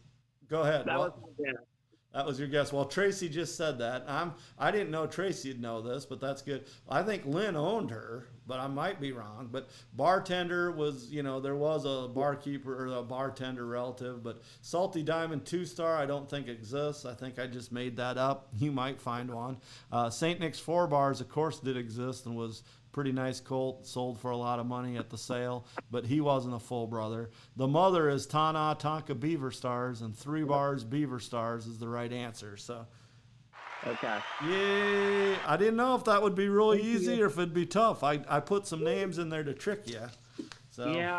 Go ahead. That was your guess. Well, Tracy just said that. I didn't know Tracy'd know this, but that's good. I think Lynn owned her, but I might be wrong. But Bartender was, there was a barkeeper or a bartender relative, but Salty Diamond 2-star I don't think exists. I think I just made that up. You might find one. St. Nick's 4 Bars, of course, did exist and was pretty nice colt, sold for a lot of money at the sale, but he wasn't a full brother. The mother is Tana Tonka Beaver Stars, and 3 Bars Beaver Stars is the right answer. So, okay. Yay! I didn't know if that would be really easy or if it'd be tough. I put some names in there to trick you. So yeah,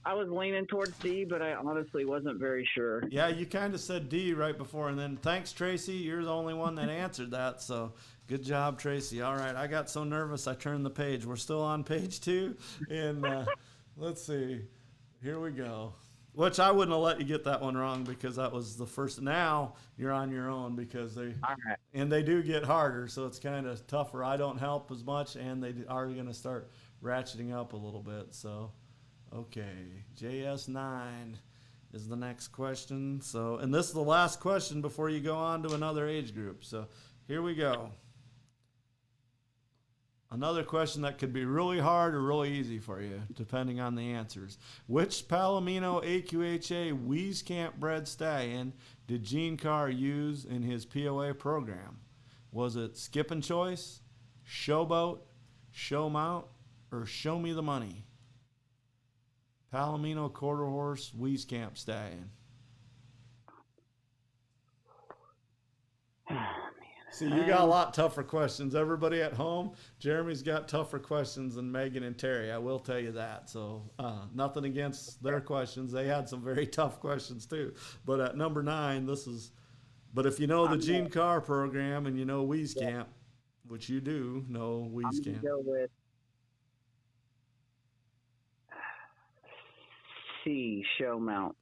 I was leaning towards D, but I honestly wasn't very sure. Yeah, you kind of said D right before, and then thanks, Tracy. You're the only one that answered that, so good job, Tracy. All right, I got so nervous I turned the page. We're still on page 2, and let's see. Here we go. Which I wouldn't have let you get that one wrong because that was the first. Now you're on your own because they do get harder, so it's kind of tougher. I don't help as much, and they are going to start ratcheting up a little bit. So, okay, JS9 is the next question. So, and this is the last question before you go on to another age group. So, here we go. Another question that could be really hard or really easy for you, depending on the answers. Which Palomino AQHA Wieskamp bred stallion did Gene Carr use in his POA program? Was it Skip and Choice, Showboat, Show Mount, or Show Me the Money? Palomino quarter horse Wieskamp stallion. See, you got a lot tougher questions. Everybody at home, Jeremy's got tougher questions than Megan and Terry. I will tell you that. So nothing against their questions. They had some very tough questions too. But at number 9, but if you know the Gene Carr program and you know Wieskamp, which you do know Wieskamp. I'm going to go with C, Show Mount.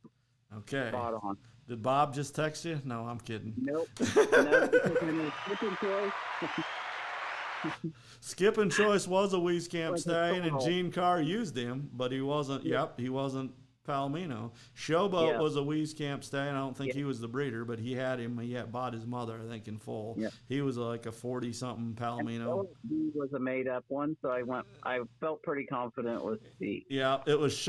Okay. Spot on. Did Bob just text you? No, I'm kidding. Nope. No, Skip and Choice. Skip and Choice was a Wieskamp stallion, and Gene Carr used him, but he wasn't. Yep, he wasn't Palomino. Showboat was a Wieskamp stallion. I don't think he was the breeder, but he had him. He had bought his mother, I think, in full. Yeah. He was like a 40-something Palomino. He was a made-up one, so I felt pretty confident with C. Yeah, it was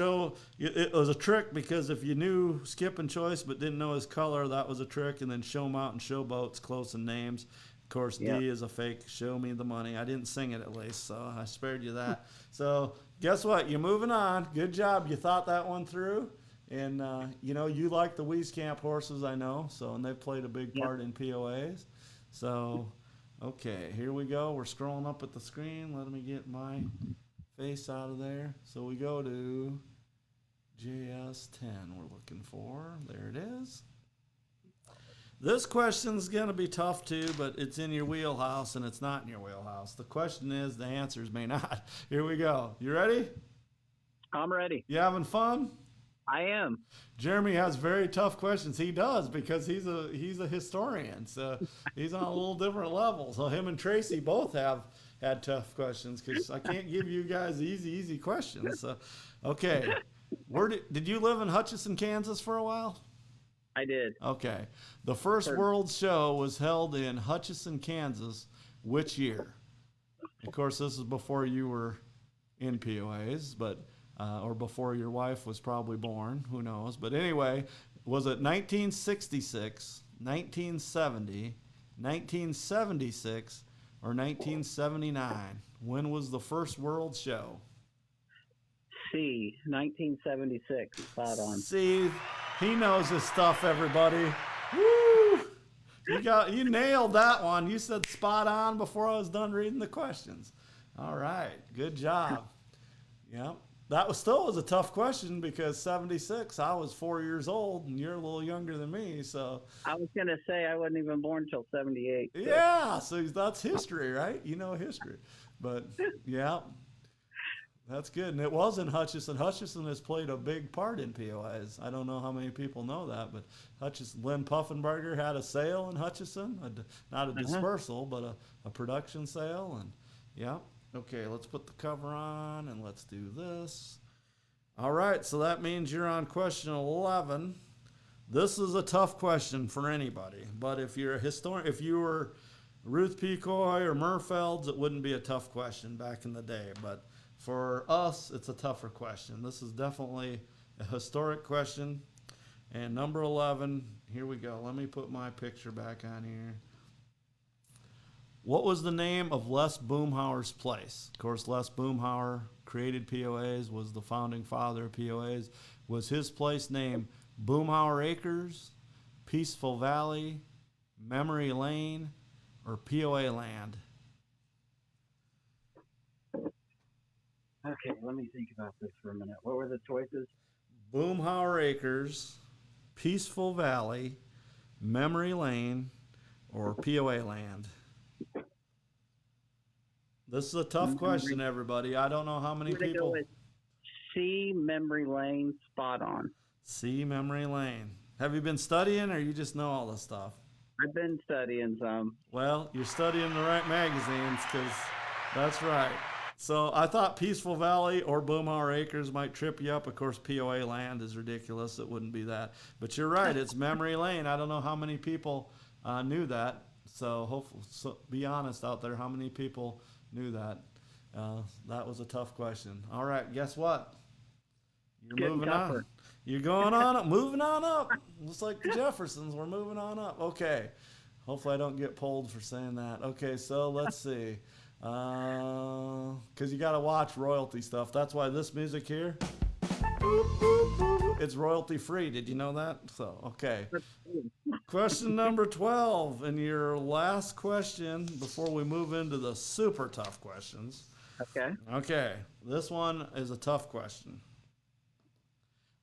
It was a trick because if you knew Skip and Choice but didn't know his color, that was a trick. And then Show Mount and Showboat's close in names. Of course, D is a fake. Show Me the Money. I didn't sing it at least, so I spared you that. So guess what? You're moving on. Good job. You thought that one through. And, you like the Wieskamp horses, I know. So, and they've played a big part in POAs. So, okay, here we go. We're scrolling up at the screen. Let me get my face out of there. So we go to JS10 we're looking for. There it is. This question's going to be tough too, but it's in your wheelhouse and it's not in your wheelhouse. The question is, the answers may not. Here we go. You ready? I'm ready. You having fun? I am. Jeremy has very tough questions. He does because he's a historian, so he's on a little different level. So him and Tracy both have had tough questions because I can't give you guys easy questions. So, okay, did you live in Hutchinson, Kansas for a while? I did. Okay. The first World Show was held in Hutchinson, Kansas. Which year? Of course, this is before you were in POAs, but or before your wife was probably born. Who knows? But anyway, was it 1966, 1970, 1976, or 1979? When was the first World Show? C, 1976. Spot on. See, he knows his stuff, everybody. Woo! You nailed that one. You said spot on before I was done reading the questions. All right, good job. Yep. That was a tough question because 76, I was 4 years old and you're a little younger than me. So I was going to say I wasn't even born till 78. So. Yeah, so that's history, right? You know history. But yeah, that's good. And it was in Hutchinson. Hutchinson has played a big part in POAs. I don't know how many people know that, but Hutchinson, Lynn Puffenberger had a sale in Hutchinson, not a dispersal, but a production sale. And yeah. Okay, let's put the cover on and let's do this. All right, so that means you're on question 11. This is a tough question for anybody, but if you're a historian, if you were Ruth P. Coy or Murfelds, it wouldn't be a tough question back in the day. But for us, it's a tougher question. This is definitely a historic question. And number 11, here we go. Let me put my picture back on here. What was the name of Les Boomhauer's place? Of course, Les Boomhauer created POAs, was the founding father of POAs. Was his place named Boomhauer Acres, Peaceful Valley, Memory Lane, or POA Land? Okay, let me think about this for a minute. What were the choices? Boomhauer Acres, Peaceful Valley, Memory Lane, or POA Land? This is a tough question, everybody. I don't know how many people. Go with C, Memory Lane, spot on. C, Memory Lane. Have you been studying, or you just know all this stuff? I've been studying some. Well, you're studying the right magazines, because that's right. So I thought Peaceful Valley or Boomhauer Acres might trip you up. Of course, POA Land is ridiculous. It wouldn't be that. But you're right. It's Memory Lane. I don't know how many people knew that. So hopefully, be honest out there. How many people knew that? That was a tough question. All right, guess what? You're moving on. You're going on up, moving on up. Looks like the Jeffersons. We're moving on up. Okay. Hopefully I don't get pulled for saying that. Okay, so let's see. Because you got to watch royalty stuff. That's why this music here, it's royalty free. Did you know that? So, okay. Question number 12, and your last question before we move into the super tough questions. Okay. Okay. This one is a tough question.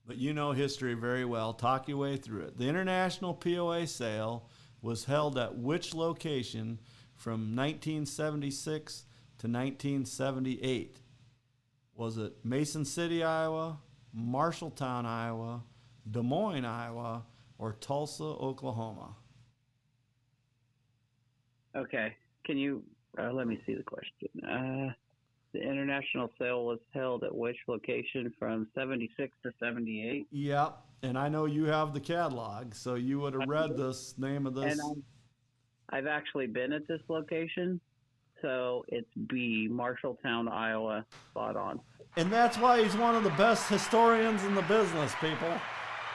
But you know history very well. Talk your way through it. The International POA sale was held at which location from 1976 to 1978? Was it Mason City, Iowa, Marshalltown, Iowa, Des Moines, Iowa, or Tulsa, Oklahoma? Okay. Can you let me see the question. The international sale was held at which location from 76 to 78? Yeah, and I know you have the catalog, so you would have read this name of this. And I've actually been at this location, so it's B, Marshalltown, Iowa, spot on. And that's why he's one of the best historians in the business, people.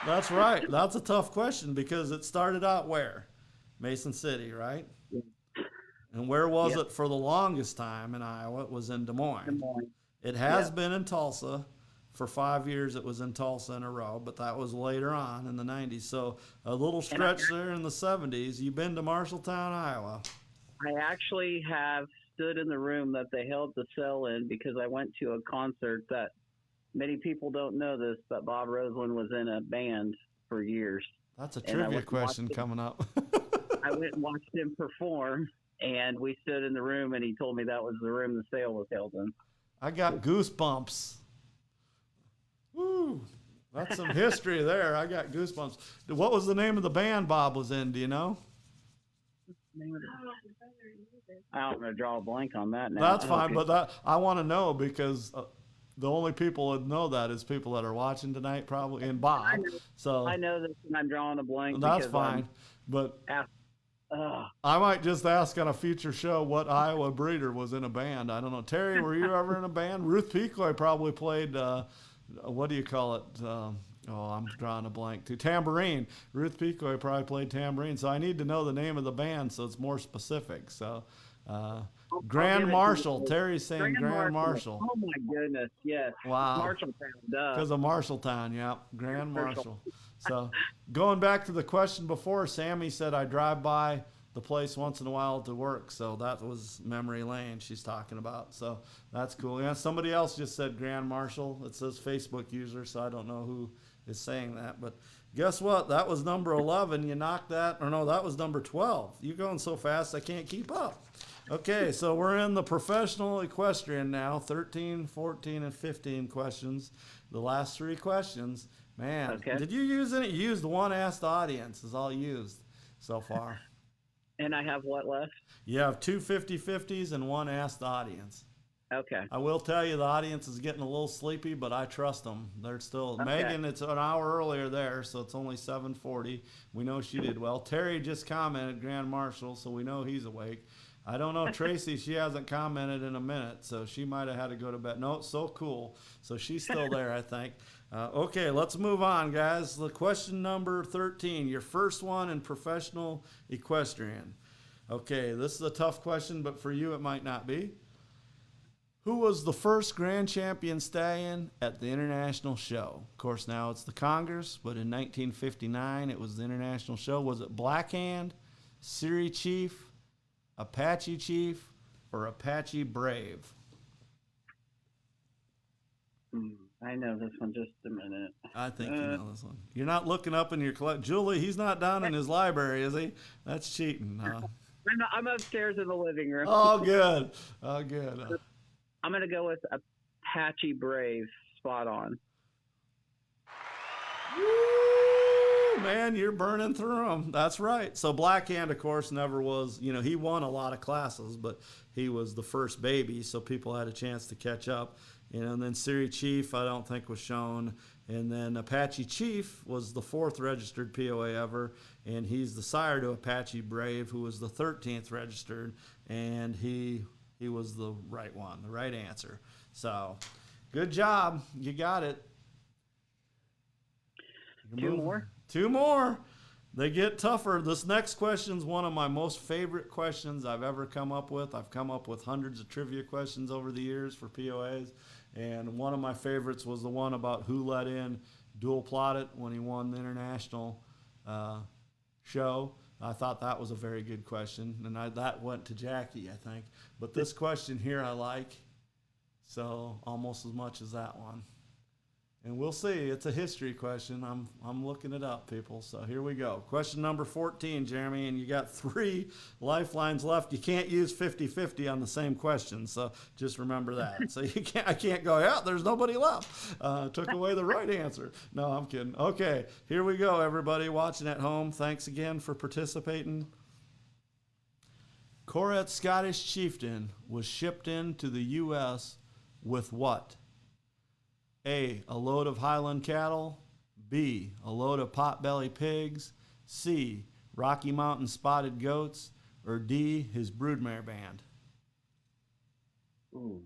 That's right. That's a tough question because it started out where? Mason City, right? Yeah. And where was it for the longest time in Iowa? It was in Des Moines. Des Moines. It has been in Tulsa. For 5 years, it was in Tulsa in a row, but that was later on in the 90s. So a little stretch there in the 70s. You've been to Marshalltown, Iowa. I actually have stood in the room that they held the sale in because I went to a concert that many people don't know this, but Bob Roseland was in a band for years. That's a trivia question coming up. I went and watched him perform, and we stood in the room, and he told me that was the room the sale was held in. I got goosebumps. Woo! That's some history there. I got goosebumps. What was the name of the band Bob was in? Do you know? I'm going to draw a blank on that now. That's fine, but I want to know because the only people that know that is people that are watching tonight, probably, and Bob. I know this, and I'm drawing a blank. That's fine, but I might just ask on a future show what Iowa breeder was in a band. I don't know. Terry, were you ever in a band? Ruth POAer probably played, what do you call it? I'm drawing a blank too. Tambourine. Ruth POAer probably played tambourine. So I need to know the name of the band so it's more specific. So Grand Marshal. Terry's saying Grand Marshal. Oh my goodness, yes. Wow. Marshalltown, because of Marshalltown, yeah. Grand Marshal. So going back to the question before, Sammy said I drive by the place once in a while to work. So that was memory lane she's talking about. So that's cool. Yeah, somebody else just said Grand Marshal. It says Facebook user, so I don't know who is saying that. But guess what? That was number 11. You knocked that. Or no, that was number 12. You're going so fast I can't keep up. Okay, so we're in the professional equestrian now. 13, 14, and 15 questions. The last 3 questions. Man, okay. Did you use any? You used one Ask the Audience is all you used so far. And I have what left? You have 2 50-50s and one Ask the Audience. Okay. I will tell you the audience is getting a little sleepy, but I trust them. They're still okay. Megan. It's an hour earlier there, so it's only 7:40. We know she did well. Terry just commented Grand Marshal, so we know he's awake. I don't know Tracy. She hasn't commented in a minute, so she might have had to go to bed. No, it's so cool. So she's still there, I think. Okay, let's move on, guys. The question number 13, your first one in professional equestrian. Okay, this is a tough question, but for you it might not be. Who was the first grand champion stallion at the international show? Of course, now it's the Congress, but in 1959 it was the international show. Was it Blackhand, Siri Chief, Apache Chief, or Apache Brave? I know this one. Just a minute. I think you know this one. You're not looking up in your collection. Julie, he's not down in his library, is he? That's cheating. I'm upstairs in the living room. Oh, good. Oh, good. I'm going to go with Apache Brave. Spot on. Woo, man, you're burning through them. That's right. So Blackhand, of course, never was, he won a lot of classes, but he was the first baby, so people had a chance to catch up. And then Siri Chief, I don't think was shown. And then Apache Chief was the 4th registered POA ever, and he's the sire to Apache Brave, who was the 13th registered, and he was the right one, the right answer. So, good job. You got it. Two more? 2 more. They get tougher. This next question is one of my most favorite questions I've ever come up with. I've come up with hundreds of trivia questions over the years for POAs. And one of my favorites was the one about who let in Dual Plotted when he won the international show. I thought that was a very good question, and that went to Jackie, I think. But this question here I like, so almost as much as that one. And we'll see. It's a history question. I'm looking it up, people. So here we go. Question number 14, Jeremy, and you got 3 lifelines left. You can't use 50-50 on the same question, so just remember that. So I can't go, yeah, there's nobody left. Took away the right answer. No, I'm kidding. Okay, here we go, everybody watching at home. Thanks again for participating. Corette Scottish Chieftain was shipped into the U.S. with what? A load of Highland cattle, B, a load of potbelly pigs, C, Rocky Mountain spotted goats, or D, his broodmare band? Ooh.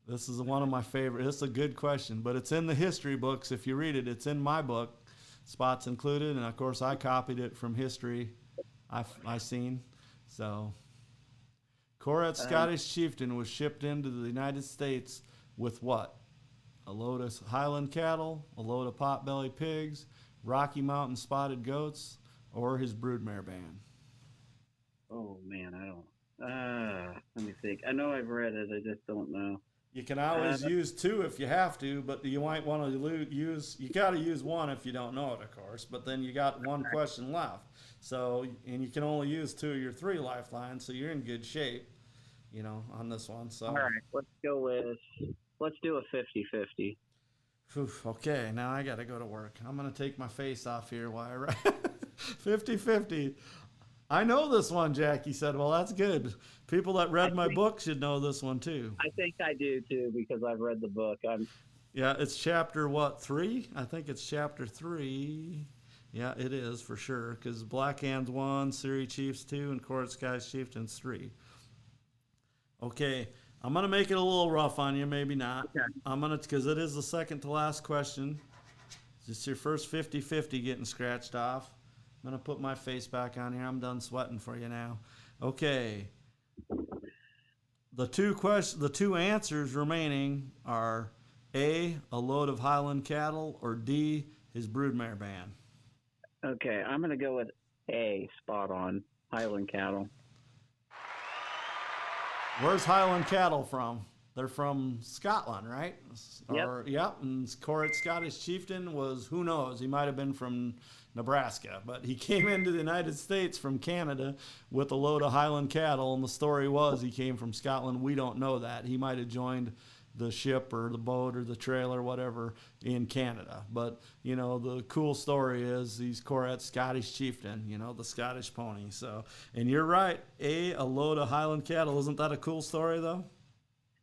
This is one of my favorite. This is a good question, but it's in the history books. If you read it, it's in my book, spots included, and of course I copied it from history I seen. So, Corette Scottish Chieftain was shipped into the United States with what? A load of Highland cattle, a load of potbelly pigs, Rocky Mountain spotted goats, or his broodmare band? Oh, man, I don't. Let me think. I know I've read it. I just don't know. You can always use 2 if you have to, but you might want to use, you got to use 1 if you don't know it, of course, but then you got 1 question left. So, and you can only use 2 of your 3 lifelines, so you're in good shape, on this one. So. All right, let's do a 50-50. Okay, now I got to go to work. I'm going to take my face off here while I write. 50-50. I know this one, Jackie said. Well, that's good. People that read my book should know this one too. I think I do too because I've read the book. Yeah, it's chapter 3? I think it's chapter 3. Yeah, it is for sure because Black Hands 1, Surrey Chiefs 2, and Court Skies Chieftains 3. Okay, I'm gonna make it a little rough on you, maybe not. Okay. Because it is the second to last question. It's your first 50-50 getting scratched off. I'm gonna put my face back on here. I'm done sweating for you now. Okay. The two answers remaining are A, a load of Highland cattle, or D, his broodmare band. Okay, I'm going to go with A, spot on, Highland cattle. Where's Highland cattle from? They're from Scotland, right? Yep. And Court Scottish chieftain was, who knows, he might have been from Nebraska, but he came into the United States from Canada with a load of Highland cattle, and the story was he came from Scotland. We don't know that. He might have joined the ship or the boat or the trailer, whatever, in Canada. But, you know, the cool story is he's Corette Scottish chieftain, you know, the Scottish pony. So, and you're right, a load of Highland cattle. Isn't that a cool story, though?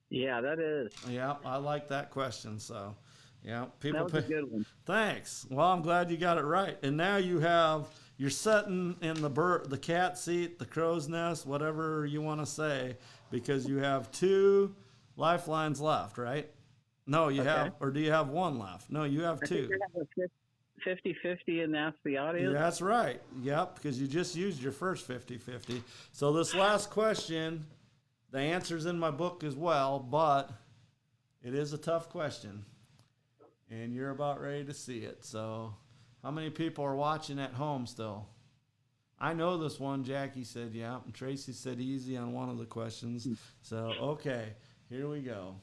Yeah, that is. Yeah, I like that question. So, yeah, that was a good one. Thanks. Well, I'm glad you got it right. And now you're sitting in the cat seat, the crow's nest, whatever you want to say, because you have 2 lifelines left, right? No, you have, or do you have 1 left? No, you have 2. I think you have a 50-50 and ask the audience. That's right. Yep, because you just used your first 50-50. So this last question, the answer's in my book as well, but it is a tough question. And you're about ready to see it. So how many people are watching at home still? I know this one. Jackie said, yeah. And Tracy said easy on one of the questions. So, okay, here we go.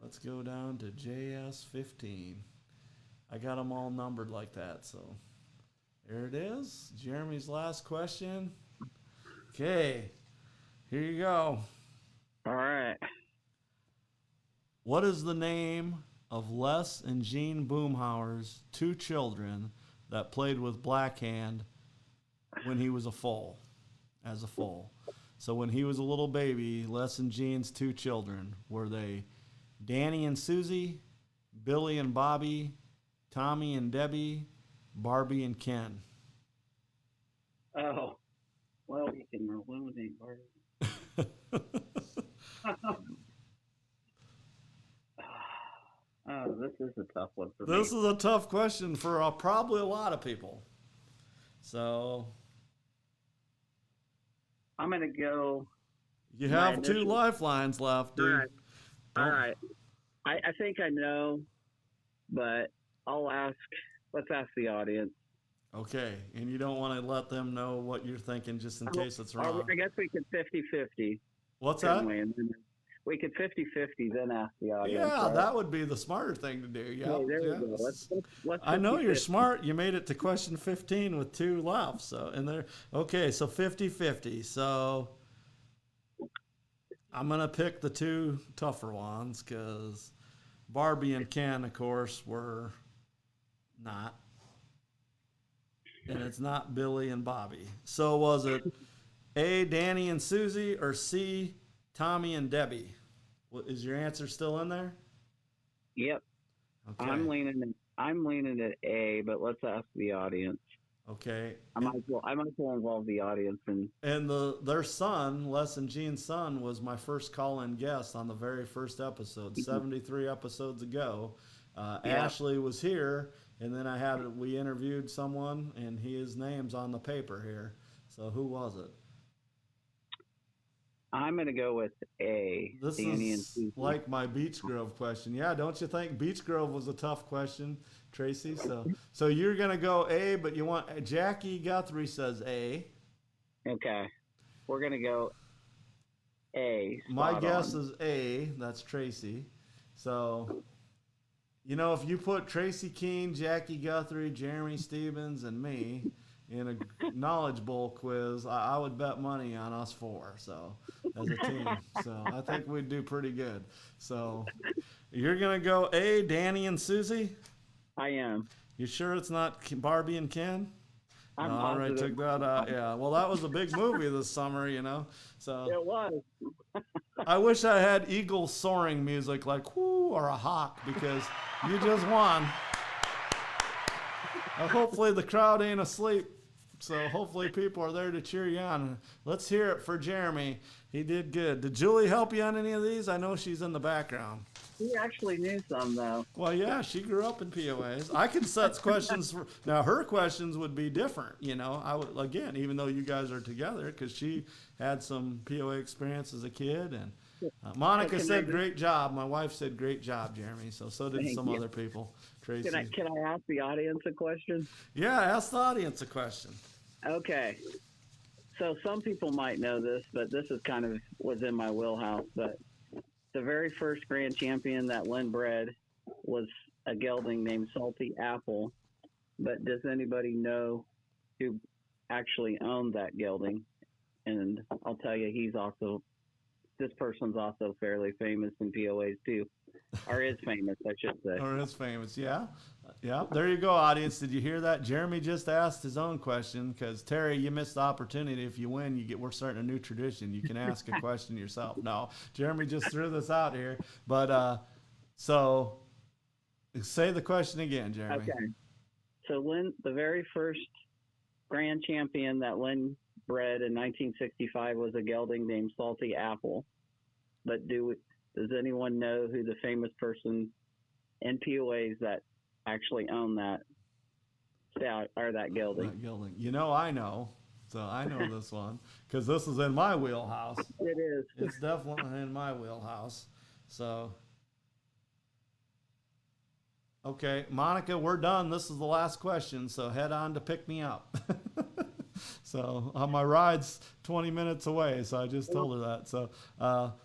Let's go down to JS 15. I got them all numbered like that. So there it is. Jeremy's last question. Okay, here you go. All right. What is the name of Les and Jean Boomhauer's 2 children that played with Blackhand when he was as a foal? So when he was a little baby, Les and Jean's 2 children, were they Danny and Susie, Billy and Bobby, Tommy and Debbie, Barbie and Ken? Oh, well, you can eliminate Barbie. Oh, this is a tough one for me. This is a tough question for probably a lot of people. So I'm going to go. You have 2 lifelines left, dude. All right. I think I know, but let's ask the audience. Okay, and you don't want to let them know what you're thinking just in case it's wrong. I guess we could 50-50. What's that? We could 50-50, then ask the audience. Yeah, right? That would be the smarter thing to do. Yeah, hey, there we go. Let's I know you're smart. You made it to question 15 with 2 left. So, okay, so 50-50. So I'm going to pick the 2 tougher ones because Barbie and Ken, of course, were not. And it's not Billy and Bobby. So was it A, Danny and Susie, or C, Tommy and Debbie? Is your answer still in there? Yep. Okay. I'm leaning at A, but let's ask the audience. Okay. I might as well involve the audience. And their son, Les and Jean's son, was my first call-in guest on the very first episode, 73 episodes ago. Ashley was here, and then we interviewed someone, and his name's on the paper here. So who was it? I'm going to go with A. This Danny is like my Beech Grove question. Yeah, don't you think Beech Grove was a tough question, Tracy? So you're going to go A, but you want Jackie Guthrie says A. Okay. We're going to go A. My guess is A. That's Tracy. So, you know, if you put Tracy Keene, Jackie Guthrie, Jeremy Stevens, and me in a Knowledge Bowl quiz, I would bet money on us 4, so, as a team. So I think we'd do pretty good. So you're going to go A, Danny and Susie? I am. You sure it's not Barbie and Ken? I'm I already positive. took that out. Yeah. Well, that was a big movie this summer, So It was. I wish I had eagle soaring music like whoo or a hawk because you just won. Hopefully the crowd ain't asleep. So hopefully people are there to cheer you on. Let's hear it for Jeremy. He did good. Did Julie help you on any of these? I know she's in the background. He actually knew some, though. Well, yeah, she grew up in POAs. I can set questions for now. Her questions would be different, I would again, even though you guys are together, because she had some POA experience as a kid. And Monica said, "Great job." My wife said, "Great job, Jeremy." So did Thank some you. other people. Tracy. Can I ask the audience a question? Yeah, ask the audience a question. Okay. So some people might know this, but this is kind of was in my wheelhouse. But the very first grand champion that Lynn bred was a gelding named Salty Apple. But does anybody know who actually owned that gelding? And I'll tell you, this person's also fairly famous in POAs too. Or is famous, I should say. Or is famous, yeah. Yeah, there you go, audience. Did you hear that? Jeremy just asked his own question because, Terry, you missed the opportunity. If you win, we're starting a new tradition. You can ask a question yourself. No, Jeremy just threw this out here. But so say the question again, Jeremy. Okay. So the very first grand champion that Lynn bred in 1965 was a gelding named Salty Apple. But does anyone know who the famous person in POAs that actually own that gelding? That gelding. I know. So I know this one because this is in my wheelhouse. It is. It's definitely in my wheelhouse. So, okay, Monica, we're done. This is the last question. So head on to pick me up. So my ride's 20 minutes away, so I just told her that. So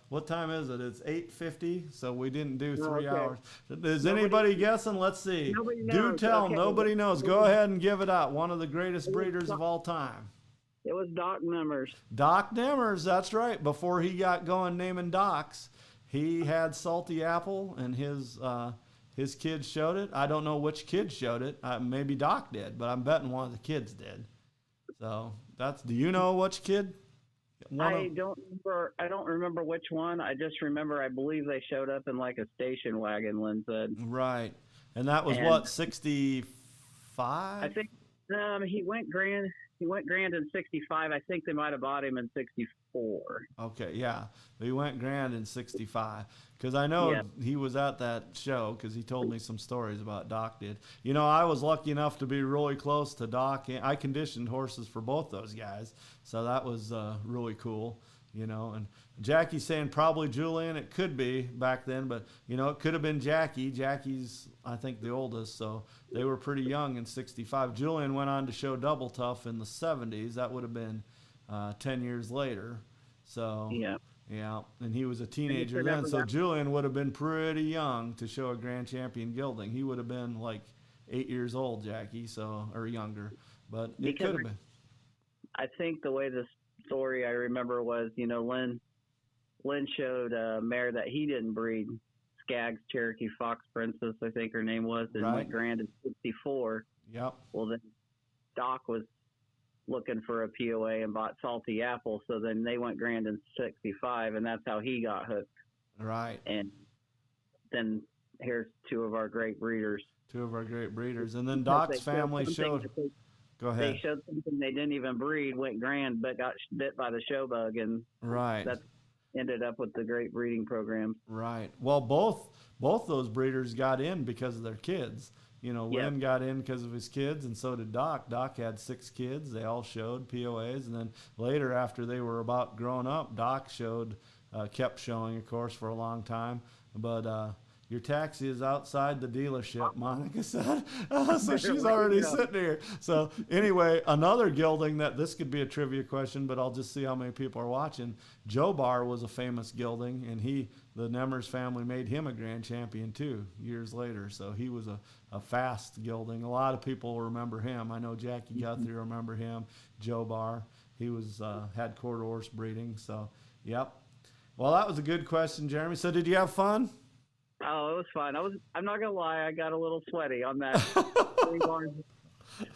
what time is it? It's 8:50, so we didn't do 3 hours. Is anybody guessing? Let's see. Nobody knows. Do tell. Okay. Nobody knows. Go ahead and give it out. One of the greatest breeders of all time. It was Doc Nemmers. Doc Nemmers, that's right. Before he got going naming docs, he had Salty Apple, and his kids showed it. I don't know which kid showed it. Maybe Doc did, but I'm betting one of the kids did. So do you know which kid? I don't remember which one. I just remember, I believe they showed up in like a station wagon, Lynn said. Right. And that was what, 65? I think he went grand in 65. I think they might have bought him in 64. Okay, yeah. He went grand in 65. Because I know he was at that show because he told me some stories about Doc did. I was lucky enough to be really close to Doc. I conditioned horses for both those guys. So that was really cool, And Jackie's saying probably Julian. It could be back then, but, it could have been Jackie. Jackie's, I think, the oldest. So they were pretty young in 65. Julian went on to show Double Tough in the 70s. That would have been 10 years later. So, yeah, and he was a teenager then. So Julian would have been pretty young to show a grand champion gelding. He would have been like 8 years old, Jackie, or younger. But it could have been. I think the way the story I remember was, Lynn showed a mare that he didn't breed, Skaggs Cherokee Fox Princess, I think her name was, and went grand in 64. Yep. Well, then Doc was looking for a POA and bought Salty Apple, so then they went grand in 65, and that's how he got hooked. Right. And then here's two of our great breeders. And then Doc's family showed. Go ahead. They showed something they didn't even breed, went grand, but got bit by the show bug, and that ended up with the great breeding program. Right. Well, both those breeders got in because of their kids. Lynn got in because of his kids, and so did Doc. Doc had 6 kids. They all showed POAs, and then later, after they were about grown up, Doc kept showing, of course, for a long time. But your taxi is outside the dealership, Monica said. So she's already sitting here. So anyway, another gelding this could be a trivia question, but I'll just see how many people are watching. Joe Bar was a famous gelding, and the Nemmers family made him a grand champion too years later. So he was a fast gelding. A lot of people remember him. I know Jackie Guthrie remember him. Joe Bar. He had quarter horse breeding. So, yep. Well, that was a good question, Jeremy. So did you have fun? Oh, it was fun. I'm not gonna lie, I got a little sweaty on that 3 bars.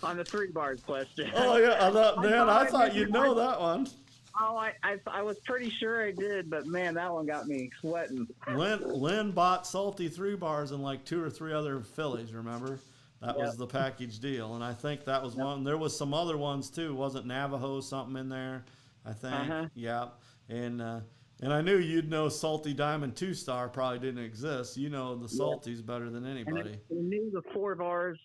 on the 3 bars question. Oh yeah, I thought you'd know that one. Oh, I was pretty sure I did, but man, that one got me sweating. Lynn bought salty 3 bars and like 2 or 3 other fillies. Remember, that was the package deal, and I think that was one. There was some other ones too. Wasn't Navajo something in there? I think. Yeah, and I knew you'd know Salty Diamond 2-Star probably didn't exist. You know the salties better than anybody. And I knew the 4 bars.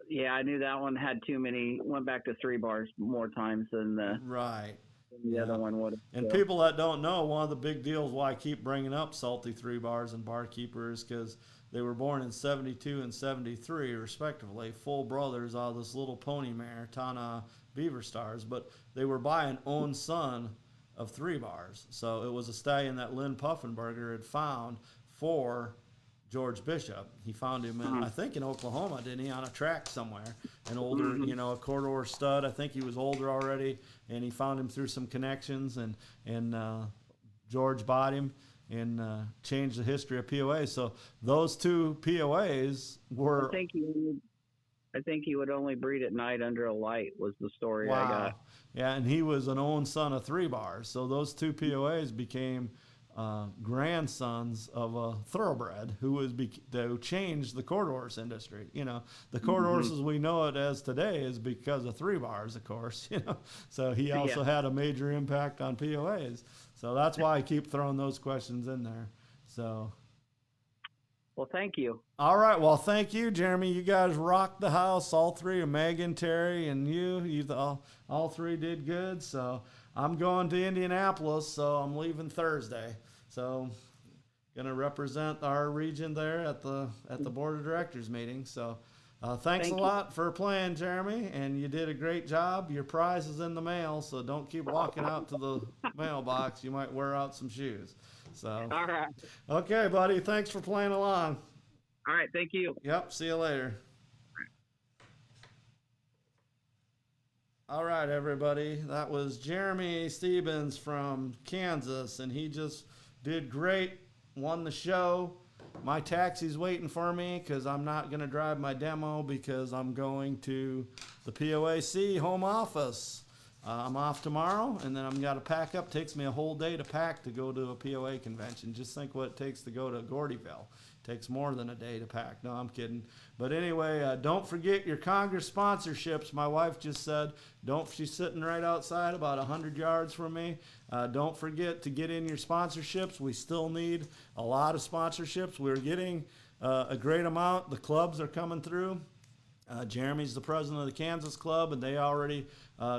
Yeah, I knew that one had too many. Went back to 3 bars more times than the other one would have. And people that don't know, one of the big deals why I keep bringing up Salty 3 bars and Barkeeper is because they were born in 72 and 73, respectively, full brothers out of this little pony mare, Tana Beaver Stars, but they were by an own son of 3 bars. So it was a stallion that Lynn Puffenberger had found for George Bishop. He found him in, I think in Oklahoma, didn't he, on a track somewhere. An older, a corridor stud. I think he was older already, and he found him through some connections, and George bought him and changed the history of POA. So those 2 POAs were... I think he would only breed at night under a light was the story I got. Yeah, and he was an own son of 3 bars. So those 2 POAs became grandsons of a thoroughbred who changed the quarter horse industry. The quarter horses we know it as today is because of 3 bars, of course. So he also had a major impact on POAs. So that's why I keep throwing those questions in there. So. Well, thank you. All right. Well, thank you, Jeremy. You guys rocked the house. All 3, Megan, Terry, and you all 3 did good. So I'm going to Indianapolis, so I'm leaving Thursday. So going to represent our region there at the board of directors meeting. So thanks a lot for playing, Jeremy, and you did a great job. Your prize is in the mail, so don't keep walking out to the mailbox. You might wear out some shoes. So all right. Okay, buddy. Thanks for playing along. All right. Thank you. Yep. See you later. All right, everybody. That was Jeremy Stevens from Kansas, and he just did great. Won the show. My taxi's waiting for me because I'm not going to drive my demo because I'm going to the POAC home office. I'm off tomorrow, and then I'm got to pack up. Takes me a whole day to pack to go to a POA convention. Just think what it takes to go to Gordyville. Takes more than a day to pack. No, I'm kidding. But anyway, don't forget your Congress sponsorships. My wife just said, she's sitting right outside about 100 yards from me. Don't forget to get in your sponsorships. We still need a lot of sponsorships. We're getting a great amount. The clubs are coming through. Jeremy's the president of the Kansas club, and they already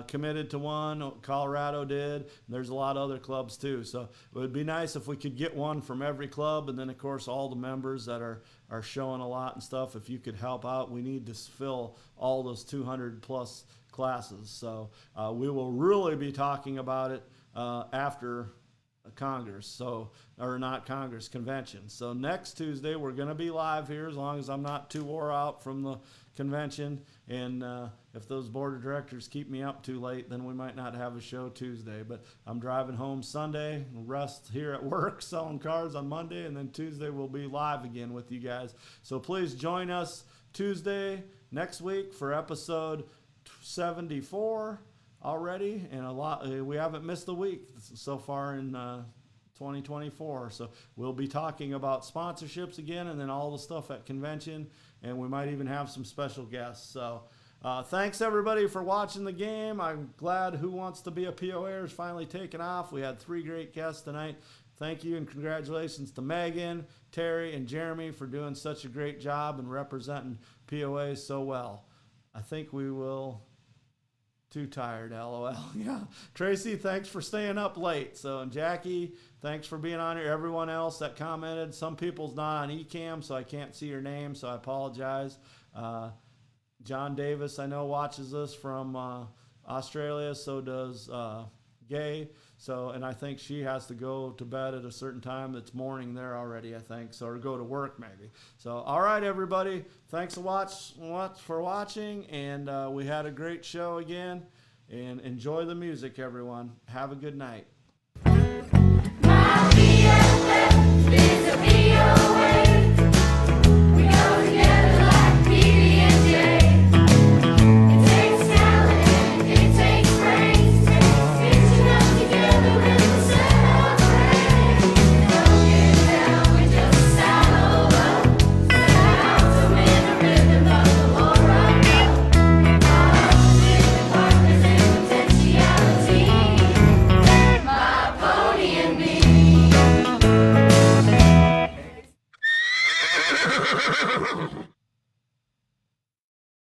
committed to one. Colorado did. There's a lot of other clubs too. So it would be nice if we could get one from every club, and then of course all the members that are showing a lot and stuff. If you could help out, we need to fill all those 200 plus classes. So we will really be talking about it after Congress, convention. So next Tuesday we're going to be live here as long as I'm not too wore out from the convention, and if those board of directors keep me up too late, then we might not have a show Tuesday. But I'm driving home Sunday, rest here at work, selling cars on Monday, and then Tuesday we'll be live again with you guys. So please join us Tuesday next week for episode 74 already, and we haven't missed a week so far in 2024. So we'll be talking about sponsorships again, and then all the stuff at convention, and we might even have some special guests. So thanks everybody for watching the game. I'm glad Who Wants to Be a POAer is finally taken off. We had 3 great guests tonight. Thank you and congratulations to Megan, Terry, and Jeremy for doing such a great job and representing POA so well. I think we will... Too tired, LOL. Yeah. Tracy, thanks for staying up late. So, and Jackie, thanks for being on here. Everyone else that commented, some people's not on eCam, so I can't see your name, so I apologize. John Davis, I know, watches us from Australia. So does Gay. So, and I think she has to go to bed at a certain time. It's morning there already, I think. So, or go to work maybe. So, all right, everybody. Thanks for watching. And we had a great show again. And enjoy the music, everyone. Have a good night. My BFF is a POA.